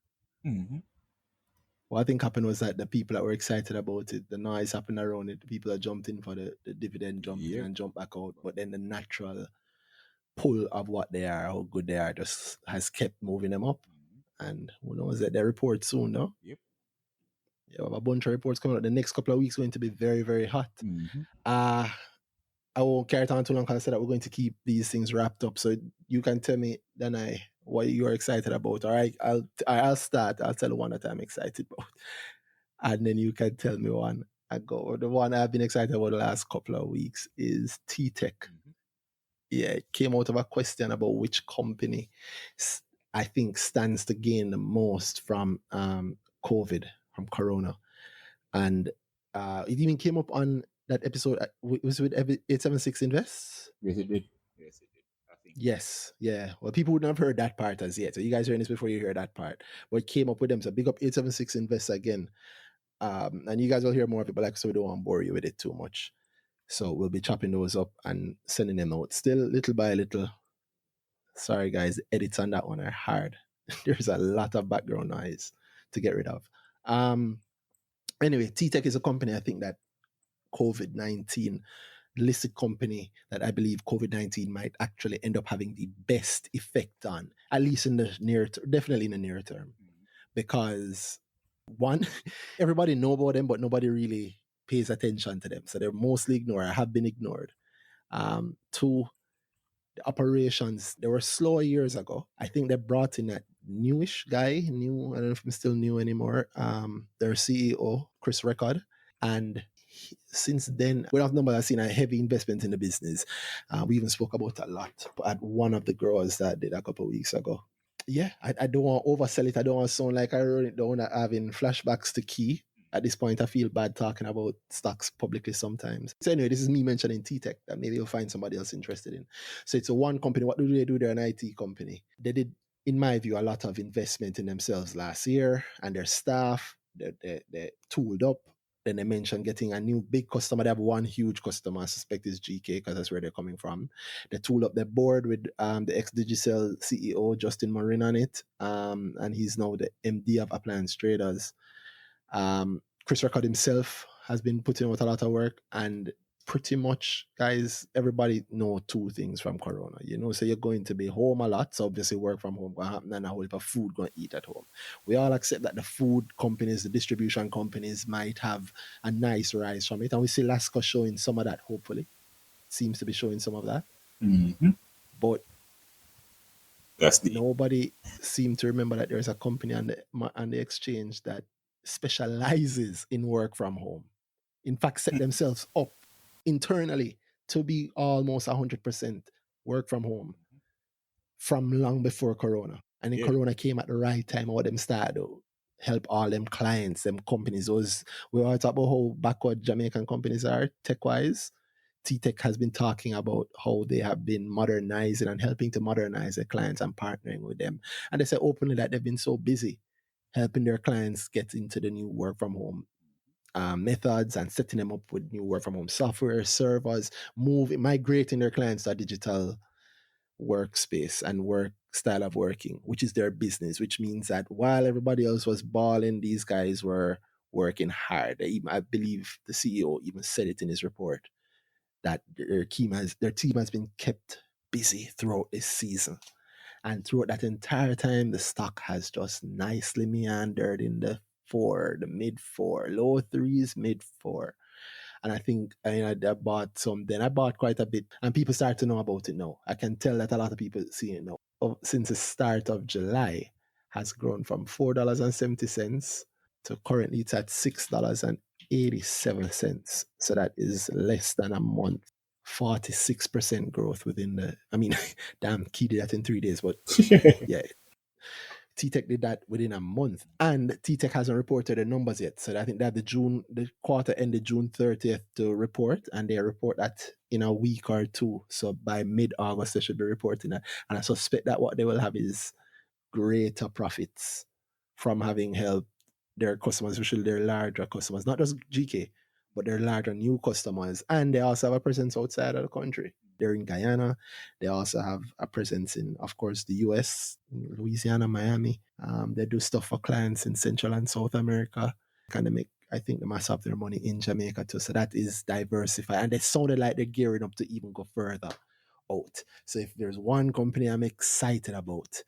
What I think happened was that the people that were excited about it, the noise happened around it, the people that jumped in for the dividend jumped in and jumped back out. But then the natural pull of what they are, how good they are, just has kept moving them up. And who knows that they report soon, no? Yep. Yeah, we have a bunch of reports coming out. The next couple of weeks going to be very, very hot. I won't carry it on too long because I said that we're going to keep these things wrapped up. So you can tell me, Danai, what you are excited about. All right, I'll start. I'll tell you one that I'm excited about, and then you can tell me one. The one I've been excited about the last couple of weeks is T-Tech. Yeah, it came out of a question about which company I think stands to gain the most from COVID, from Corona, and it even came up on that episode. Was with 876 Invest? Yes, it did. I think. Yes, yeah. Well, people wouldn't have heard that part as yet. So you guys hearing this before you hear that part. But it came up with them. So big up 876 Invest again. And you guys will hear more of it, but like so we don't want to bore you with it too much. So we'll be chopping those up and sending them out. Still little by little. Sorry guys, the edits on that one are hard. There's a lot of background noise to get rid of. Anyway, T-Tech is a company I think that COVID-19 listed company that I believe COVID-19 might actually end up having the best effect on, at least in the definitely in the near term, because One, everybody know about them, but nobody really pays attention to them. So they're mostly ignored, have been ignored. Two, the operations, they were slow years ago. I think they brought in that newish guy, I don't know if he's still new anymore. Their CEO, Chris Record. And since then, without number, I've seen a heavy investment in the business. We even spoke about it a lot at one of the growers that did a couple of weeks ago. Yeah, I don't want to oversell it. I don't want to sound like I wrote it down having flashbacks to Key. At this point, I feel bad talking about stocks publicly sometimes. So anyway, this is me mentioning T-Tech that maybe you'll find somebody else interested in. So it's a one company. What do they do? They're an IT company. They did, in my view, a lot of investment in themselves last year and their staff. They tooled up. Then they mentioned getting a new big customer. They have one huge customer. I suspect is GK because that's where they're coming from. They tool up their board with the ex-Digicel CEO, Justin Morin, on it. And he's now the MD of Appliance Traders. Chris Record himself has been putting out a lot of work, and pretty much, guys, everybody know two things from Corona. So you're going to be home a lot, so obviously work from home going to happen, and a whole heap of food going to eat at home. We all accept that the food companies, the distribution companies might have a nice rise from it, and we see Lasco showing some of that, hopefully. Seems to be showing some of that. Mm-hmm. But That's nobody seemed to remember that there's a company on the exchange that specializes in work from home. In fact, set themselves up internally to be almost 100% work from home from long before Corona. And then Corona came at the right time, all them started to help all them clients, them companies. We all talk about how backward Jamaican companies are tech-wise. T-Tech has been talking about how they have been modernizing and helping to modernize their clients and partnering with them. And they say openly that they've been so busy helping their clients get into the new work from home methods and setting them up with new work from home software, servers, migrating their clients to a digital workspace and work style of working, which is their business, which means that while everybody else was balling, these guys were working hard. I believe the CEO even said it in his report that their team has been kept busy throughout this season. And throughout that entire time, the stock has just nicely meandered in the mid four, low threes, mid four. And I think I bought some then. I bought quite a bit, and people start to know about it now. I can tell that a lot of people see it now. Since the start of July, has grown from $4.70 to currently it's at $6.87. So that is less than a month. 46% growth within damn, Key did that in 3 days, but yeah, T-Tech did that within a month, and T-Tech hasn't reported the numbers yet. So I think that the quarter ended June 30th to report, and they report that in a week or two. So by mid-August, they should be reporting that. And I suspect that what they will have is greater profits from having helped their customers, especially their larger customers, not just GK, but their larger new customers. And they also have a presence outside of the country. They're in Guyana. They also have a presence in, of course, the US, Louisiana, Miami. They do stuff for clients in Central and South America. Kind of make, I think, the mass of their money in Jamaica too. So that is diversified. And they sounded like they're gearing up to even go further out. So if there's one company I'm excited about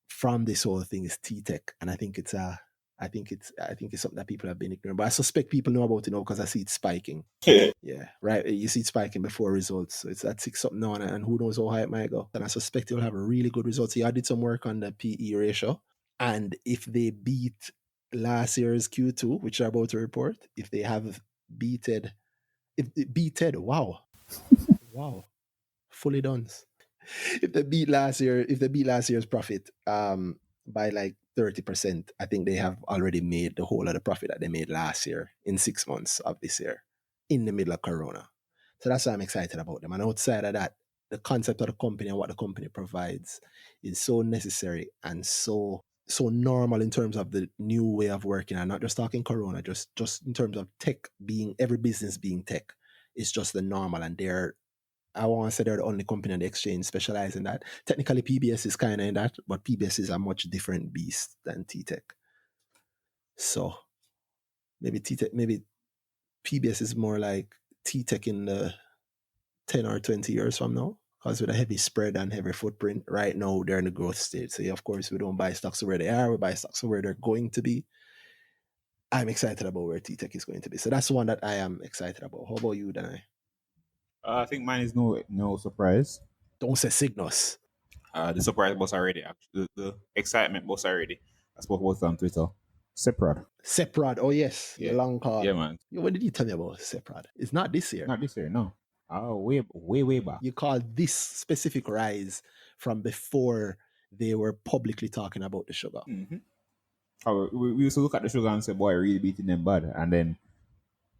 from this whole thing, is T-Tech. And I think it's something that people have been ignorant. But I suspect people know about it now because I see it spiking. Yeah, right. You see it spiking before results. So it's at 6 something now, and who knows how high it might go. And I suspect you'll have a really good result. So I did some work on the PE ratio. And if they beat last year's Q2, which they're about to report, if they have beated, wow, fully done. If they beat last year's profit by like 30%, I think they have already made the whole of the profit that they made last year in 6 months of this year in the middle of Corona. So that's why I'm excited about them. And outside of that, the concept of the company and what the company provides is so necessary and so normal in terms of the new way of working. I'm not just talking Corona, just in terms of tech being, every business being tech. It's just the normal, and I want to say they're the only company on the exchange specialized in that. Technically, PBS is kind of in that, but PBS is a much different beast than T-Tech. So maybe PBS is more like T-Tech in the 10 or 20 years from now. because with a heavy spread and heavy footprint, right now they're in the growth stage. So, of course, we don't buy stocks where they are, we buy stocks where they're going to be. I'm excited about where T-Tech is going to be. So that's one that I am excited about. How about you, Danai? I think mine is no surprise. Don't say Cygnus. The surprise bus already. Actually, the excitement bus already. I spoke about it on Twitter. Seprod. Seprod. Oh, yes. Yeah. The long call. Yeah, man. What did you tell me about Seprod? It's not this year. Not this year, no. Oh, way back. You call this specific rise from before they were publicly talking about the sugar. Mm-hmm. We used to look at the sugar and say, boy, really beating them bad.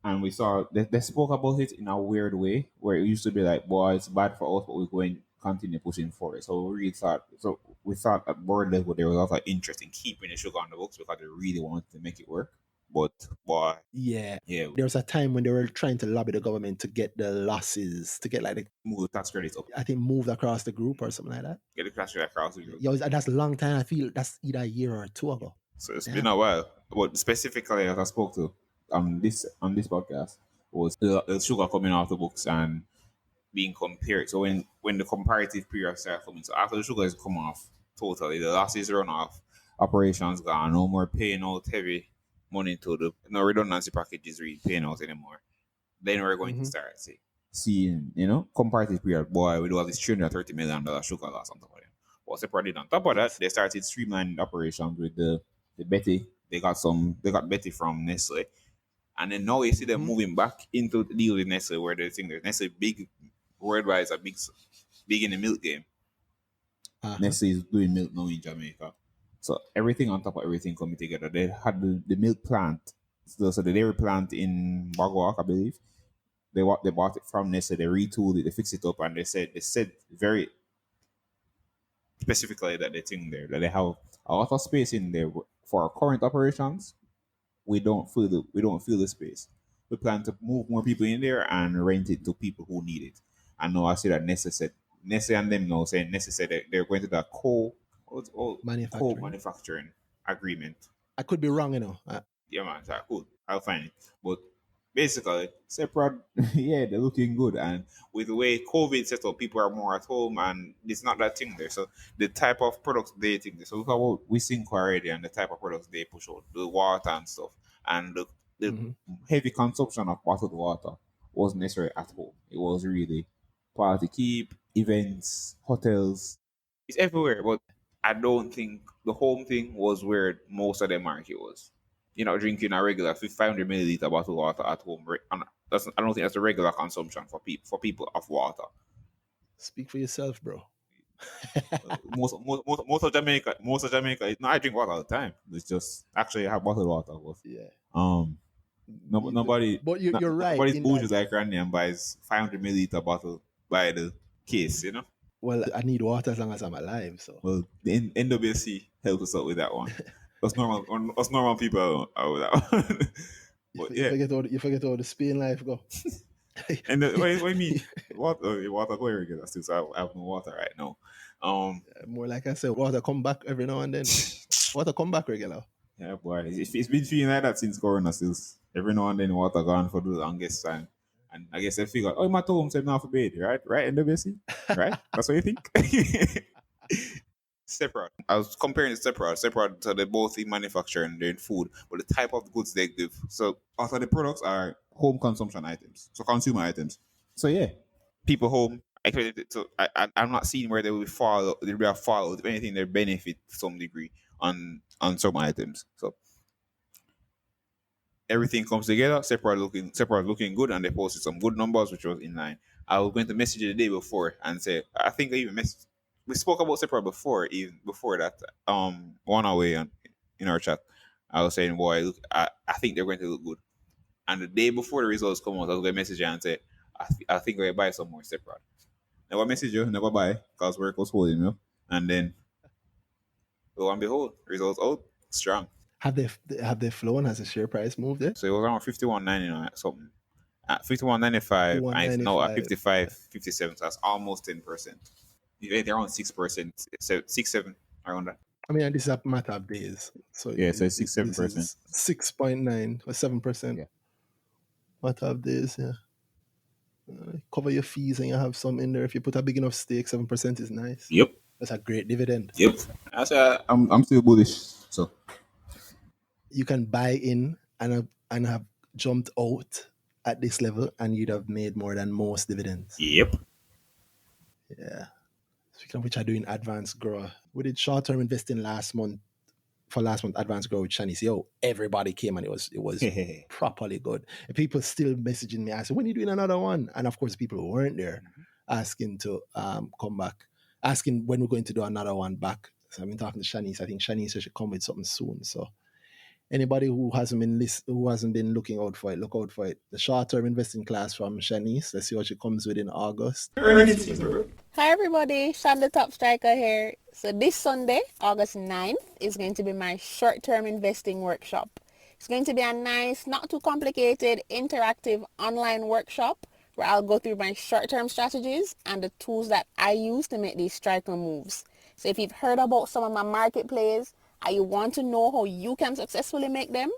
And we saw they spoke about it in a weird way where it used to be like, boy, it's bad for us, but we're going to continue pushing for it. So we thought at board level there was a lot of interest in keeping the sugar on the books because they really wanted to make it work. But boy, yeah, there was a time when they were trying to lobby the government to get the losses, to get like move the tax credits up. I think moved across the group or something like that. Get the tax credit across the group. Yeah, that's a long time. I feel that's either a year or two ago. So it's been a while. But specifically, as I spoke to on this podcast, was the sugar coming off the books and being compared. So when the comparative period started coming, so after the sugar is come off totally, the losses run off, operations gone, no more paying out heavy money to the no redundancy packages really paying out anymore. Then we're going to start seeing, comparative period, boy, we do have this $330 million sugar loss on top of them. What's the product on top of that? They started streamlining operations with the Betty. They got Betty from Nestle. And then now you see them moving back into the deal with Nestle where they think that Nestle big worldwide is a big in the milk game. Nestle is doing milk now in Jamaica. So everything on top of everything coming together. They had the milk plant. So the dairy plant in Bagwalk, I believe. They bought it from Nestle, they retooled it, they fixed it up, and they said very specifically that they think there that they have a lot of space in there for our current operations. We don't feel the space. We plan to move more people in there and rent it to people who need it. And now I see that Nestle and them now saying Nestle said that they're going to that co-manufacturing agreement. I could be wrong, Yeah, man, that's cool. I'll find it. But basically, Seprod, yeah, they're looking good. And with the way COVID set up, people are more at home and it's not that thing there. So the type of products they think, so look at what we think already and the type of products they push out, the water and stuff. And the heavy consumption of bottled water wasn't necessarily at home. It was really party keep, events, hotels. It's everywhere. But I don't think the home thing was where most of the market was. Drinking a regular 500 milliliter bottle of water at home. I don't think that's a regular consumption for people of water. Speak for yourself, bro. most of Jamaica. No, I drink water all the time. It's just actually I have bottled water. But, nobody. But you're right. Nobody's bougie like Randy and buys 500 milliliter bottle by the case. Well, I need water as long as I'm alive. So the NWC helps us out with that one. Us normal people are with that one. But you forget all the Spain life go. And what do you mean? Water go regular still, so I have no water right now. More like I said, water come back every now and then. Water come back regular. Yeah, boy. It's been feeling like that since Corona still. Every now and then water gone for the longest time. And I guess they figured, my home said not for bed, right? Right, NWC? Right? That's what you think? Seprod. I was comparing Seprod, so they're both in manufacturing, they're in food, but the type of goods they give. So after the products are home consumption items, so consumer items. So yeah, people home. So I'm not seeing where they will fall. There will be a fall. If anything, they benefit to some degree on some items. So everything comes together. Seprod looking good, and they posted some good numbers, which was in line. I was going to message you the day before and say I think I even messaged. We spoke about Seprod before, even before that. One away in our chat, I was saying, boy, look, I think they're going to look good. And the day before the results come out, I was going to message you and say, I think we're going to buy some more Seprod. Never message you, never buy, because work was holding me. And then, lo and behold, results out, strong. Have they flown? Has the share price moved there? So it was around 51.99 something. At 51.95, and it's now at 55.57. So that's almost 10%. They're around 6%, 6-7 around that. I mean, this is a matter of days. So yeah, so it's 6-7%, 6.9 or 7%. Yeah, matter of days. Yeah. Cover your fees and you have some in there. If you put a big enough stake, 7% is nice. Yep. That's a great dividend. Yep. I'm still bullish. So You can buy in and have jumped out at this level and you'd have made more than most dividends. yep. Yeah. Speaking of which, I do in advanced grow. We did short-term investing last month. For last month, advanced grow with Shanice. Yo, everybody came and it was properly good. And people still messaging me asking, when are you doing another one? And of course, people who weren't there asking to come back, asking when we're going to do another one back. So I've been talking to Shanice. I think Shanice should come with something soon. So anybody who hasn't been looking out for it, look out for it. The short-term investing class from Shanice. Let's see what she comes with in August. Hi everybody, Sean the Top Striker here. So this Sunday, August 9th, is going to be my short-term investing workshop. It's going to be a nice, not too complicated, interactive online workshop where I'll go through my short-term strategies and the tools that I use to make these striker moves. So if you've heard about some of my market plays and you want to know how you can successfully make them,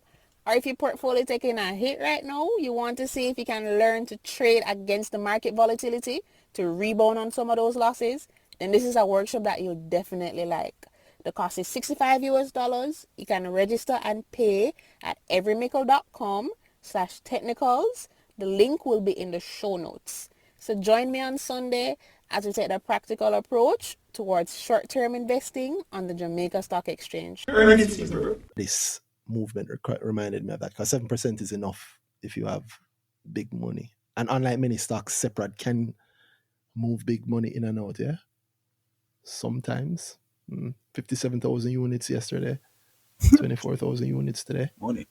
or if your portfolio taking a hit right now, you want to see if you can learn to trade against the market volatility to rebound on some of those losses, then this is a workshop that you'll definitely like. The cost is $65 US. You can register and pay at everymickle.com/technicals. The link will be in the show notes. So join me on Sunday as we take the practical approach towards short-term investing on the Jamaica Stock Exchange. This movement reminded me of that because 7% is enough if you have big money. And unlike many stocks, separate can move big money in and out, yeah? Sometimes. 57,000 units yesterday, 24,000 units today. Money.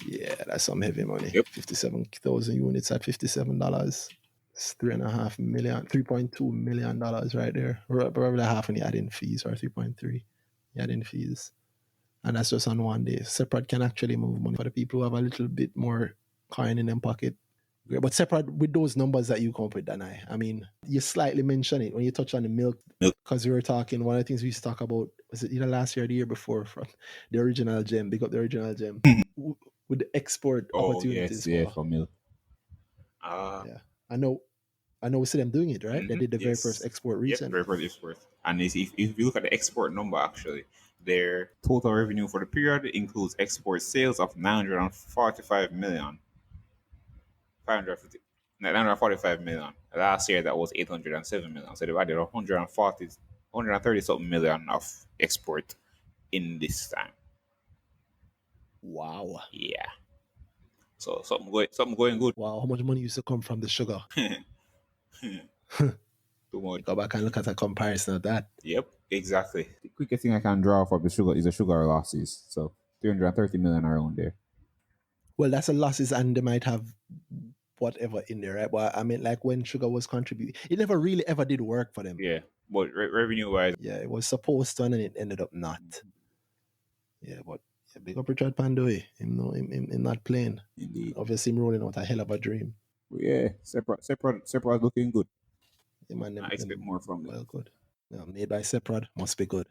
Yeah, that's some heavy money. Yep. 57,000 units at $57. It's $3.2 million right there. Probably half when you add in fees, or 3.3 you add in fees. And that's just on one day. Separate can actually move money for the people who have a little bit more coin in their pocket. But separate with those numbers that you come up with, Danai. I mean, you slightly mentioned it when you touch on the milk, because we were talking, one of the things we used to talk about, was it either last year or the year before, from the original gem, big up the original gem, with the export opportunities for milk. Yeah. I know we see them doing it, right? They did the very first export recently. Very first export. And if you look at the export number, actually, their total revenue for the period includes export sales of 945 million. 945 million. Last year that was 807 million. So they've added 130 something million of export in this time. Wow. Yeah. So something going good. Wow, how much money used to come from the sugar? Too much. Go back and look at a comparison of that. Yep, exactly. The quickest thing I can draw for the sugar is the sugar losses. So 330 million around there. Well, that's the losses, and they might have whatever in there, right? But I mean, like when sugar was contributing, it never really ever did work for them. Yeah, but revenue-wise, yeah, it was supposed to, and it ended up not. Yeah, but big up Richard Pandoy. Him not playing. Indeed. Obviously, him rolling out a hell of a dream. Yeah, separate looking good. Yeah, man, I expect more from them. Well, good. Yeah, made by Separate, must be good.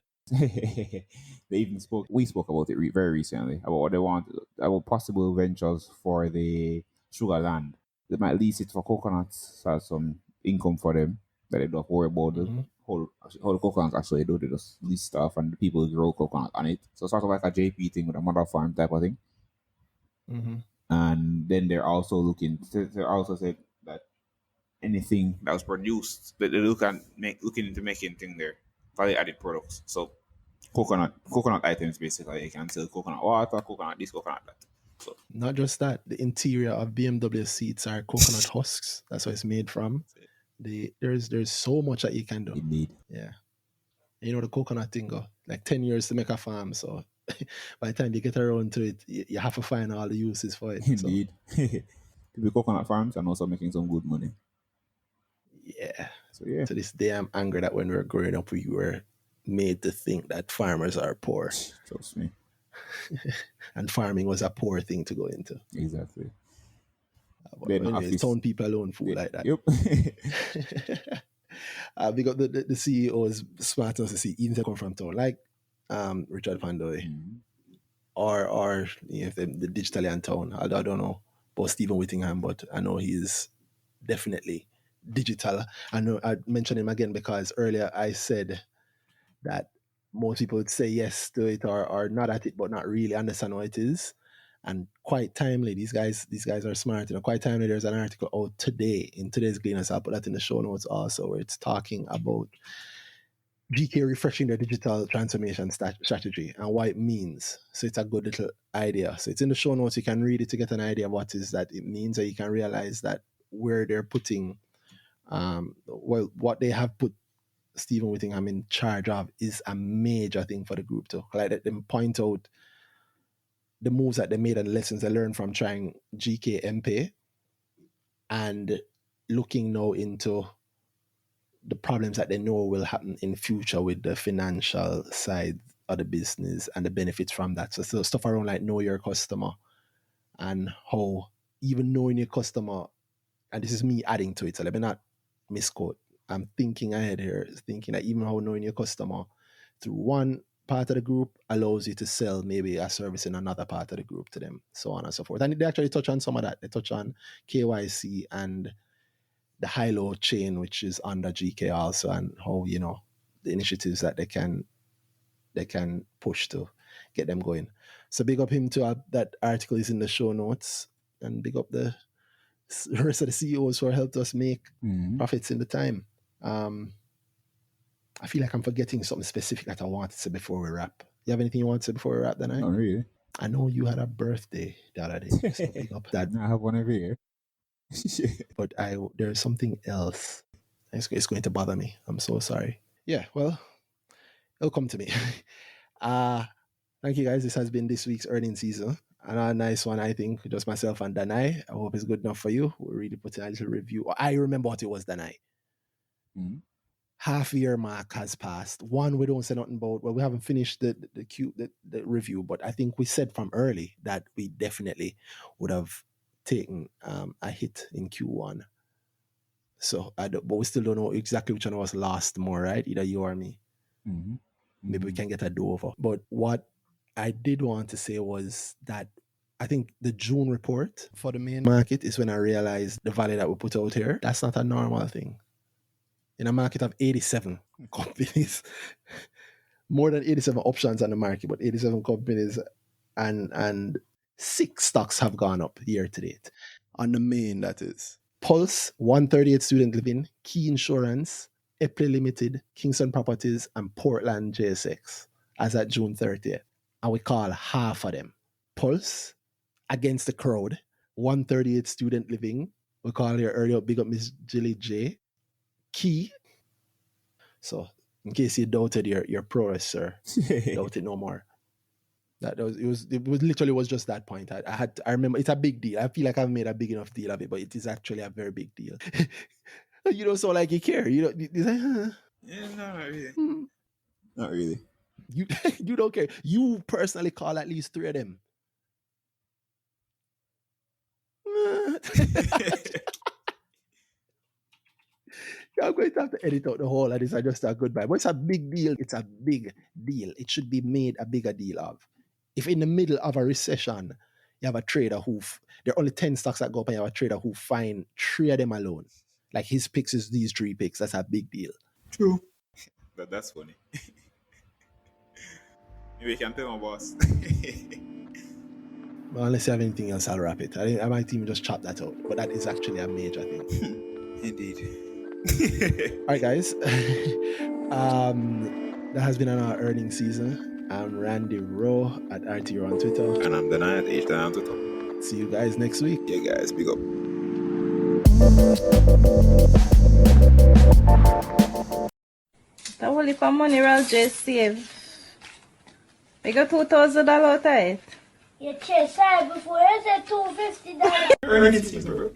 We spoke about it very recently about what they want, about possible ventures for the sugar land. They might lease it for coconuts as some income for them that they don't worry about the whole coconuts actually do. They just lease stuff and the people grow coconut on it. So sort of like a JP thing with a mother farm type of thing. And then they're also looking said that anything that was produced that they looking into making thing there, value added products. So coconut items basically. You can sell coconut water, coconut this, coconut that. So not just that, the interior of BMW seats are coconut husks. That's what it's made from. There's so much that you can do. Indeed. Yeah. You know the coconut thing go like 10 years to make a farm, so by the time you get around to it, you have to find all the uses for it. Indeed. People coconut farms and also making some good money. Yeah. So yeah. To this day I'm angry that when we were growing up we were made to think that farmers are poor. Trust me. And farming was a poor thing to go into. Exactly. But anyways, town people alone fool like that. Yep. Because the CEO is smart enough to see even they come from town, like Richard Pandoy, or if the digitally in town. I don't know about Stephen Whittingham, but I know he's definitely digital. I know I mentioned him again because earlier I said that most people would say yes to it or not at it, but not really understand what it is. And quite timely, these guys are smart. Quite timely, there's an article out today in today's Gleaners. I'll put that in the show notes also, where it's talking about GK refreshing their digital transformation strategy and what it means. So it's a good little idea. So it's in the show notes. You can read it to get an idea of what is that it means, and you can realize that where they're putting, what they have put Stephen Whittingham in charge of is a major thing for the group too. Like them point out the moves that they made and the lessons they learned from trying GK MP and looking now into the problems that they know will happen in future with the financial side of the business and the benefits from that. So stuff around like know your customer and how even knowing your customer, and this is me adding to it, so let me not misquote. I'm thinking ahead here, thinking that even how knowing your customer through one part of the group allows you to sell maybe a service in another part of the group to them, so on and so forth. And they actually touch on some of that. They touch on KYC and the high-low chain, which is under GK also, and how, the initiatives that they can push to get them going. So big up him too. That article is in the show notes, and big up the rest of the CEOs who helped us make profits in the time. I feel like I'm forgetting something specific that I want to say before we wrap. You have anything you want to say before we wrap the night? Not really. I know you had a birthday the other day, so big up that. I have one every year. But there's something else. It's going to bother me. I'm so sorry. Yeah, well, it'll come to me. Thank you guys. This has been this week's earnings season. Another nice one, I think. Just myself and Danai. I hope it's good enough for you. We'll really put in a little review. I remember what it was, Danai. Half year mark has passed. One, we don't say nothing about. Well, we haven't finished the review, but I think we said from early that we definitely would have taken a hit in Q1. So, but we still don't know exactly which one was lost more, right? Either you or me. Maybe we can get a do-over. But what I did want to say was that I think the June report for the main market is when I realized the value that we put out here, that's not a normal thing. In a market of 87 companies, more than 87 options on the market, but 87 companies, and 6 stocks have gone up year to date. On the main, that is. Pulse, 138 Student Living, Key Insurance, Epley Limited, Kingston Properties, and Portland JSX as at June 30th. And we call half of them. Pulse, against the crowd, 138 Student Living. We call here earlier, big up Miss Jilly J. Key. So, in case you doubted your prowess, sir, doubt it no more. It was literally just that point. I remember it's a big deal. I feel like I've made a big enough deal of it, but it is actually a very big deal. You don't sound like you care. You don't. You're like, huh? Yeah, no, not really. Not really. You don't care. You personally call at least 3 of them. I'm going to have to edit out the whole of this. I just a goodbye. But it's a big deal. It's a big deal. It should be made a bigger deal of. If in the middle of a recession, you have a trader there are only 10 stocks that go up, and you have a trader who find 3 of them alone. Like his picks is these 3 picks. That's a big deal. True. That's funny. Maybe you can tell my boss. Well, unless you have anything else, I'll wrap it. I might even just chop that out. But that is actually a major thing. Indeed. All right, guys. That has been on our earnings season. I'm Randy Rowe at RTO on Twitter. And I'm Danai at H.ja on Twitter. See you guys next week. Yeah, guys, big up. The whole heap of money I'll just save. We got $2,000 out of it. You chase before you said $250. Earnings season, bro.